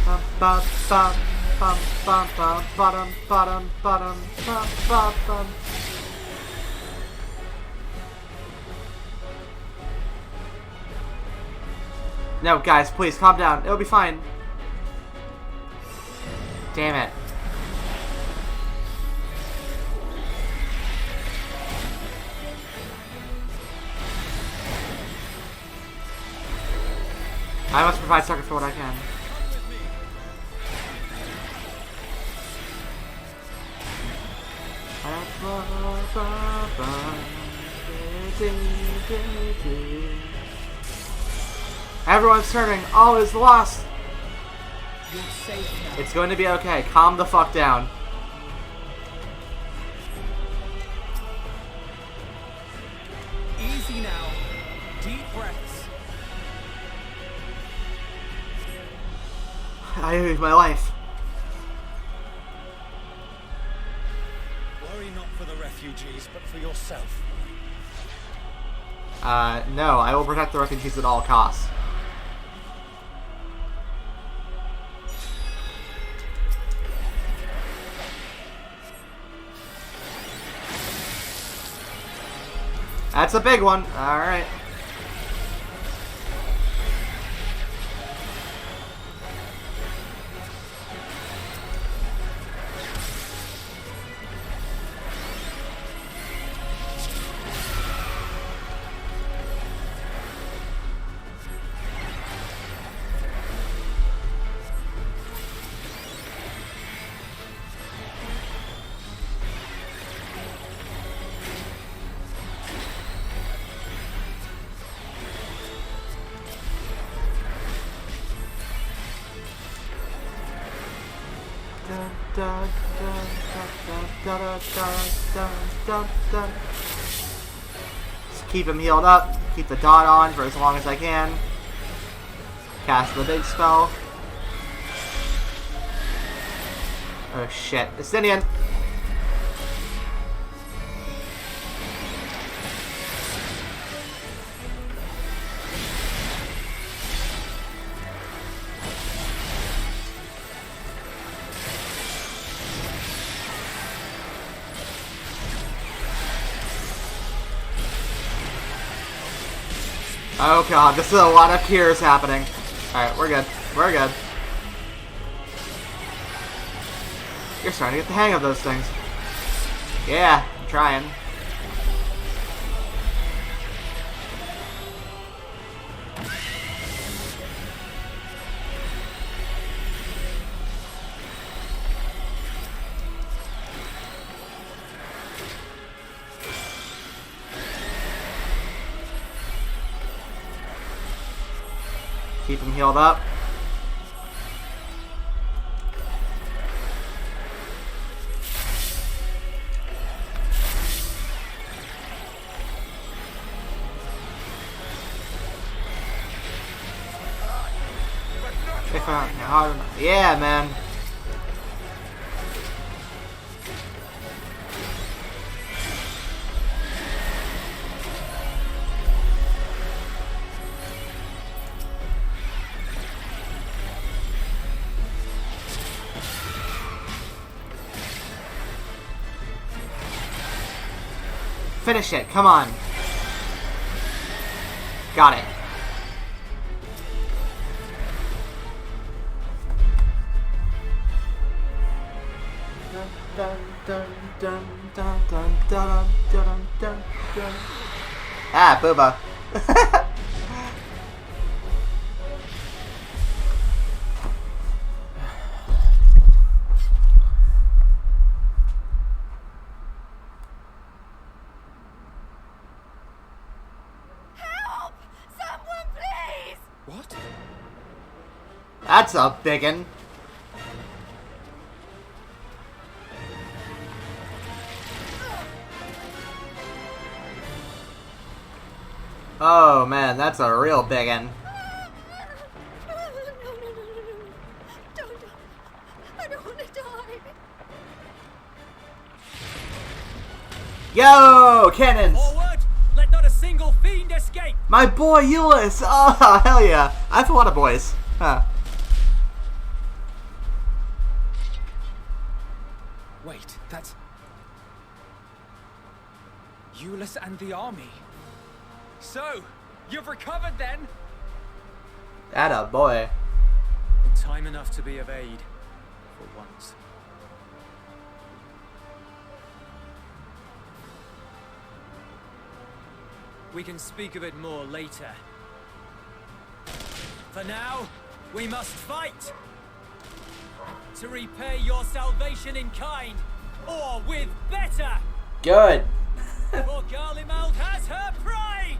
A: Bum, bum, bum, bum, bum, bottom, bottom, bottom, bum, bum, bum. No, guys, please, calm down. It'll be fine. Damn it. I must provide succor for what I can. Everyone's turning. All is lost.
K: You're safe now.
A: It's going to be okay. Calm the fuck down.
K: Easy now. Deep breaths.
A: I owe you my life.
J: Worry not for the refugees, but for yourself.
A: No. I will protect the refugees at all costs. That's a big one. Alright. Just keep him healed up. Keep the dot on for as long as I can. Cast the big spell. Oh shit. Estinian! Oh god, this is a lot of cures happening. Alright, we're good. We're good. You're starting to get the hang of those things. Yeah, I'm trying. Keep him healed up. Yeah, man. Finish it, come on. Got it. Ah, booba.
G: What?
A: That's a biggin. Oh man, that's a real biggin.
E: Don't. I don't want to die.
A: Yo, cannons!
K: Forward! Let not a single fiend escape!
A: My boy Euless! Oh, hell yeah. I have a lot of boys. Huh.
G: Wait, that's... Euless and the army.
K: So, you've recovered then?
A: Atta boy.
D: In time enough to be of aid, for once. We can speak of it more later.
B: For now, we must fight! To repay your salvation in kind, or with better!
A: Good.
B: For Garlemald has her pride!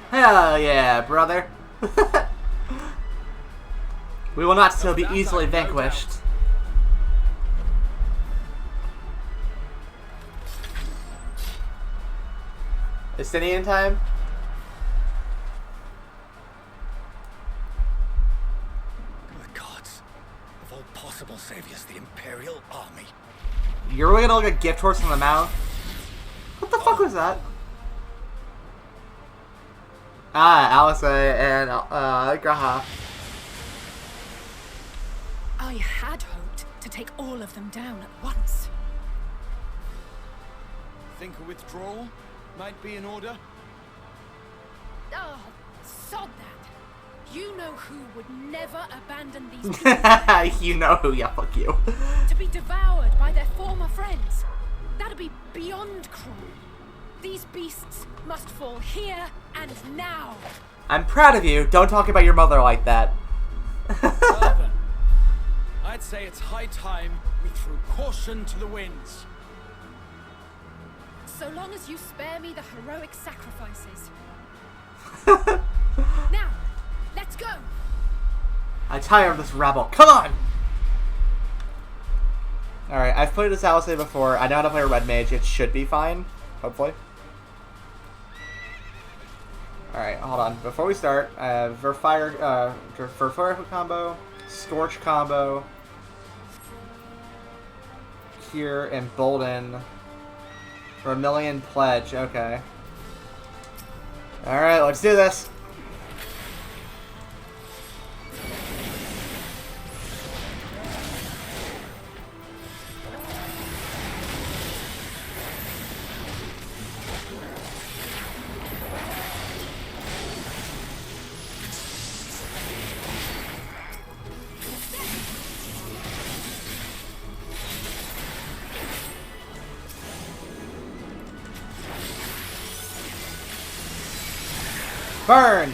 A: Hell yeah, brother. We will not still be easily vanquished. Estinian time?
J: The gods of all possible saviors, the Imperial Army.
A: You're really gonna look a gift horse in the mouth? What the fuck was that? Ah, Alice and Graha.
L: I had hoped to take all of them down at once.
K: Think a withdrawal might be in order?
L: Oh, sod that. You know who would never abandon these people.
A: You know who, yeah, fuck you.
L: To be devoured by their former friends. That'd be beyond cruel. These beasts must fall here and now.
A: I'm proud of you. Don't talk about your mother like that.
K: Well then, I'd say it's high time we threw caution to the winds.
L: So long as you spare me the heroic sacrifices. Now, let's go.
A: I'm tired of this rabble. Come on! Alright, I've played this Alice before. I know how to play a red mage. It should be fine. Hopefully. Alright, hold on. Before we start, Verfire combo, Scorch combo, Cure, Embolden, Vermilion Pledge. Okay. Alright, let's do this. Burn!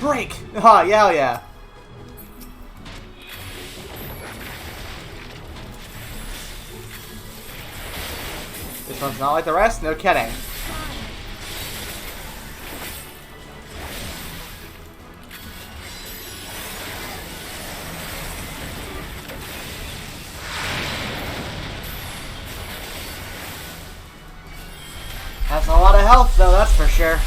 A: Break! Oh, yeah, hell yeah. This one's not like the rest? No kidding. Has a lot of health, though, that's for sure.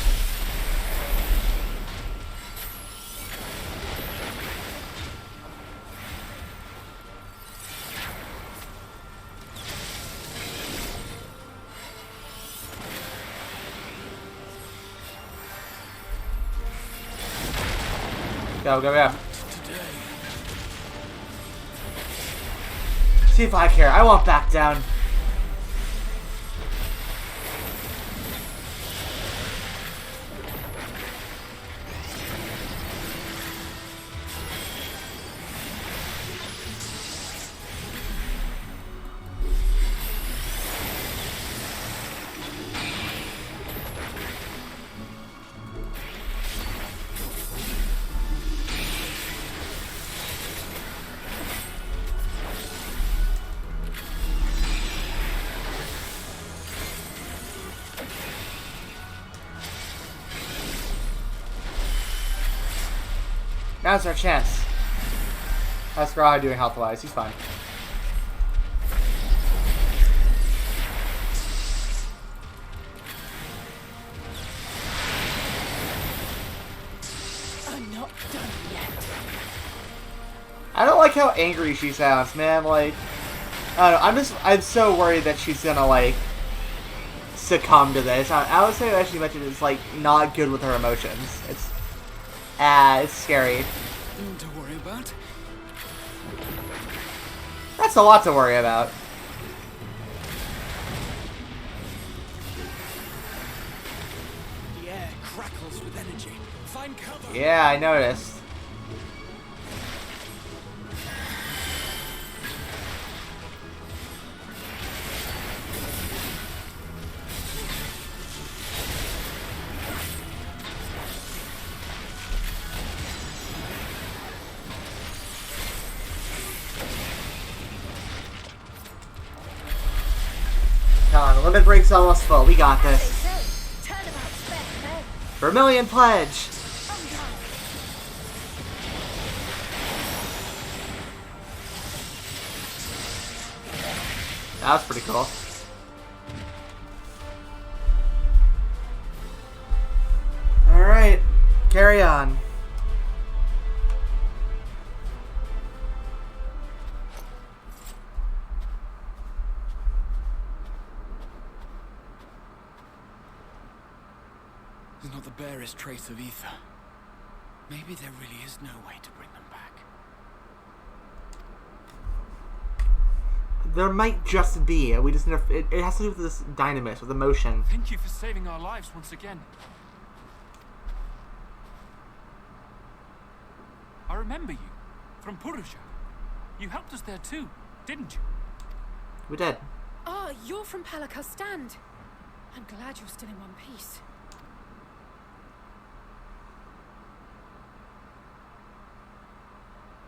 A: Go, go, go. See if I care. I won't back down. Now's our chance. How's Graha doing health-wise? He's fine.
L: not done yet.
A: I don't like how angry she sounds, man. Like, I don't know, I'm so worried that she's gonna, like, succumb to this. I would say that she mentioned is, like, not good with her emotions. It's scary.
K: To worry about.
A: That's a lot to worry about.
K: The air crackles with energy. Find cover.
A: Yeah, I noticed. Come on, the limit break's almost full. We got this. Vermilion Pledge! That was pretty cool. Alright, carry on.
K: There's not the barest trace of ether. Maybe there really is no way to bring them back.
A: There might just be. We just need to, it has to do with this dynamis, with emotion.
M: Thank you for saving our lives once again. I remember you from Purusha. You helped us there too, didn't you?
A: We did.
L: Ah, you're from Palaka's stand. I'm glad you're still in one piece.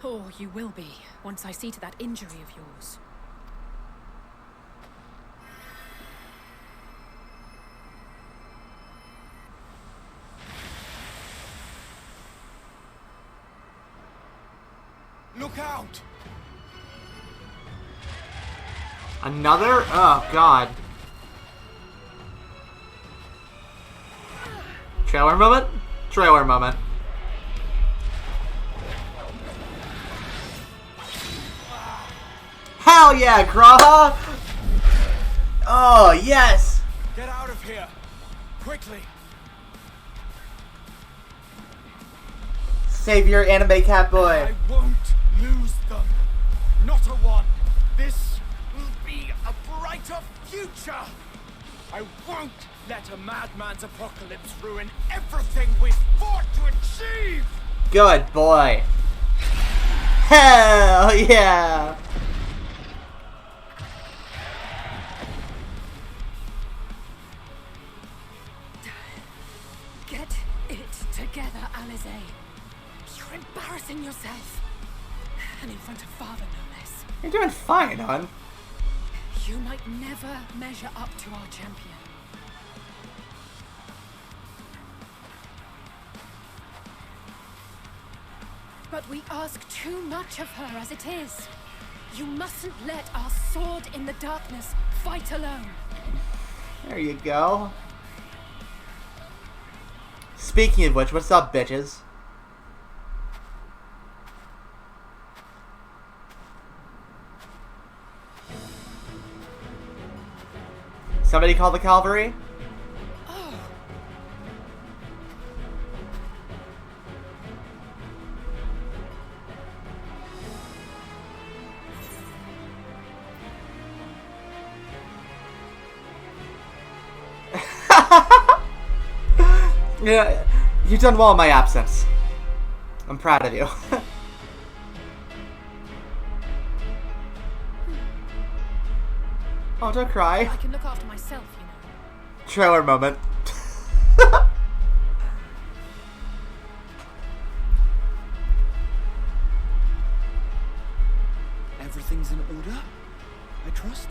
L: Or you will be, once I see to that injury of yours.
K: Look out!
A: Another? Oh, God. Trailer moment? Trailer moment. Hell yeah, Graha! Oh, yes!
K: Get out of here! Quickly!
A: Save your anime cat boy.
K: I won't lose them. Not a one. This will be a brighter future. I won't let a madman's apocalypse ruin everything we've fought to achieve.
A: Good boy. Hell yeah.
L: Get it together, Alizé. You're embarrassing yourself. And in front of father, no less.
A: You're doing fine, hon.
L: You might never measure up to our champion. But we ask too much of her as it is. You mustn't let our sword in the darkness fight alone.
A: There you go. Speaking of which, what's up, bitches? Somebody call the cavalry?
L: Oh.
A: Yeah, you've done well in my absence. I'm proud of you. Oh, don't cry.
L: I can look after myself, you know.
A: Trailer moment.
K: Everything's in order, I trust?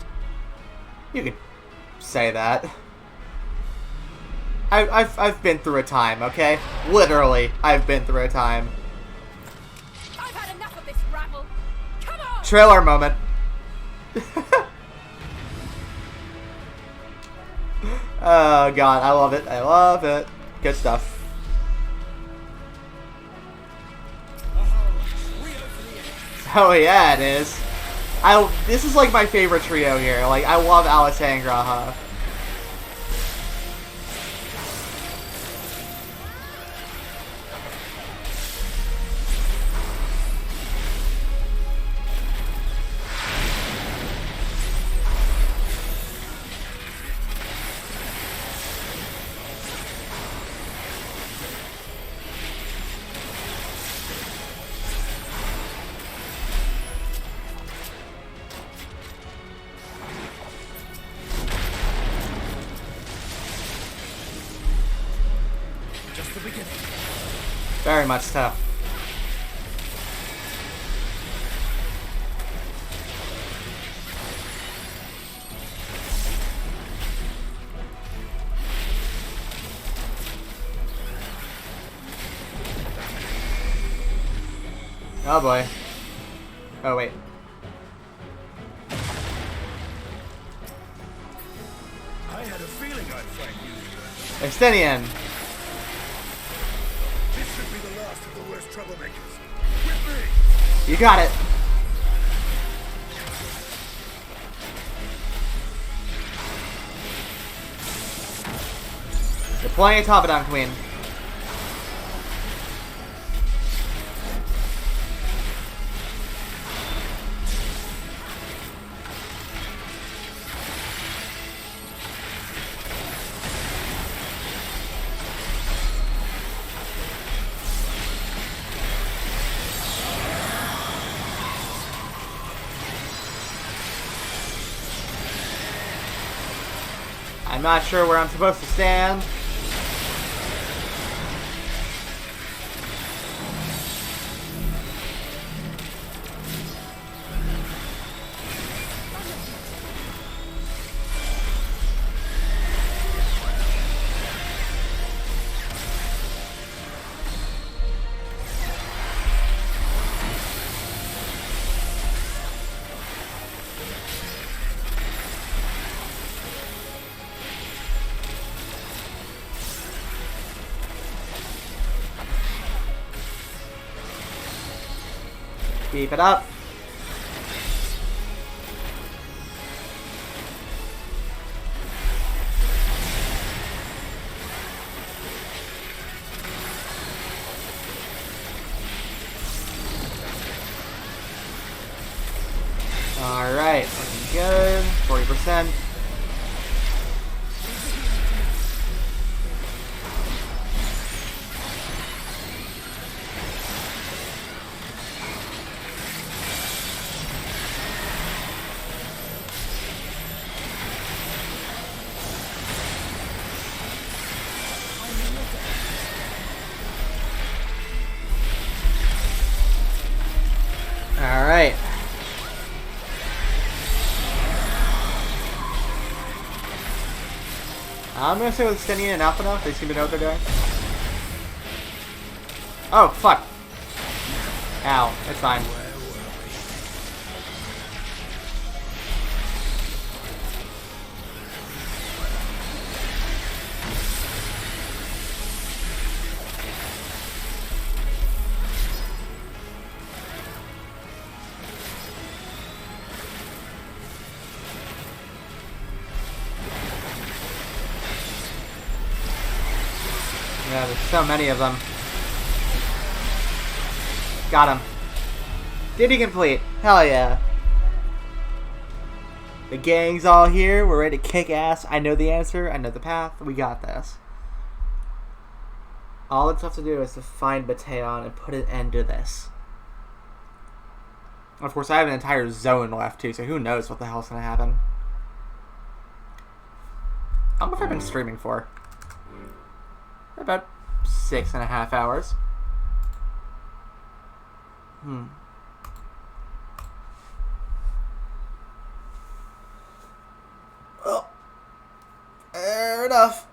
A: You could say that. I've been through a time, okay? Literally, I've been through a time.
L: I've had enough of this rabble. Come on!
A: Trailer moment. Oh god, I love it. I love it. Good stuff. Oh yeah, it is. This is like my favorite trio here. Like, I love Alice and Graha. Very much so. Oh boy. Oh wait.
J: I had a feeling I'd find you.
A: Extenian.
J: This should be the last of the worst troublemakers. With me!
A: You got it. Deploying a Top-Down Queen. I'm not sure where I'm supposed to stand. Keep it up. Alright, looking good. 40%. Alright. I'm gonna stay with Stenian and Alpha now. They seem to know what they're doing. Oh, fuck. Ow, it's fine. Yeah, there's so many of them. Got him. Duty complete. Hell yeah. The gang's all here. We're ready to kick ass. I know the answer. I know the path. We got this. All that's left to do is to find Bateon and put an end to this. Of course, I have an entire zone left too, so who knows what the hell's gonna happen. How much have I been streaming for? About 6.5 hours. Well, fair enough.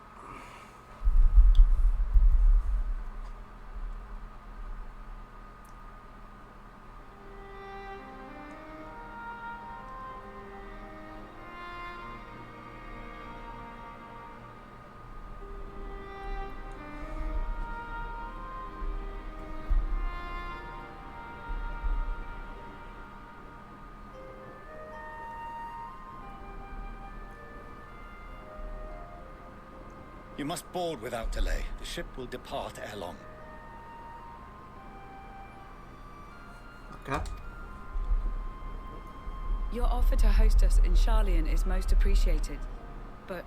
J: You must board without delay. The ship will depart ere long.
A: Okay.
N: Your offer to host us in Sharlayan is most appreciated. But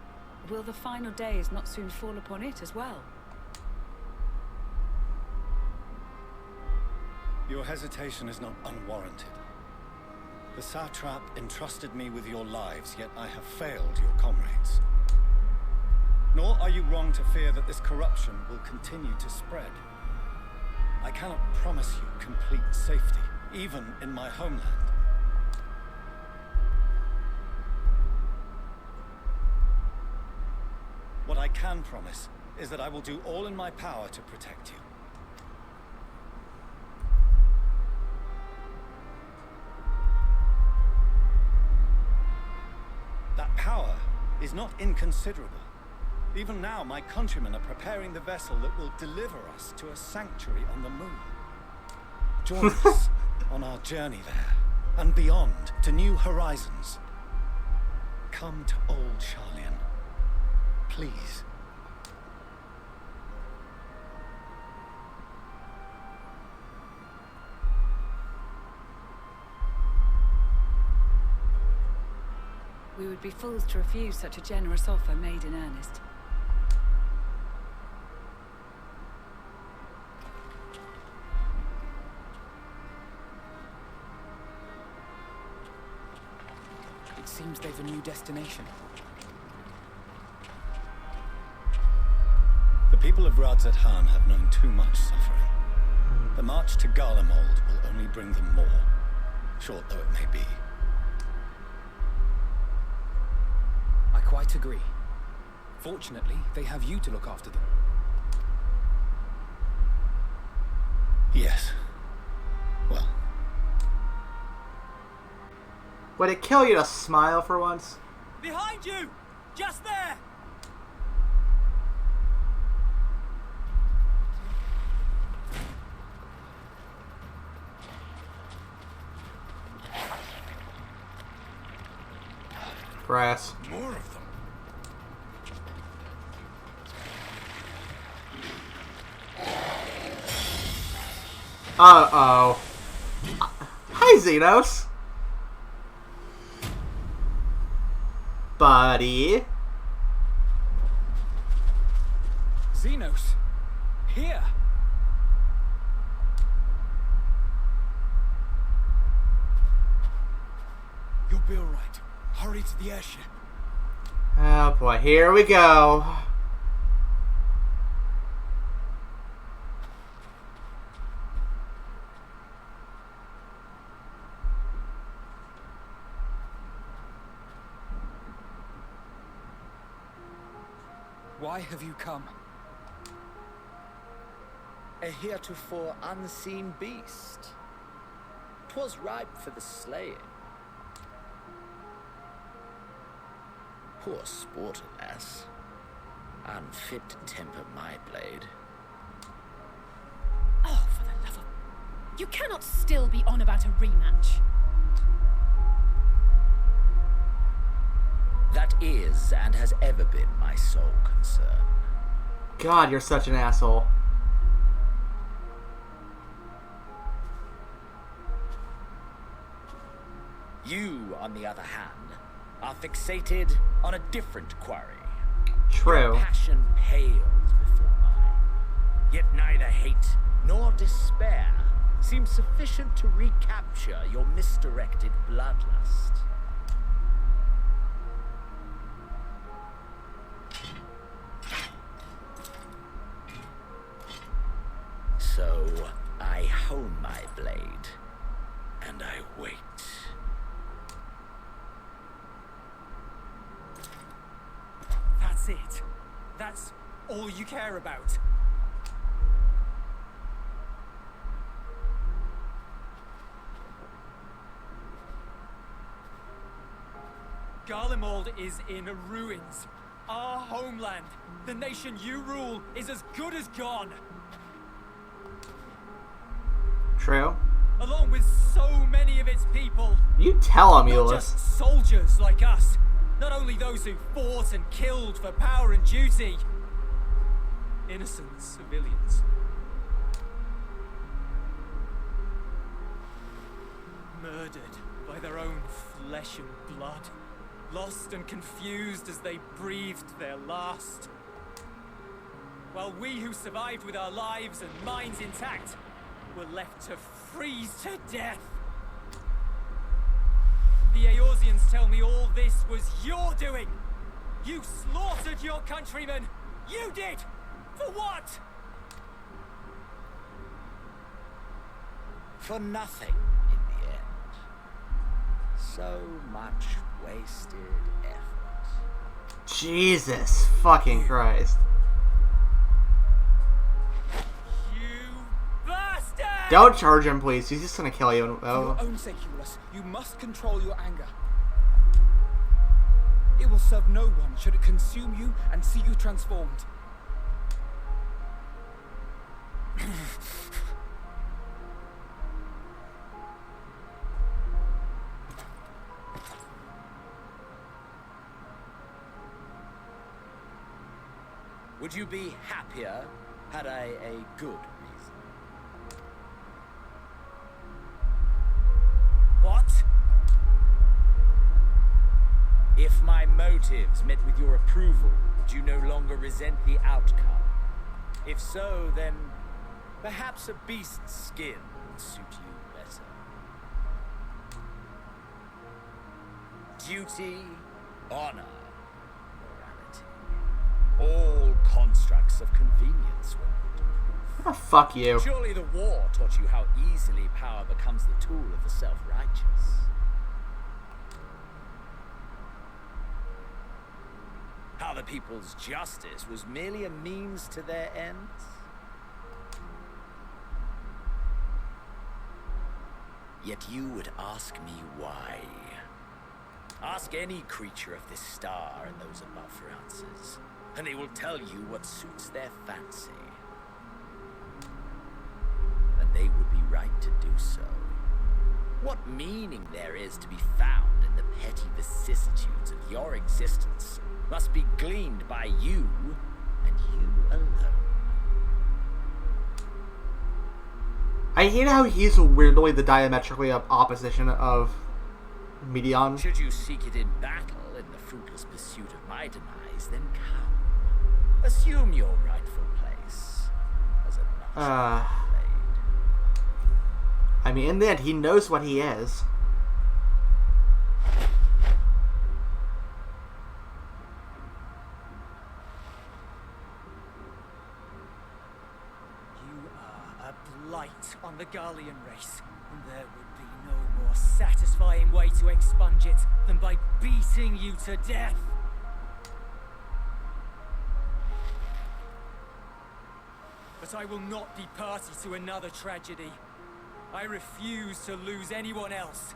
N: will the final days not soon fall upon it as well?
J: Your hesitation is not unwarranted. The satrap entrusted me with your lives, yet I have failed your comrades. Nor are you wrong to fear that this corruption will continue to spread. I cannot promise you complete safety, even in my homeland. What I can promise is that I will do all in my power to protect you. That power is not inconsiderable. Even now, my countrymen are preparing the vessel that will deliver us to a sanctuary on the moon. Join us on our journey there, and beyond, to new horizons. Come to old Sharlayan, please.
N: We would be fools to refuse such a generous offer made in earnest.
G: It seems they've a new destination.
J: The people of Radzat-Han have known too much suffering. The march to Garlemald will only bring them more, short though it may be.
G: I quite agree. Fortunately, they have you to look after them.
J: Yes. Well.
A: Would it kill you to smile for once?
K: Behind you! Just there!
A: Brass.
J: More of them.
A: Uh-oh. Hi, Xenos. Buddy.
G: Xenos! Here! You'll be alright. Hurry to the airship.
A: Oh boy, here we go.
G: Why have you come?
O: A heretofore unseen beast. 'Twas ripe for the slaying. Poor sport, alas. Unfit to temper my blade.
L: Oh, for the love of... You cannot still be on about a rematch.
O: That is, and has ever been, my sole concern.
A: God, you're such an asshole.
O: You, on the other hand, are fixated on a different quarry.
A: True.
O: Your passion pales before mine. Yet neither hate nor despair seems sufficient to recapture your misdirected bloodlust. So, I hone my blade, and I wait.
K: That's it. That's all you care about. Garlemald is in ruins. Our homeland, the nation you rule, is as good as gone.
A: True.
K: Along with so many of its people.
A: You tell him,
K: Not
A: Euless.
K: just soldiers like us. Not only those who fought and killed for power and duty,
M: innocent civilians. Murdered by their own flesh and blood, lost and confused as they breathed their last. While we who survived with our lives and minds intact were left to freeze to death. The Eorzeans tell me all this was your doing. You slaughtered your countrymen. You did! For what?
O: For nothing, in the end. So much wasted effort.
A: Jesus fucking Christ. Don't charge him, please. He's just gonna kill you.
P: For your own sake, Eurus, you must control your anger. It will serve no one should it consume you and see you transformed.
O: Would you be happier had I a good reason? What? If my motives met with your approval, would you no longer resent the outcome? If so, then perhaps a beast's skin would suit you better. Duty, honor, morality. All constructs of convenience when put to proof.
A: Oh, fuck you.
O: Surely the war taught you how easily power becomes the tool of the self-righteous. How the people's justice was merely a means to their ends. Yet you would ask me why. Ask any creature of this star and those above for answers, and they will tell you what suits their fancy. And they would be right to do so. What meaning there is to be found in the petty vicissitudes of your existence must be gleaned by you, and you alone.
A: I hate how he's weirdly the diametrically opposition of Medion.
O: Should you seek it in battle in the fruitless pursuit of my demise, then come. Assume your rightful place as a
A: I mean, in the end, he knows what he is.
B: You are a blight on the Garlean race, and there would be no more satisfying way to expunge it than by beating you to death. But I will not be party to another tragedy. I refuse to lose anyone else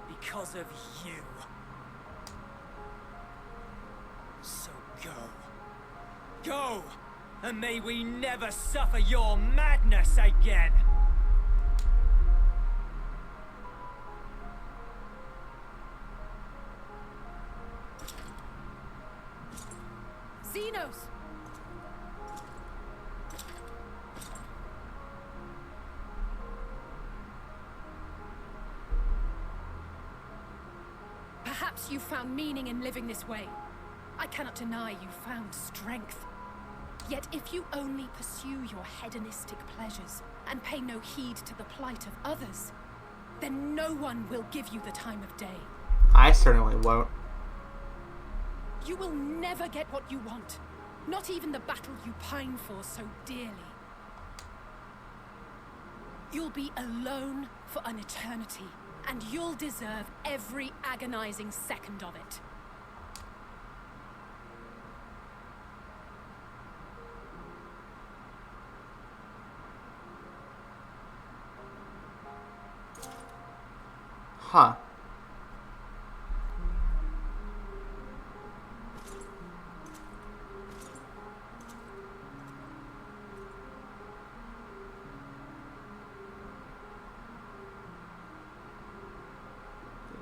B: because of you. So go. Go! And may we never suffer your madness again!
L: Xenos! Perhaps you found meaning in living this way. I cannot deny you found strength. Yet if you only pursue your hedonistic pleasures and pay no heed to the plight of others, then no one will give you the time of day.
A: I certainly won't.
L: You will never get what you want. Not even the battle you pine for so dearly. You'll be alone for an eternity, and you'll deserve every agonizing second of it.
A: Huh.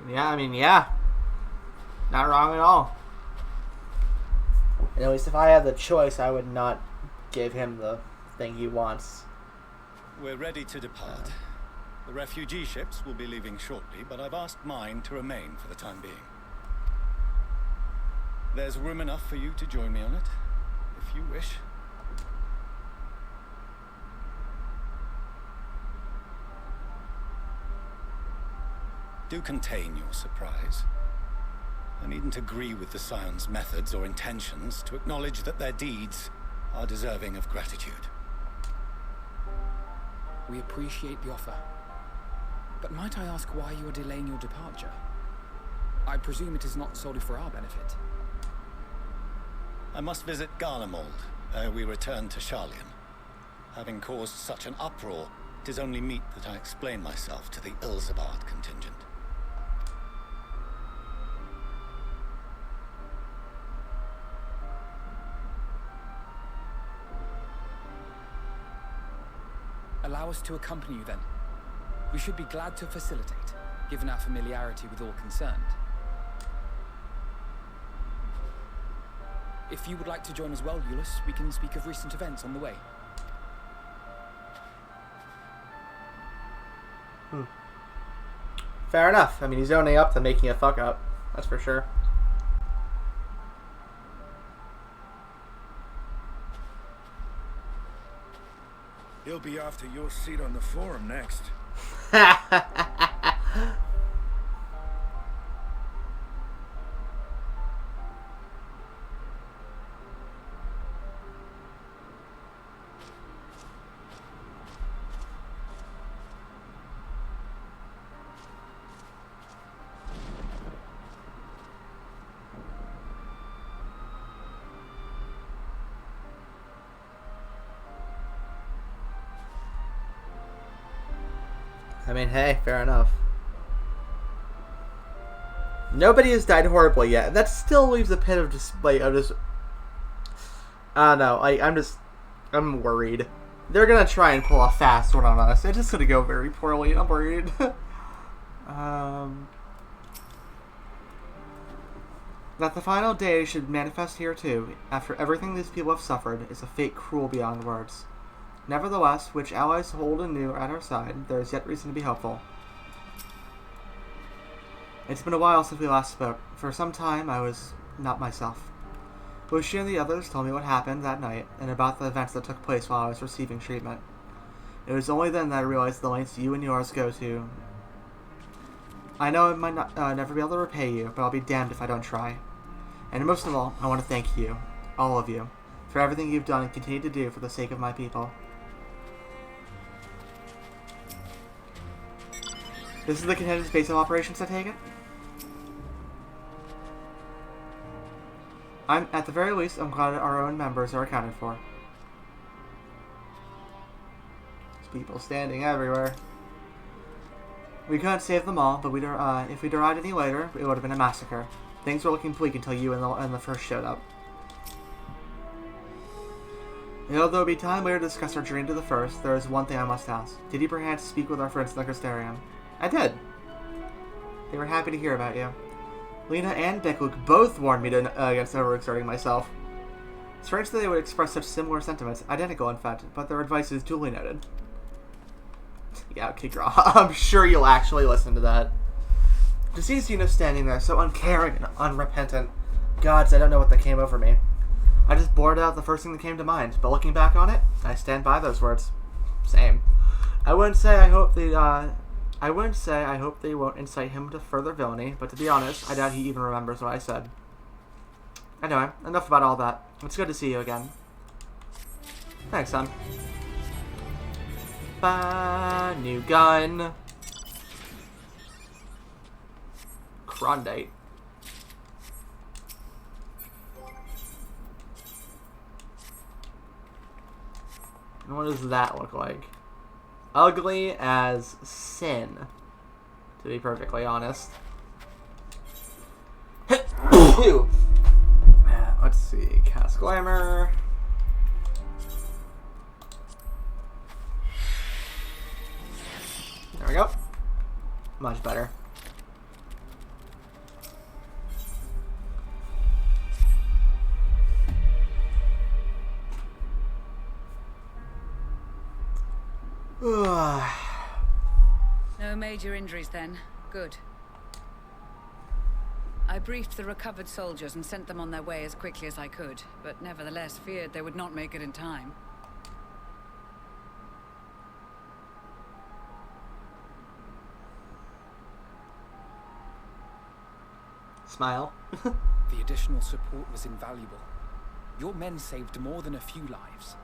A: Yeah, I mean, yeah. Not wrong at all. At least if I had the choice, I would not gave him the thing he wants.
J: We're ready to depart. The refugee ships will be leaving shortly, but I've asked mine to remain for the time being. There's room enough for you to join me on it, if you wish. Do contain your surprise. I needn't agree with the Scion's methods or intentions to acknowledge that their deeds are deserving of gratitude.
P: We appreciate the offer. But might I ask why you are delaying your departure? I presume it is not solely for our benefit.
J: I must visit Garlemald ere we return to Sharlayan. Having caused such an uproar, it is only meet that I explain myself to the Ilzabard contingent.
P: Allow us to accompany you then. We should be glad to facilitate, given our familiarity with all concerned. If you would like to join as well, Euless, we can speak of recent events on the way.
A: Fair enough. I mean, he's owning up to making a fuck up. That's for sure.
Q: He'll be after your seat on the forum next.
A: I mean, hey, fair enough. Nobody has died horribly yet. That still leaves a pit of just, like, I don't know. I'm worried. They're gonna try and pull a fast one on us. It's just gonna go very poorly, and I'm worried. That the final day should manifest here too, after everything these people have suffered, is a fate cruel beyond words. Nevertheless, which allies hold anew at our side, there is yet reason to be hopeful. It's been a while since we last spoke. For some time, I was not myself. Bushi and the others told me what happened that night, and about the events that took place while I was receiving treatment. It was only then that I realized the lengths you and yours go to. I know I might not never be able to repay you, but I'll be damned if I don't try. And most of all, I want to thank you, all of you, for everything you've done and continue to do for the sake of my people. This is the contingent's base of operations, I take it? At the very least, I'm glad our own members are accounted for. There's people standing everywhere. We couldn't save them all, but if we'd arrived any later, it would have been a massacre. Things were looking bleak until you and the first showed up. And although there'll be time later to discuss our journey to the first, there is one thing I must ask. Did you perhaps speak with our friends in the Crystarium? I did. They were happy to hear about you. Lena and Bekluk both warned me against overexerting myself. Strange that they would express such similar sentiments, identical in fact, but their advice is duly noted. Yeah, okay, girl. I'm sure you'll actually listen to that. To see Xena standing there, so uncaring and unrepentant. Gods, I don't know what that came over me. I just blurted out the first thing that came to mind, but looking back on it, I stand by those words. Same. I wouldn't say I hope they won't incite him to further villainy, but to be honest, I doubt he even remembers what I said. Anyway, enough about all that. It's good to see you again. Thanks, son. Bye, new gun. Krondite. And what does that look like? Ugly as sin, to be perfectly honest. Let's see, cast glamour. There we go. Much better.
N: No major injuries then. Good. I briefed the recovered soldiers and sent them on their way as quickly as I could, but nevertheless feared they would not make it in time.
A: Smile.
P: The additional support was invaluable. Your men saved more than a few lives.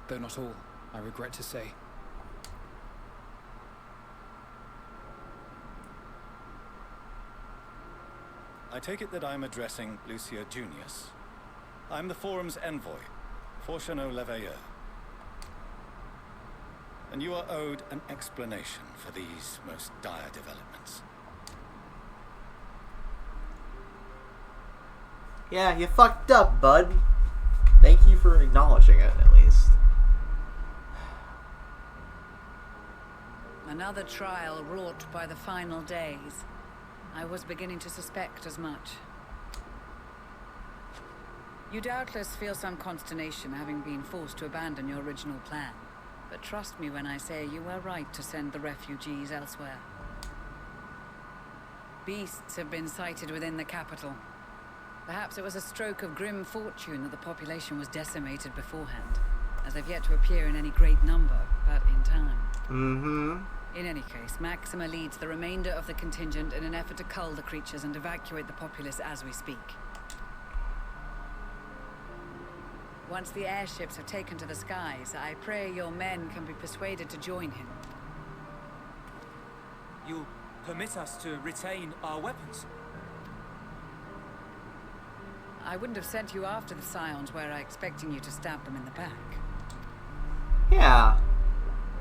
P: Though not all, I regret to say.
J: I take it that I'm addressing Lucia Junius. I'm the Forum's envoy, Ffxiv Endwalker. And you are owed an explanation for these most dire developments.
A: Yeah, you fucked up, bud. Thank you for acknowledging it, at least.
N: Another trial wrought by the final days. I was beginning to suspect as much. You doubtless feel some consternation having been forced to abandon your original plan. But trust me when I say you were right to send the refugees elsewhere. Beasts have been sighted within the capital. Perhaps it was a stroke of grim fortune that the population was decimated beforehand, as they've yet to appear in any great number, but in time.
A: Mm-hmm.
N: In any case, Maxima leads the remainder of the contingent in an effort to cull the creatures and evacuate the populace as we speak. Once the airships have taken to the skies, I pray your men can be persuaded to join him.
M: You'll permit us to retain our weapons?
N: I wouldn't have sent you after the Scions were I expecting you to stab them in the back.
A: Yeah.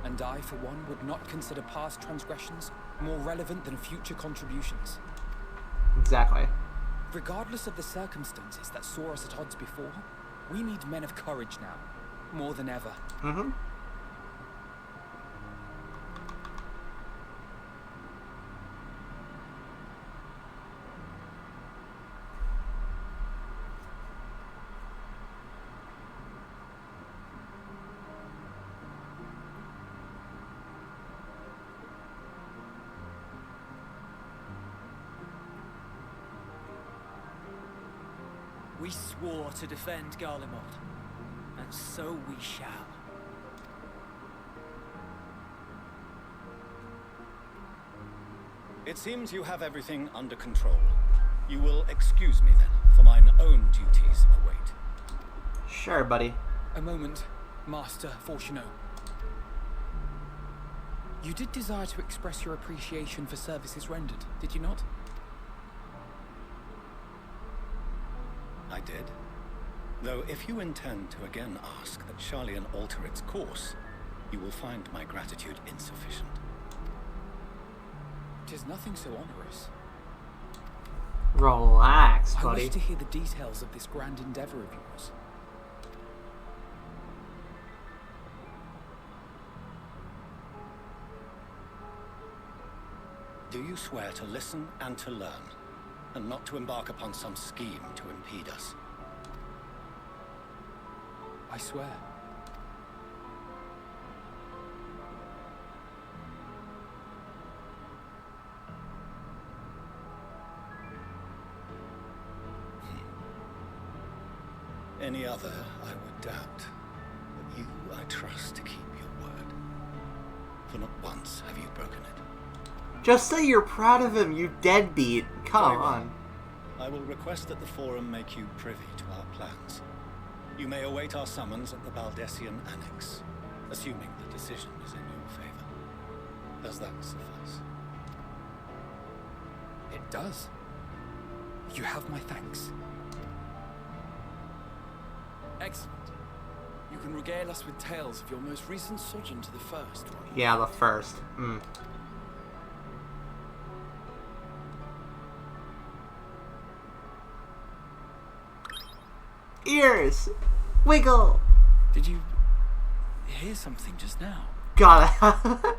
P: And I, for one, would not consider past transgressions more relevant than future contributions.
A: Exactly.
P: Regardless of the circumstances that saw us at odds before, we need men of courage now, more than ever.
A: Mm-hmm.
M: We swore to defend Garlemald, and so we shall.
J: It seems you have everything under control. You will excuse me then, for mine own duties await.
A: Sure, buddy.
P: A moment, Master Ffxiv. You did desire to express your appreciation for services rendered, did you not?
J: I did. Though if you intend to again ask that Sharlayan alter its course, you will find my gratitude insufficient.
P: 'Tis nothing so onerous.
A: Relax,
P: I
A: buddy.
P: wish to hear the details of this grand endeavor of yours.
J: Do you swear to listen and to learn, and not to embark upon some scheme to impede us?
P: I swear.
J: Any other, I would doubt. But you, I trust to keep your word. For not once have you broken it.
A: Just say you're proud of him, you deadbeat. Come
J: Very well.
A: on.
J: I will request that the Forum make you privy to our plans. You may await our summons at the Baldessian Annex, assuming the decision is in your favor. Does that suffice?
P: It does. You have my thanks.
R: Excellent. You can regale us with tales of your most recent sojourn to the First.
A: Yeah, the first. Ears! Wiggle!
R: Did you hear something just now?
A: Got it.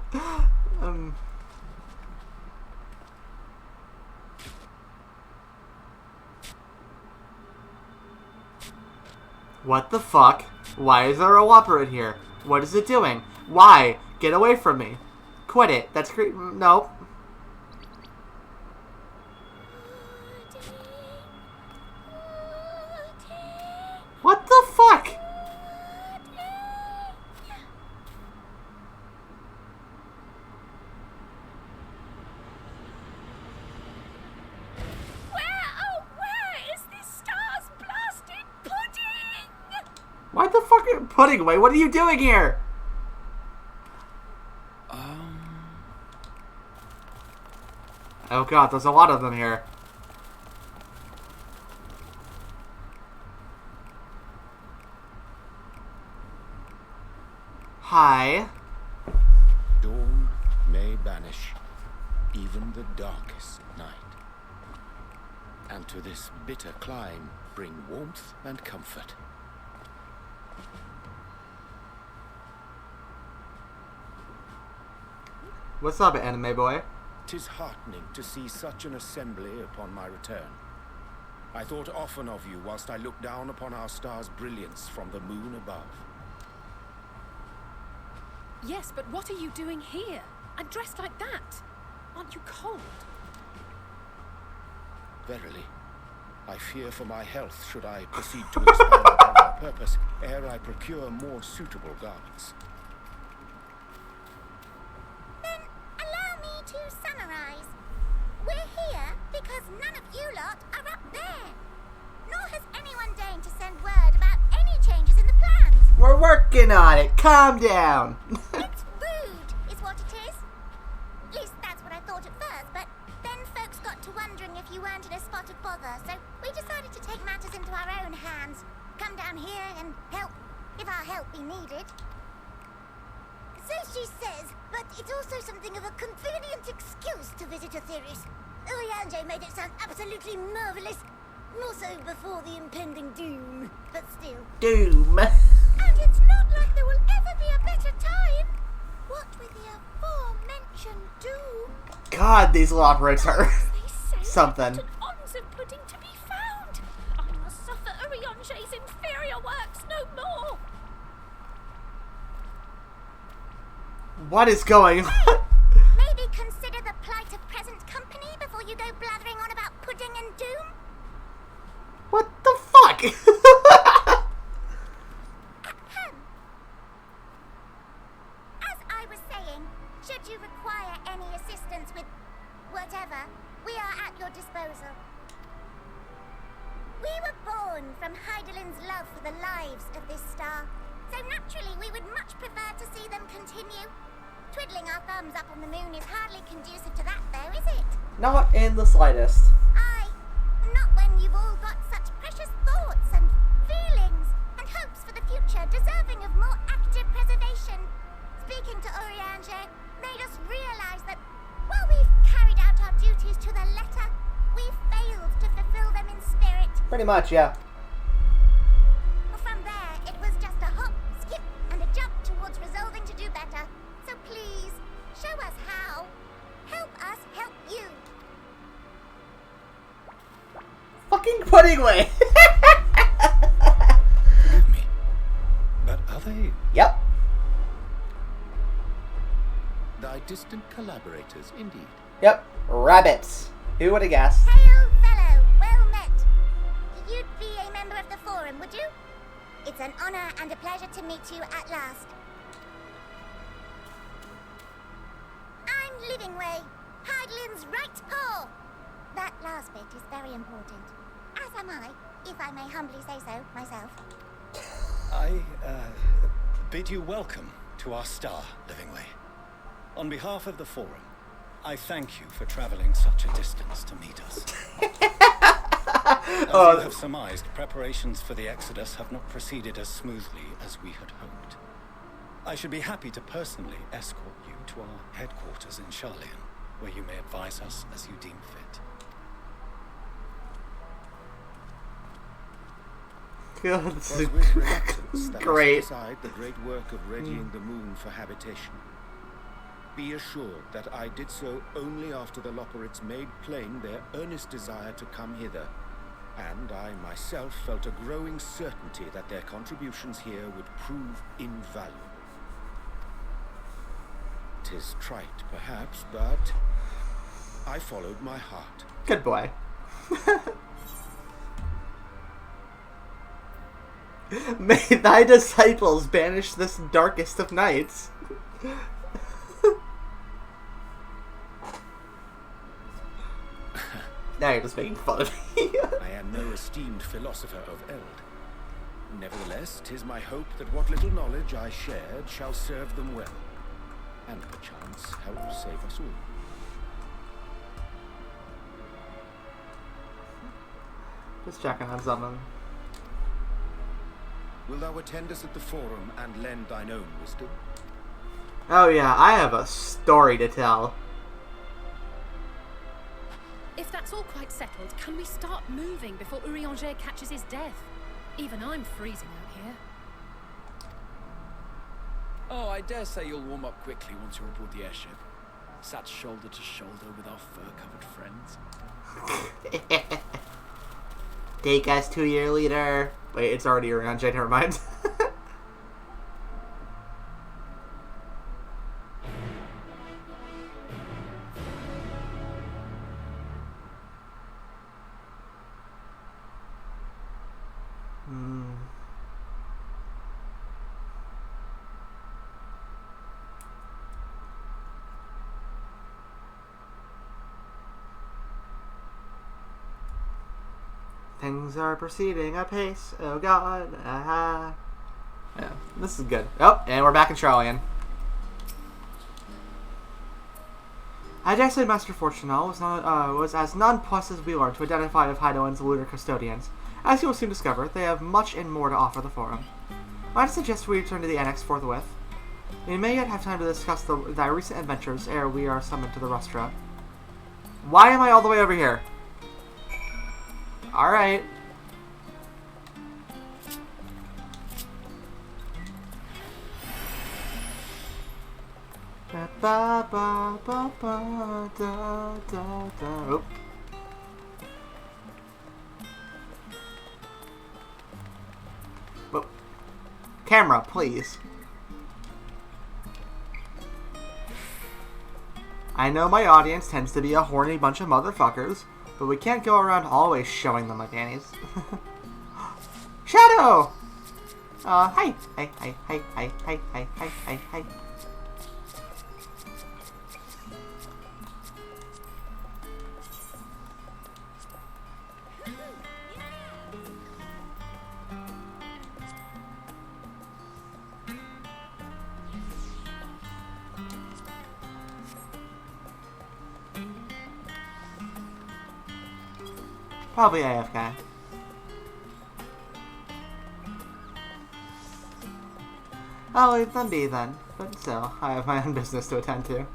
A: What the fuck? Why is there a whopper in here? What is it doing? Why? Get away from me. Quit it. That's great. Nope. What the fuck? Why the fuck are you pudding away? What are you doing here? Oh god, there's a lot of them here. Hi.
Q: Dawn may banish even the darkest night, and to this bitter clime bring warmth and comfort.
A: What's up, anime boy?
Q: 'Tis heartening to see such an assembly upon my return. I thought often of you whilst I looked down upon our star's brilliance from the moon above.
L: Yes, but what are you doing here? And dressed like that? Aren't you cold?
Q: Verily, I fear for my health should I proceed to expand upon our purpose ere I procure more suitable garments.
S: To summarize, we're here because none of you lot are up there. Nor has anyone deigned to send word about any changes in the plans.
A: We're working on it. Calm down.
S: It's rude, is what it is. At least that's what I thought at first, but then folks got to wondering if you weren't in a spot of bother, so we decided to take matters into our own hands. Come down here and help, if our help be needed. So she says, but it's also something of a convenient excuse to visit Astralis. Oriange made it sound absolutely marvelous. More so before the impending doom, but still.
A: Doom.
S: And it's not like there will ever be a better time. What with the aforementioned doom.
A: God, these little operates are something.
L: Odds of pudding to be found. I must suffer Oriange's inferior works no more.
A: What is going on?
S: Maybe consider the plight of present company before you go blathering on about pudding and doom?
A: What the fuck?
S: As I was saying, should you require any assistance with whatever, we are at your disposal. We were born from Heidelin's love for the lives of this star, so naturally we would much prefer to see them continue. Twiddling our thumbs up on the moon is hardly conducive to that, though, is it?
A: Not in the slightest.
S: Aye. Not when you've all got such precious thoughts and feelings and hopes for the future deserving of more active preservation. Speaking to Oriange made us realize that while we've carried out our duties to the letter, we've failed to fulfill them in spirit.
A: Pretty much, yeah.
S: From there, it was just a hop, skip, and a jump towards resolving to do better. So please, show us how. Help us help you.
A: Fucking pudding way.
Q: Forgive me, but are they?
A: Yep.
Q: Thy distant collaborators, indeed.
A: Yep. Rabbits. Who would have guessed?
S: Hail, fellow. Well met. You'd be a member of the Forum, would you? It's an honor and a pleasure to meet you at last. I'm Livingway, Heidelin's right paw. That last bit is very important. As am I, if I may humbly say so myself.
J: I bid you welcome to our star, Livingway. On behalf of the Forum, I thank you for traveling such a distance to meet us. As you have surmised, preparations for the Exodus have not proceeded as smoothly as we had hoped. I should be happy to personally escort you to our headquarters in Charlian, where you may advise us as you deem fit.
A: God, this is
Q: with reluctance that
A: great.
Q: I set aside the great work of readying the moon for habitation. Be assured that I did so only after the Loporrits made plain their earnest desire to come hither, and I myself felt a growing certainty that their contributions here would prove invaluable. 'Tis trite, perhaps, but I followed my heart.
A: Good boy. May thy disciples banish this darkest of nights. Now you're just making fun of me.
Q: I am no esteemed philosopher of eld. Nevertheless, 'tis my hope that what little knowledge I shared shall serve them well, and perchance help save us all.
A: Just checking on something.
Q: Will thou attend us at the forum and lend thine own wisdom?
A: Oh yeah, I have a story to tell.
L: If that's all quite settled, can we start moving before Urianger catches his death? Even I'm freezing out here.
R: Oh, I dare say you'll warm up quickly once you're aboard the airship. Sat shoulder to shoulder with our fur-covered friends.
A: Take us to your leader. Wait, it's already Urianger, never mind. Things are proceeding apace. Oh god. Yeah, this is good. Oh, and we're back in Charlian. I dare say Master Fortunal was as nonplussed as we were to identify of Heidelberg's lunar custodians. As you will soon discover, they have much and more to offer the Forum. I'd suggest we return to the Annex forthwith. We may yet have time to discuss thy recent adventures ere we are summoned to the Rustra. Why am I all the way over here? Alright. Oh. Whoa. Camera, please. I know my audience tends to be a horny bunch of motherfuckers, but we can't go around always showing them my panties. Shadow! Hi. Hi. Probably AFK. I'll leave them be then, but still, I have my own business to attend to.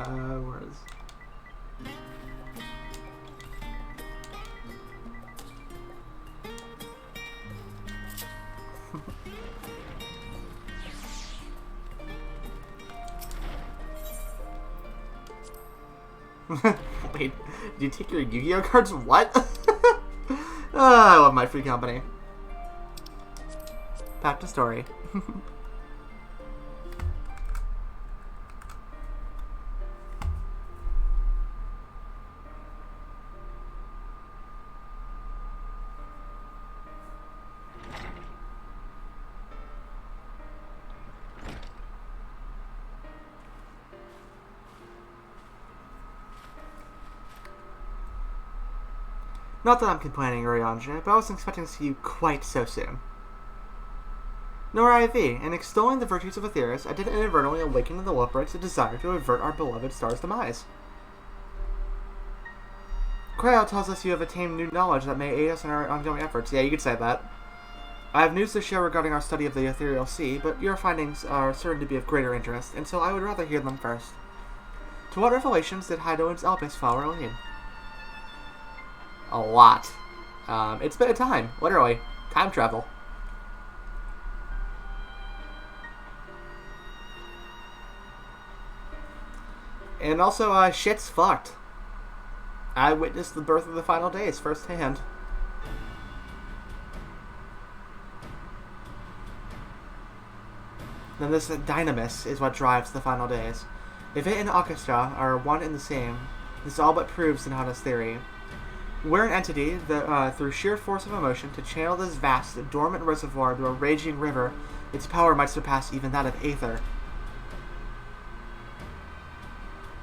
A: Where is... Wait, did you take your Yu-Gi-Oh cards? What? I love my free company. Back to story. Not that I'm complaining, Urianger, but I wasn't expecting to see you quite so soon. Nor I thee. In extolling the virtues of Atheris, I did inadvertently awaken in the Wolfbrights a desire to avert our beloved star's demise. Cryo tells us you have attained new knowledge that may aid us in our ongoing efforts. Yeah, you could say that. I have news to share regarding our study of the Ethereal Sea, but your findings are certain to be of greater interest, and so I would rather hear them first. To what revelations did Hydoan's Elpis flower lead? A lot. It's been a time, literally. Time travel. And also, shit's fucked. I witnessed the birth of the final days firsthand. Then this dynamis is what drives the final days. If it and Akasha are one and the same, this all but proves Zanata's theory. We're an entity that, through sheer force of emotion, to channel this vast, dormant reservoir into a raging river, its power might surpass even that of Aether.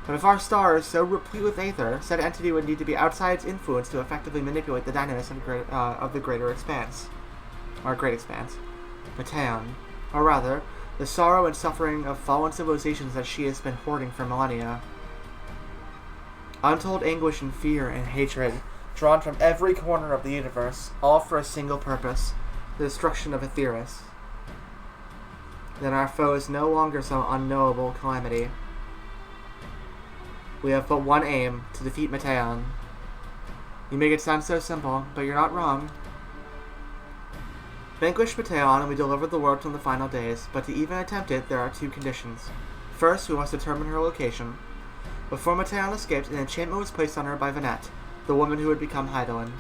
A: But if our star is so replete with Aether, said entity would need to be outside its influence to effectively manipulate the dynamis of the greater expanse. Or great expanse. Mateon. Or rather, the sorrow and suffering of fallen civilizations that she has been hoarding for millennia. Untold anguish and fear and hatred, drawn from every corner of the universe, all for a single purpose, the destruction of Aetheris. Then our foe is no longer some unknowable calamity. We have but one aim, to defeat Mateon. You make it sound so simple, but you're not wrong. Vanquish Mateon and we deliver the world from the final days, but to even attempt it, there are two conditions. First, we must determine her location. Before Mateon escaped, an enchantment was placed on her by Vanette, the woman who would become Hydoan.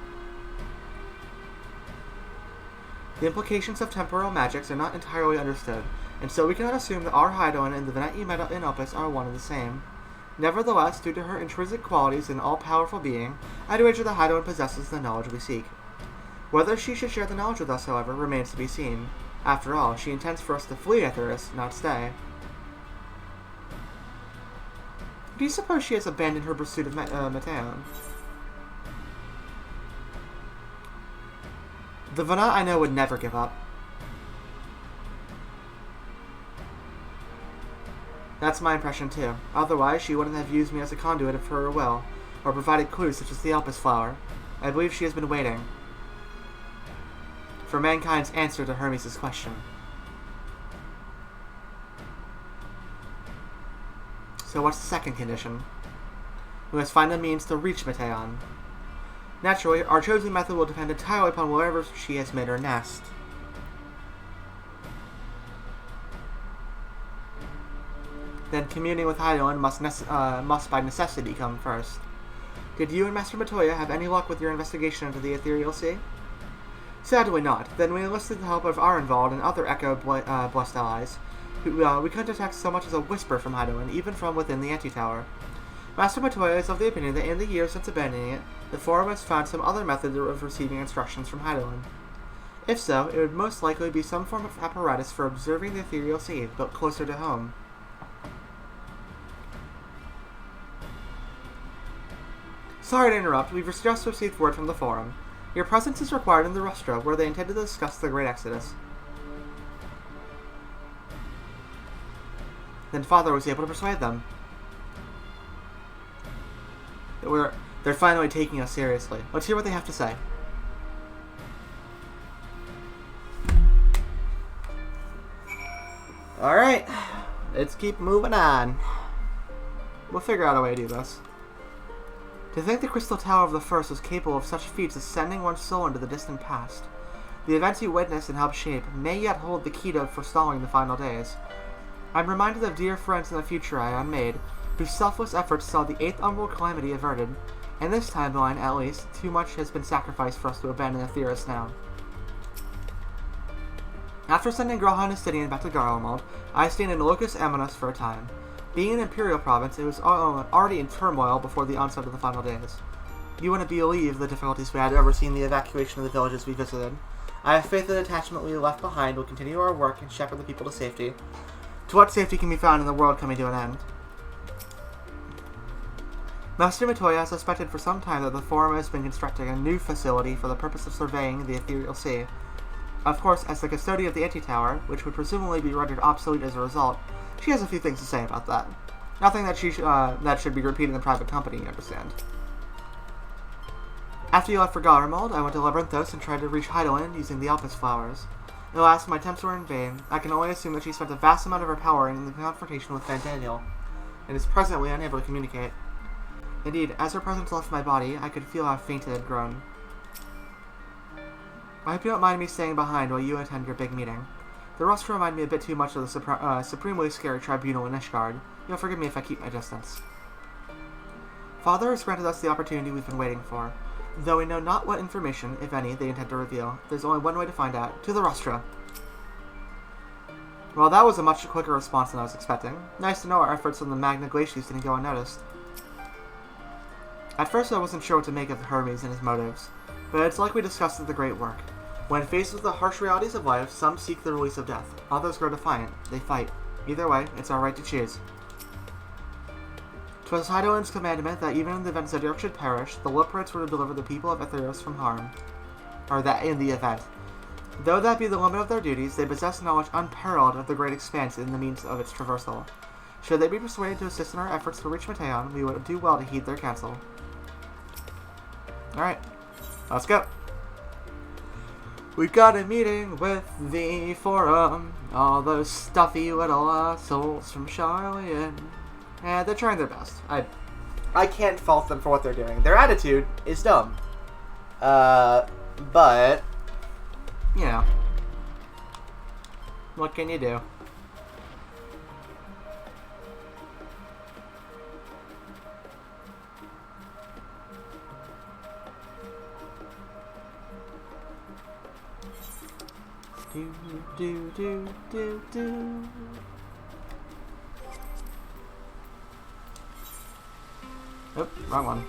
A: The implications of temporal magics are not entirely understood, and so we cannot assume that our Hydoan and the Vanette you met in Opus are one and the same. Nevertheless, due to her intrinsic qualities and all-powerful being, I'd wager the Hydoan possesses the knowledge we seek. Whether she should share the knowledge with us, however, remains to be seen. After all, she intends for us to flee Aetheris, not stay. Do you suppose she has abandoned her pursuit of Mateon? The Vanette I know would never give up. That's my impression too. Otherwise, she wouldn't have used me as a conduit of her will, or provided clues such as the Elpis flower. I believe she has been waiting for mankind's answer to Hermes' question. So what's the second condition? We must find a means to reach Mateon. Naturally, our chosen method will depend entirely upon wherever she has made her nest. Then communing with Hydoan must by necessity come first. Did you and Master Matoya have any luck with your investigation into the Ethereal Sea? Sadly not. Then we enlisted the help of Arenvald and other Echo-blessed allies. We couldn't detect so much as a whisper from Hydoan, even from within the Anti-Tower. Master Matoya is of the opinion that in the years since abandoning it, the Forum has found some other method of receiving instructions from Hydoan. If so, it would most likely be some form of apparatus for observing the Ethereal Sea, built closer to home. Sorry to interrupt, we've just received word from the Forum. Your presence is required in the Rustra, where they intend to discuss the Great Exodus. Then Father was able to persuade them. They're finally taking us seriously. Let's hear what they have to say. Alright, let's keep moving on. We'll figure out a way to do this. To think the Crystal Tower of the First was capable of such feats as sending one's soul into the distant past. The events you witnessed and helped shape may yet hold the key to forestalling the final days. I'm reminded of dear friends in the future I unmade, whose selfless efforts saw the 8th Umbral Calamity averted. In this timeline, at least, too much has been sacrificed for us to abandon Aetheris now. After sending Grahan Estidian back to Garlemald, I stayed in Locus Amonas for a time. Being an Imperial province, it was already in turmoil before the onset of the final days. You wouldn't believe the difficulties we had overseeing the evacuation of the villages we visited. I have faith that the detachment we left behind will continue our work and shepherd the people to safety. To what safety can be found in the world coming to an end? Master Matoya has suspected for some time that the Forum has been constructing a new facility for the purpose of surveying the Ethereal Sea. Of course, as the custodian of the Anti-Tower, which would presumably be rendered obsolete as a result, she has a few things to say about that. Nothing that should be repeated in private company, you understand. After you left for Garlemald, I went to Labyrinthos and tried to reach Hydoan using the Elpis flowers. Alas, my attempts were in vain. I can only assume that she spent a vast amount of her power in the confrontation with Fandaniel, and is presently unable to communicate. Indeed, as her presence left my body, I could feel how faint it had grown. I hope you don't mind me staying behind while you attend your big meeting. The rest remind me a bit too much of the supremely scary tribunal in Ishgard. You'll forgive me if I keep my distance. Father has granted us the opportunity we've been waiting for. Though we know not what information, if any, they intend to reveal, there's only one way to find out. To the rostra. Well, that was a much quicker response than I was expecting. Nice to know our efforts on the Magna Glacius didn't go unnoticed. At first I wasn't sure what to make of Hermes and his motives, but it's like we discussed at the Great Work. When faced with the harsh realities of life, some seek the release of death, others grow defiant. They fight. Either way, it's our right to choose. 'Twas Hydaelyn's commandment that even in the event Zedric should perish, the Lipperites were to deliver the people of Etheros from harm. Or that in the event. Though that be the limit of their duties, they possess knowledge unparalleled of the great expanse and the means of its traversal. Should they be persuaded to assist in our efforts to reach Mateon, we would do well to heed their counsel. Alright, let's go. We got a meeting with the Forum, all those stuffy little assholes from Charlotte. And they're trying their best. I can't fault them for what they're doing. Their attitude is dumb. But, you know, what can you do? Do. Oop, wrong one.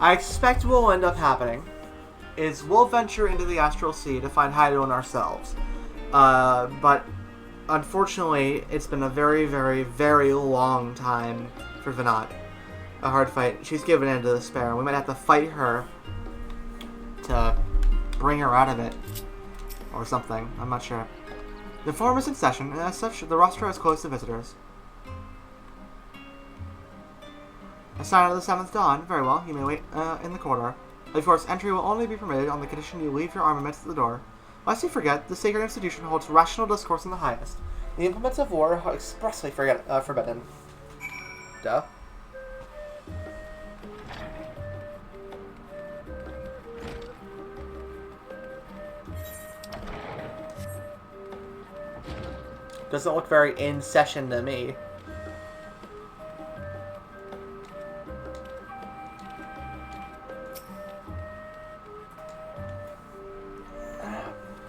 A: I expect what will end up happening is we'll venture into the Astral Sea to find Hydaelyn ourselves. But unfortunately, it's been a very, very, very long time for Venat. A hard fight. She's given in to despair. We might have to fight her to bring her out of it. Or something. I'm not sure. The forum is in session, and as such, the rostra is closed to visitors. A sign of the 7th dawn. Very well. You may wait in the corridor. Of course, entry will only be permitted on the condition you leave your armaments at the door. Lest you forget, the sacred institution holds rational discourse in the highest. The implements of war are expressly forbidden. Duh. Doesn't look very in session to me.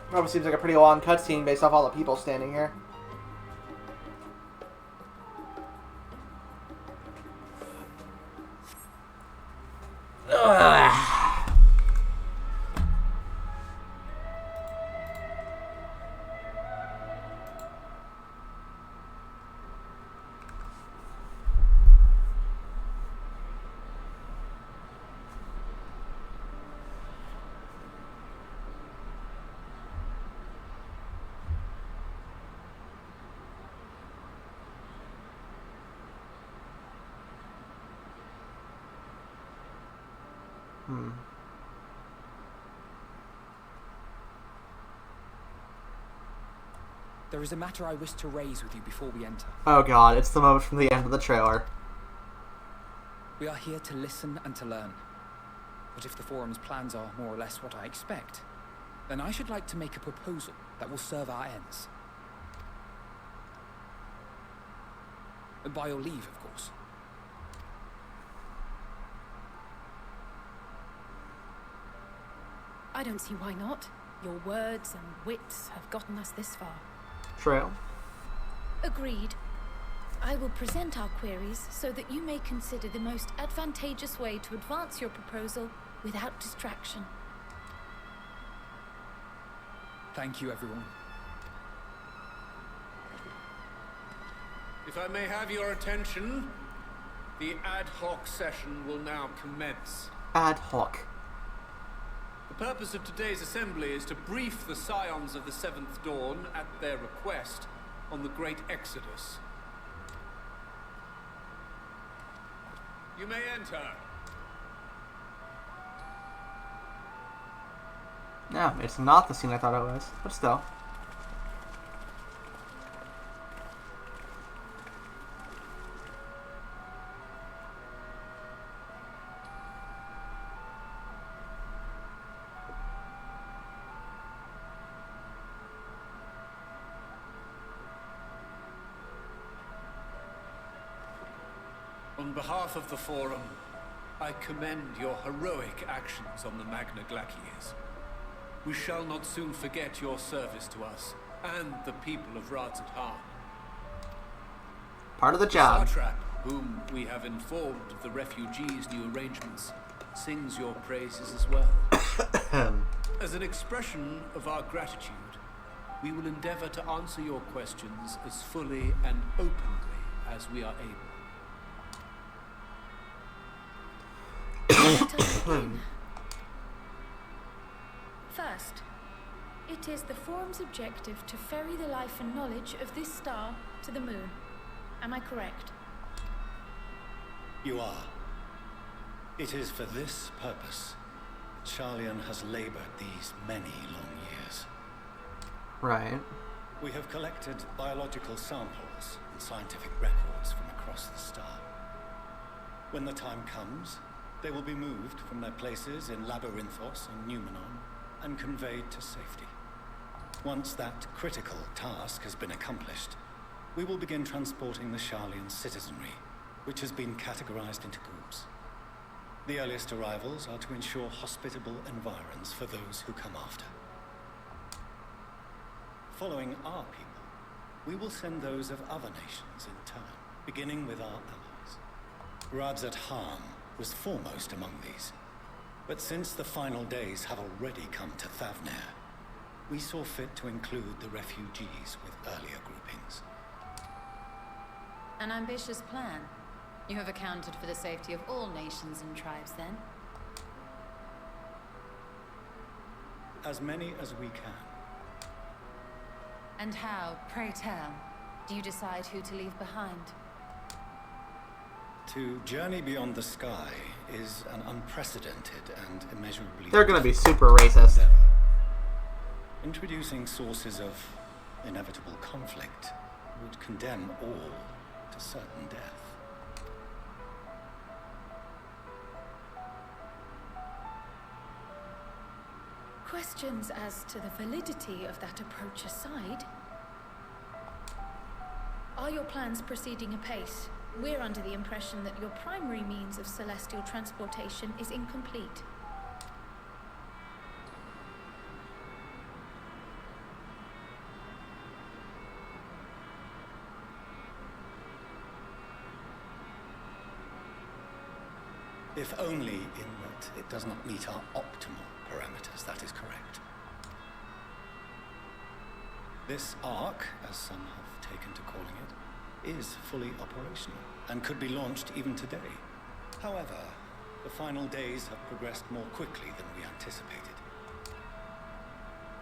A: Probably seems like a pretty long cutscene based off all the people standing here.
P: There is a matter I wish to raise with you before we enter.
A: Oh god, it's the moment from the end of the trailer.
P: We are here to listen and to learn. But if the Forum's plans are more or less what I expect, then I should like to make a proposal that will serve our ends. By your leave, of course.
L: I don't see why not. Your words and wits have gotten us this far.
A: Trail.
E: Agreed. I will present our queries so that you may consider the most advantageous way to advance your proposal without distraction.
P: Thank you, everyone.
Q: If I may have your attention,
T: The ad hoc session will now commence.
A: Ad hoc.
T: The purpose of today's assembly is to brief the Scions of the Seventh Dawn, at their request, on the Great Exodus. You may enter.
A: No, it's not the scene I thought it was, but still.
T: On behalf of the Forum, I commend your heroic actions on the Magna Glaciers. We shall not soon forget your service to us and the people of Radz-at-Han.
A: Part of the job.
T: Satrap, whom we have informed of the refugees' new arrangements, sings your praises as well. As an expression of our gratitude, we will endeavor to answer your questions as fully and openly as we are able.
U: First, it is the Forum's objective to ferry the life and knowledge of this star to the moon. Am I correct?
I: You are. It is for this purpose Sharlayan has labored these many long years.
A: Right.
I: We have collected biological samples and scientific records from across the star. When the time comes, they will be moved from their places in Labyrinthos and Numenon and conveyed to safety. Once that critical task has been accomplished, we will begin transporting the Sharlayan citizenry, which has been categorized into groups. The earliest arrivals are to ensure hospitable environs for those who come after. Following our people, we will send those of other nations in turn, beginning with our allies. Radz-at-Han was foremost among these, but since the final days have already come to Thavnair, we saw fit to include the refugees with earlier groupings.
V: An ambitious plan. You have accounted for the safety of all nations and tribes, then?
I: As many as we can.
V: And how, pray tell, do you decide who to leave behind?
I: To journey beyond the sky is an unprecedented and immeasurably...
A: They're gonna be super racist.
I: endeavor. Introducing sources of inevitable conflict would condemn all to certain death.
U: Questions as to the validity of that approach aside, are your plans proceeding apace? We're under the impression that your primary means of celestial transportation is incomplete.
I: If only in that it does not meet our optimal parameters, that is correct. This arc, as some have taken to calling it, is fully operational and could be launched even today. However, the final days have progressed more quickly than we anticipated.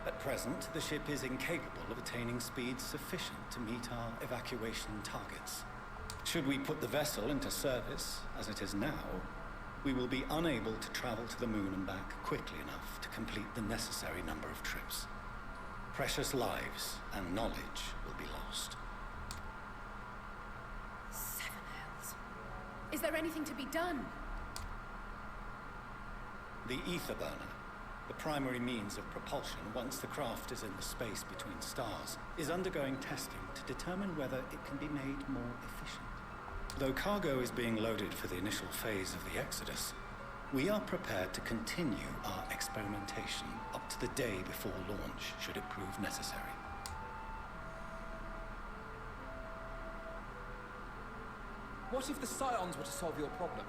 I: At present, the ship is incapable of attaining speeds sufficient to meet our evacuation targets. Should we put the vessel into service, as it is now, we will be unable to travel to the moon and back quickly enough to complete the necessary number of trips. Precious lives and knowledge will be lost.
U: Seven hells. Is there anything to be done?
I: The ether burner, the primary means of propulsion once the craft is in the space between stars, is undergoing testing to determine whether it can be made more efficient. Though cargo is being loaded for the initial phase of the Exodus, we are prepared to continue our experimentation up to the day before launch, should it prove necessary.
P: What if the Scions were to solve your problem?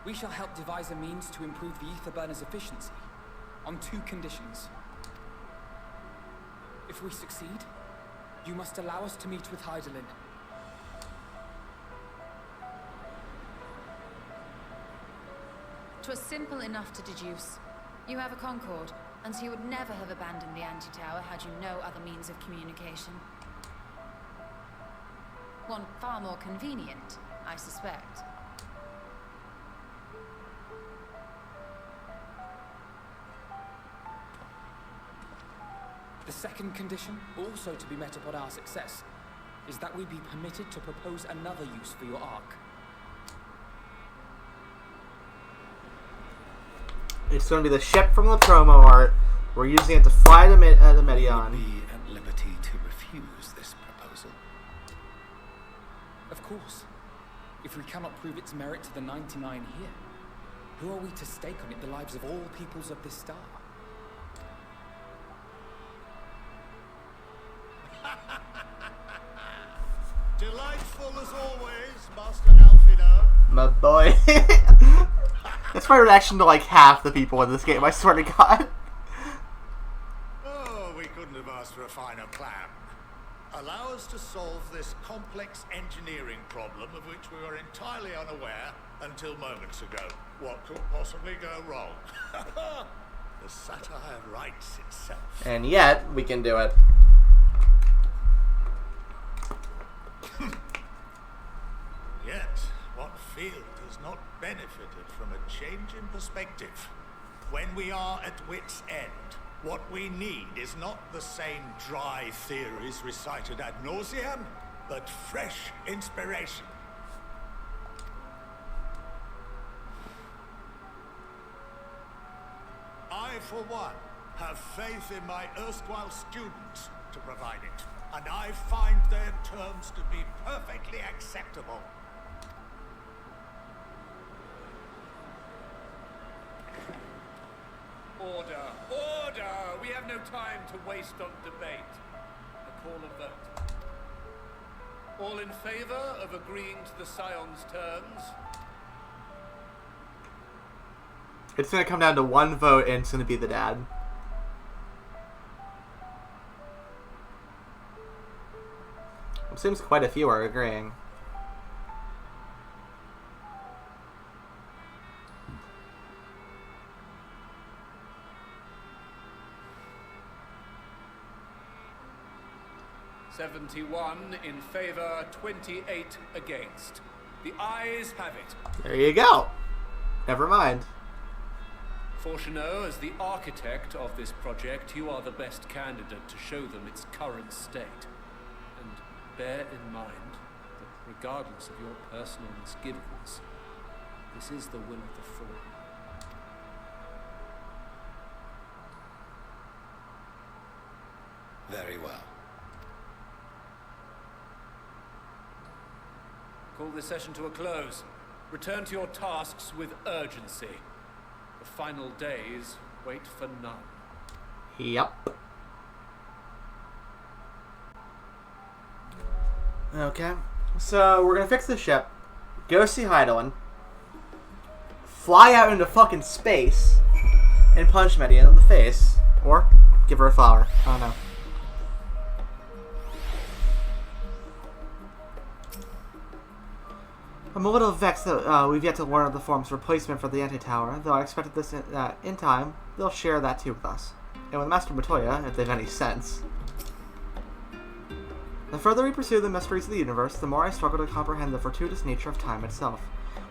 P: We shall help devise a means to improve the ether burner's efficiency, on two conditions. If we succeed, You must allow us to meet with Hydaelyn.
V: 'Twas simple enough to deduce. You have a Concord, and so you would never have abandoned the anti-tower had you no other means of communication. One far more convenient, I suspect.
P: The second condition, also to be met upon our success, is that we be permitted to propose another use for your Ark.
A: It's going to be the ship from the promo art. We're using it to fly to Medion.
Q: Be at liberty to refuse this proposal.
P: Of course. If we cannot prove its merit to the 99 here, who are we to stake on it the lives of all peoples of this star?
I: Delightful as always, Master Alfino.
A: My boy. That's my reaction to like half the people in this game, I swear to God.
I: Oh, we couldn't have asked for a finer plan. Allow us to solve this complex engineering problem of which we were entirely unaware until moments ago. What could possibly go wrong? The satire writes itself.
A: And yet, we can do it.
I: Yet, what field has not benefited from a change in perspective? When we are at wit's end, what we need is not the same dry theories recited ad nauseam, but fresh inspiration. I, for one, have faith in my erstwhile students to provide it, and I find their terms to be perfectly acceptable.
T: Order! Order! We have no time to waste on debate. I call a vote. All in favor of agreeing to the Scion's terms?
A: It's going to come down to one vote, and it's going to be the dad. It seems quite a few are agreeing.
T: "71 in favor, 28 against. The ayes have it."
A: There you go. Never mind.
T: Fortuneau, as the architect of this project, you are the best candidate to show them its current state. And bear in mind that regardless of your personal misgivings, this is the will of the Forum.
Q: Very well.
T: Call this session to a close. Return to your tasks with urgency. The final days wait for none.
A: Yep. Okay. So, we're gonna fix the ship, go see Hydaelyn, fly out into fucking space, and punch Medion in the face. Or give her a flower. I don't know. I'm a little vexed that we've yet to learn of the Forum's replacement for the anti-tower, though I expected this in time, they'll share that too with us. And with Master Matoya, if they've any sense. The further we pursue the mysteries of the universe, the more I struggle to comprehend the fortuitous nature of time itself.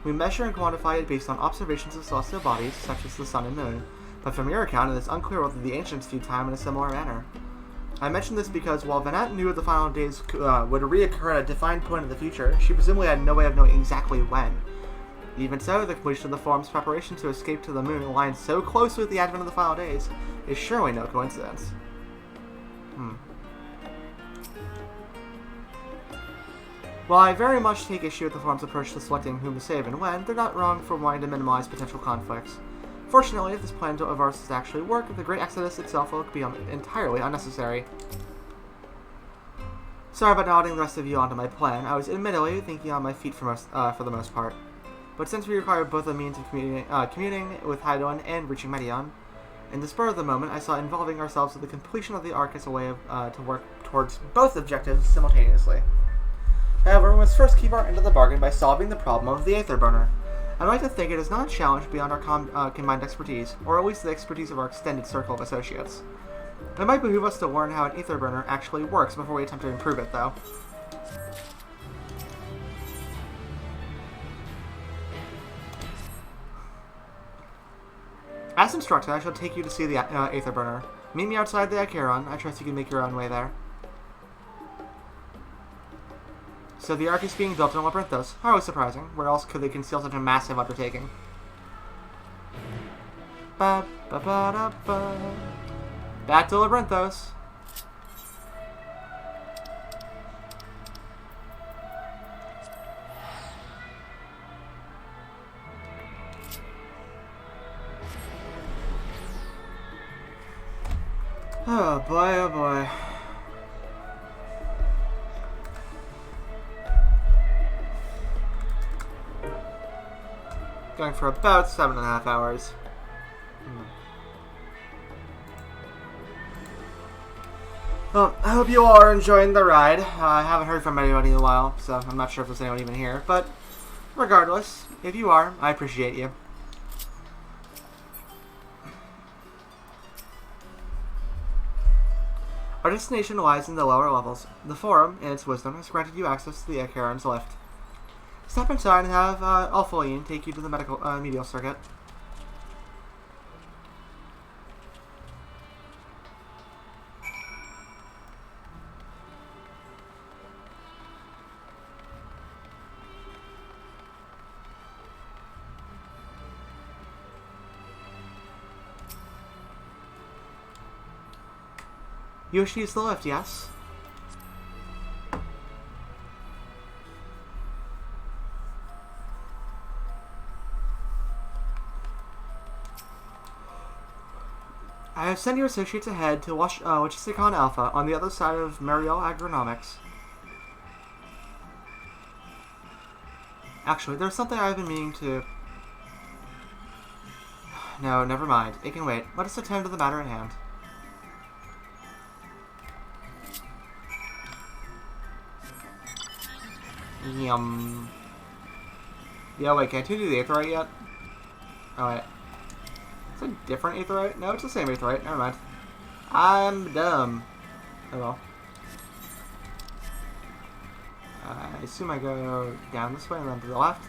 A: We measure and quantify it based on observations of celestial bodies, such as the sun and moon, but from your account, it is unclear whether the ancients viewed time in a similar manner. I mention this because while Vanat knew the final days would reoccur at a defined point in the future, she presumably had no way of knowing exactly when. Even so, the completion of the Forum's preparation to escape to the moon aligned so closely with the advent of the final days is surely no coincidence. While I very much take issue with the Forum's approach to selecting whom to save and when, they're not wrong for wanting to minimize potential conflicts. Fortunately, if this plan of ours is to actually work, the Great Exodus itself will be entirely unnecessary. Sorry about not adding the rest of you onto my plan. I was admittedly thinking on my feet for the most part. But since we require both a means of communing with Hydaelyn and reaching Medion, In the spur of the moment, I saw involving ourselves with the completion of the arc as a way of, to work towards both objectives simultaneously. However, we must first keep our end of the bargain by solving the problem of the Aether Burner. I'd like to think it is not a challenge beyond our combined expertise, or at least the expertise of our extended circle of associates. It might behoove us to learn how an Aether Burner actually works before we attempt to improve it, though. As instructed, I shall take you to see the Aether Burner. Meet me outside the Acheron. I trust you can make your own way there. So the Ark is being built in Labyrinthos. Hardly surprising. Where else could they conceal such a massive undertaking? Ba ba ba da ba. Back to Labyrinthos. Oh boy, oh boy. Going for about 7.5 hours. Well, I hope you all are enjoying the ride. I haven't heard from anybody in a while, so I'm not sure if there's anyone even here. But regardless, if you are, I appreciate you. Our destination lies in the lower levels. The Forum, in its wisdom, has granted you access to the Acheron's lift. Step inside and have Alphaline take you to the medial circuit. You wish to use the lift, yes? I have sent your associates ahead to Ffxiv Alpha on the other side of Mariel Agronomics. Actually, there's something I've been meaning to... No, never mind. It can wait. Let us attend to the matter at hand. Yum. Yeah, wait, can I do the Aetherite yet? Oh, wait. It's a different Aetherite? No, it's the same Aetherite. Never mind. I'm dumb. Oh well. I assume I go down this way and then to the left.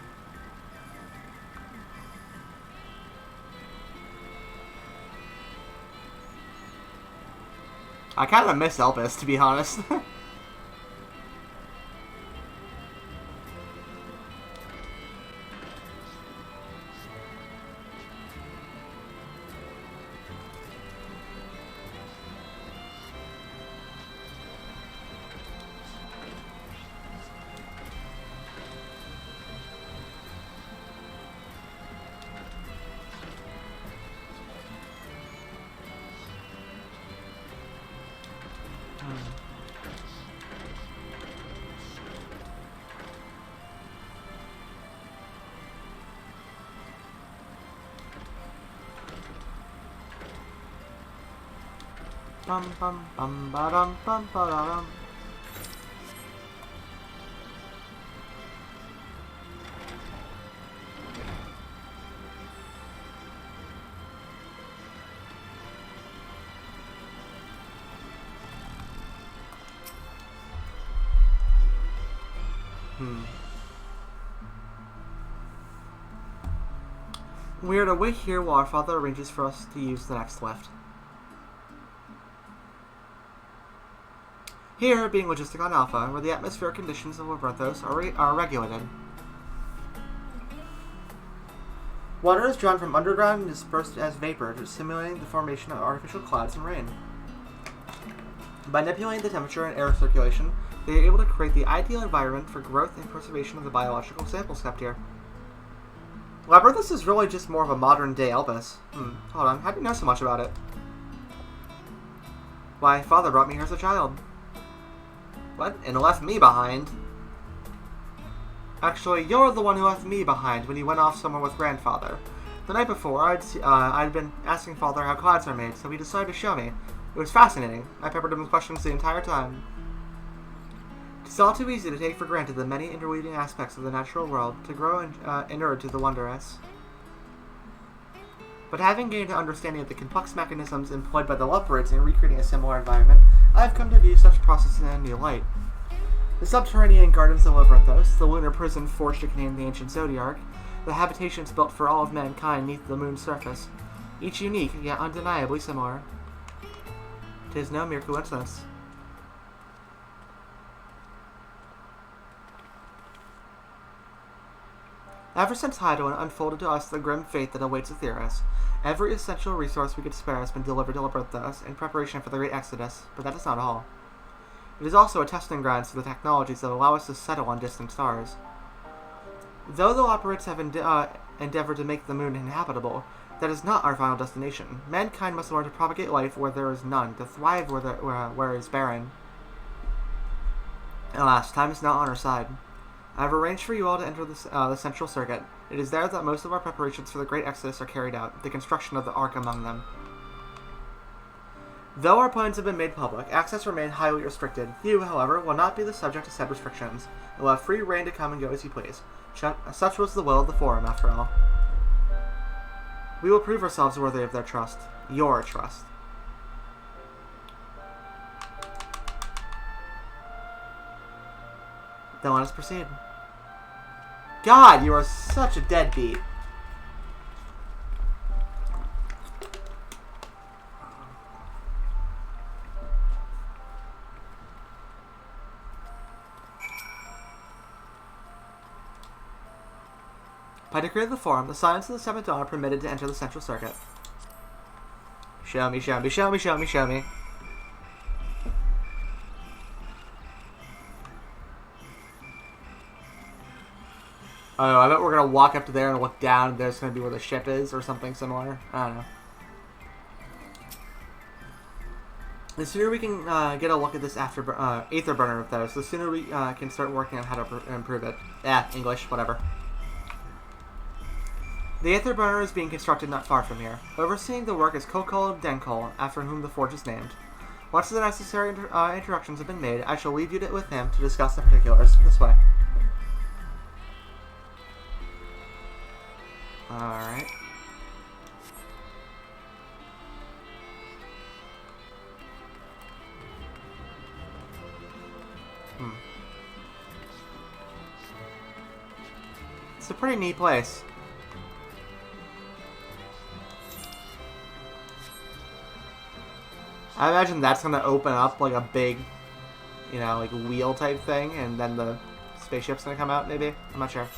A: I kind of miss Elpis, to be honest. Bum bum bum ba dum bum ba da dum. We are to wait here while our father arranges for us to use the next lift. Here, being Ffxiv Alpha, where the atmospheric conditions of Labyrinthos are regulated. Water is drawn from underground and dispersed as vapor, simulating the formation of artificial clouds and rain. By manipulating the temperature and air circulation, they are able to create the ideal environment for growth and preservation of the biological samples kept here. Labyrinthos is really just more of a modern-day Elpis. Hold on, how do you know so much about it? Why, father brought me here as a child. What? And left me behind? Actually, you're the one who left me behind when you went off somewhere with grandfather. The night before, I'd been asking Father how clouds are made, so he decided to show me. It was fascinating. I peppered him with questions the entire time. It's all too easy to take for granted the many interweaving aspects of the natural world, to grow inured to the wondrous. But having gained an understanding of the complex mechanisms employed by the lovebirds in recreating a similar environment, I've come to view such processes in a new light. The subterranean gardens of Labyrinthos, the lunar prison forged to contain the ancient Zodiarch, the habitations built for all of mankind neath the moon's surface, each unique yet undeniably similar. 'Tis no mere coincidence. Ever since Hydaelyn unfolded to us the grim fate that awaits Astralis, every essential resource we could spare has been delivered to Labyrinthos in preparation for the Great Exodus, but that is not all. It is also a testing ground for the technologies that allow us to settle on distant stars. Though the operates have endeavored to make the moon inhabitable, that is not our final destination. Mankind must learn to propagate life where there is none, to thrive where it is barren. Alas, time is not on our side. I have arranged for you all to enter the Central Circuit. It is there that most of our preparations for the Great Exodus are carried out, the construction of the Ark among them. Though our plans have been made public, access remains highly restricted. You, however, will not be the subject to said restrictions. You will have free reign to come and go as you please. Such was the will of the Forum, after all. We will prove ourselves worthy of their trust. Your trust. Then let us proceed. God, you are such a deadbeat. By decree of the Forum, the Scions of the Seventh Dawn are permitted to enter the Central Circuit. Show me, show me, show me, show me, show me. Oh, I bet we're gonna walk up to there and look down and there's gonna be where the ship is or something similar. I don't know. The sooner we can get a look at this Aetherburner of those, the sooner we can start working on how to improve it. English, whatever. The Aetherburner is being constructed not far from here. Overseeing the work is Kokol Denkol, after whom the forge is named. Once the necessary introductions have been made, I shall leave you with him to discuss the particulars. This way. Alright. It's a pretty neat place. I imagine that's gonna open up like a big, you know, like wheel type thing, and then the spaceship's gonna come out, maybe? I'm not sure.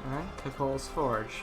A: Alright, Kokol's Forge.